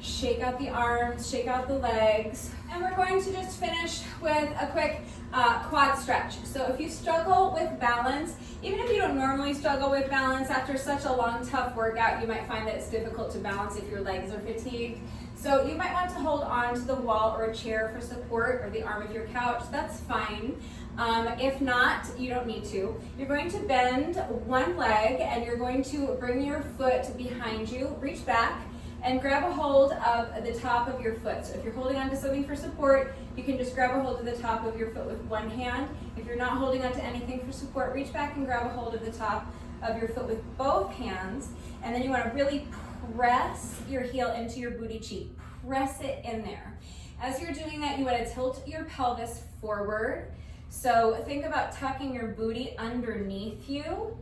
Shake out the arms, shake out the legs. And we're going to just finish with a quick quad stretch. So if you struggle with balance, even if you don't normally struggle with balance, after such a long, tough workout, you might find that it's difficult to balance if your legs are fatigued. So you might want to hold on to the wall or a chair for support, or the arm of your couch. That's fine. If not, you don't need to. You're going to bend one leg and you're going to bring your foot behind you, reach back, and grab a hold of the top of your foot. So if you're holding on to something for support, you can just grab a hold of the top of your foot with one hand. If you're not holding on to anything for support, reach back and grab a hold of the top of your foot with both hands. And then you want to really press your heel into your booty cheek. Press it in there. As you're doing that, you want to tilt your pelvis forward. So think about tucking your booty underneath you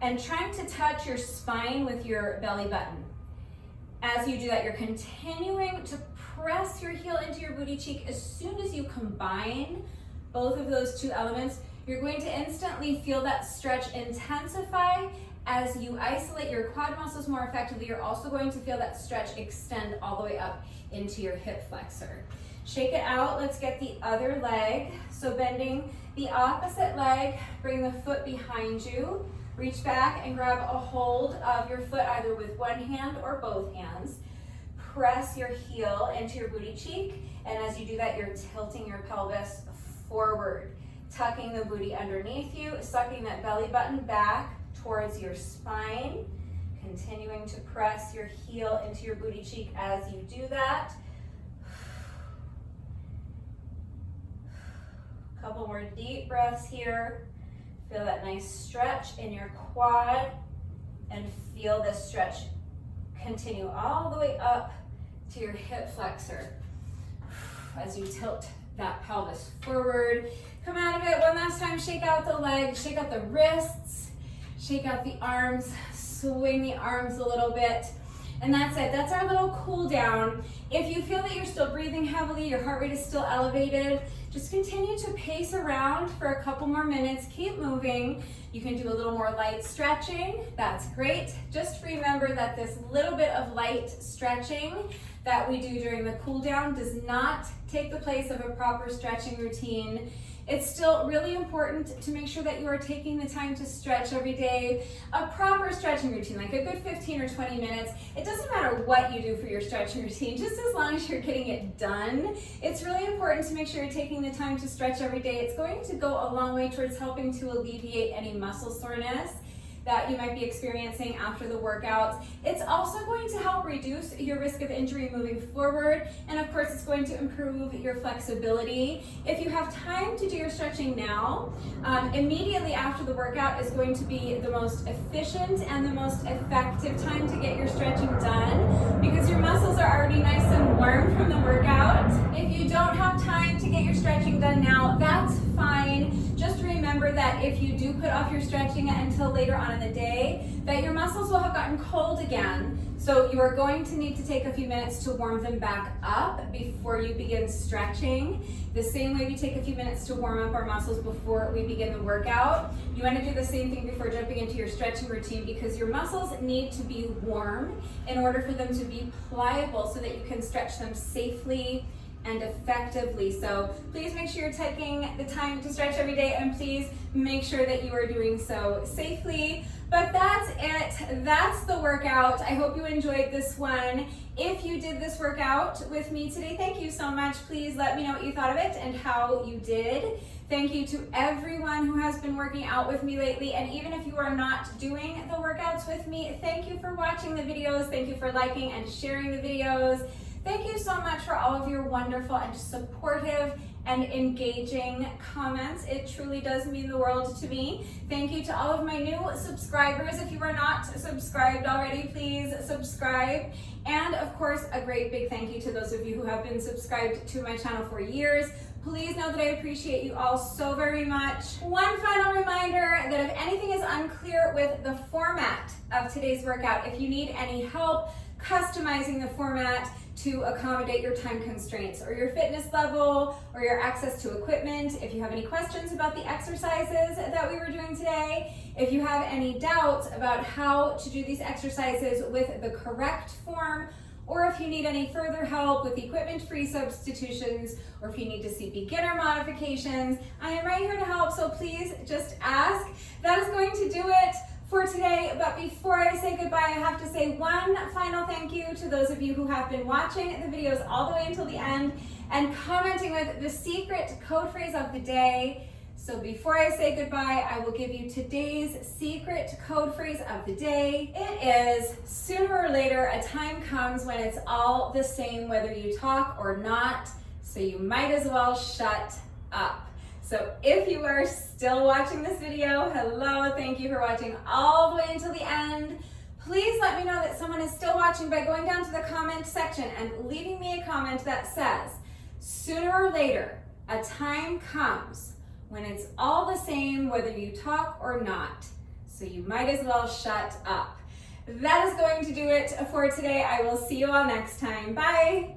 and trying to touch your spine with your belly button. As you do that, you're continuing to press your heel into your booty cheek. As soon as you combine both of those two elements, you're going to instantly feel that stretch intensify. As you isolate your quad muscles more effectively, you're also going to feel that stretch extend all the way up into your hip flexor. Shake it out. Let's get the other leg. So bending the opposite leg, bring the foot behind you. Reach back and grab a hold of your foot either with one hand or both hands. Press your heel into your booty cheek, and as you do that, you're tilting your pelvis forward, tucking the booty underneath you, sucking that belly button back towards your spine, continuing to press your heel into your booty cheek as you do that. Couple more deep breaths here. Feel that nice stretch in your quad, and feel this stretch continue all the way up to your hip flexor. As you tilt that pelvis forward, come out of it one last time. Shake out the legs, shake out the wrists, shake out the arms, swing the arms a little bit. And that's it. That's our little cool down. If you feel that you're still breathing heavily, your heart rate is still elevated, just continue to pace around for a couple more minutes. Keep moving. You can do a little more light stretching. That's great. Just remember that this little bit of light stretching that we do during the cool down does not take the place of a proper stretching routine. It's still really important to make sure that you are taking the time to stretch every day. A proper stretching routine, like a good 15 or 20 minutes. It doesn't matter what you do for your stretching routine, just as long as you're getting it done. It's really important to make sure you're taking the time to stretch every day. It's going to go a long way towards helping to alleviate any muscle soreness that you might be experiencing after the workouts. It's also going to help reduce your risk of injury moving forward, and of course it's going to improve your flexibility. If you have time to do your stretching now, immediately after the workout is going to be the most efficient and the most effective time to get your stretching done, because your muscles are already nice and warm from the workout. If you don't have time to get your stretching done now, that's fine. Just remember that if you do put off your stretching until later on in the day, that your muscles will have gotten cold again. So you are going to need to take a few minutes to warm them back up before you begin stretching. The same way we take a few minutes to warm up our muscles before we begin the workout, you want to do the same thing before jumping into your stretching routine, because your muscles need to be warm in order for them to be pliable so that you can stretch them safely and effectively. So please make sure you're taking the time to stretch every day, and please make sure that you are doing so safely. But that's it. That's the workout. I hope you enjoyed this one. If you did this workout with me today, thank you so much. Please let me know what you thought of it and how you did. Thank you to everyone who has been working out with me lately. And even if you are not doing the workouts with me, thank you for watching the videos. Thank you for liking and sharing the videos. Thank you so much for all of your wonderful and supportive and engaging comments. It truly does mean the world to me. Thank you to all of my new subscribers. If you are not subscribed already, please subscribe. And of course, a great big thank you to those of you who have been subscribed to my channel for years. Please know that I appreciate you all so very much. One final reminder that if anything is unclear with the format of today's workout, if you need any help customizing the format to accommodate your time constraints or your fitness level or your access to equipment, if you have any questions about the exercises that we were doing today, if you have any doubts about how to do these exercises with the correct form, or if you need any further help with equipment-free substitutions, or if you need to see beginner modifications, I am right here to help, so please just ask. That is going to do it for today, but before I say goodbye, I have to say one final thank you to those of you who have been watching the videos all the way until the end and commenting with the secret code phrase of the day. So before I say goodbye, I will give you today's secret code phrase of the day. It is, sooner or later, a time comes when it's all the same whether you talk or not, so you might as well shut up. So if you are still watching this video, hello, thank you for watching all the way until the end. Please let me know that someone is still watching by going down to the comment section and leaving me a comment that says, sooner or later, a time comes when it's all the same whether you talk or not, so you might as well shut up. That is going to do it for today. I will see you all next time. Bye.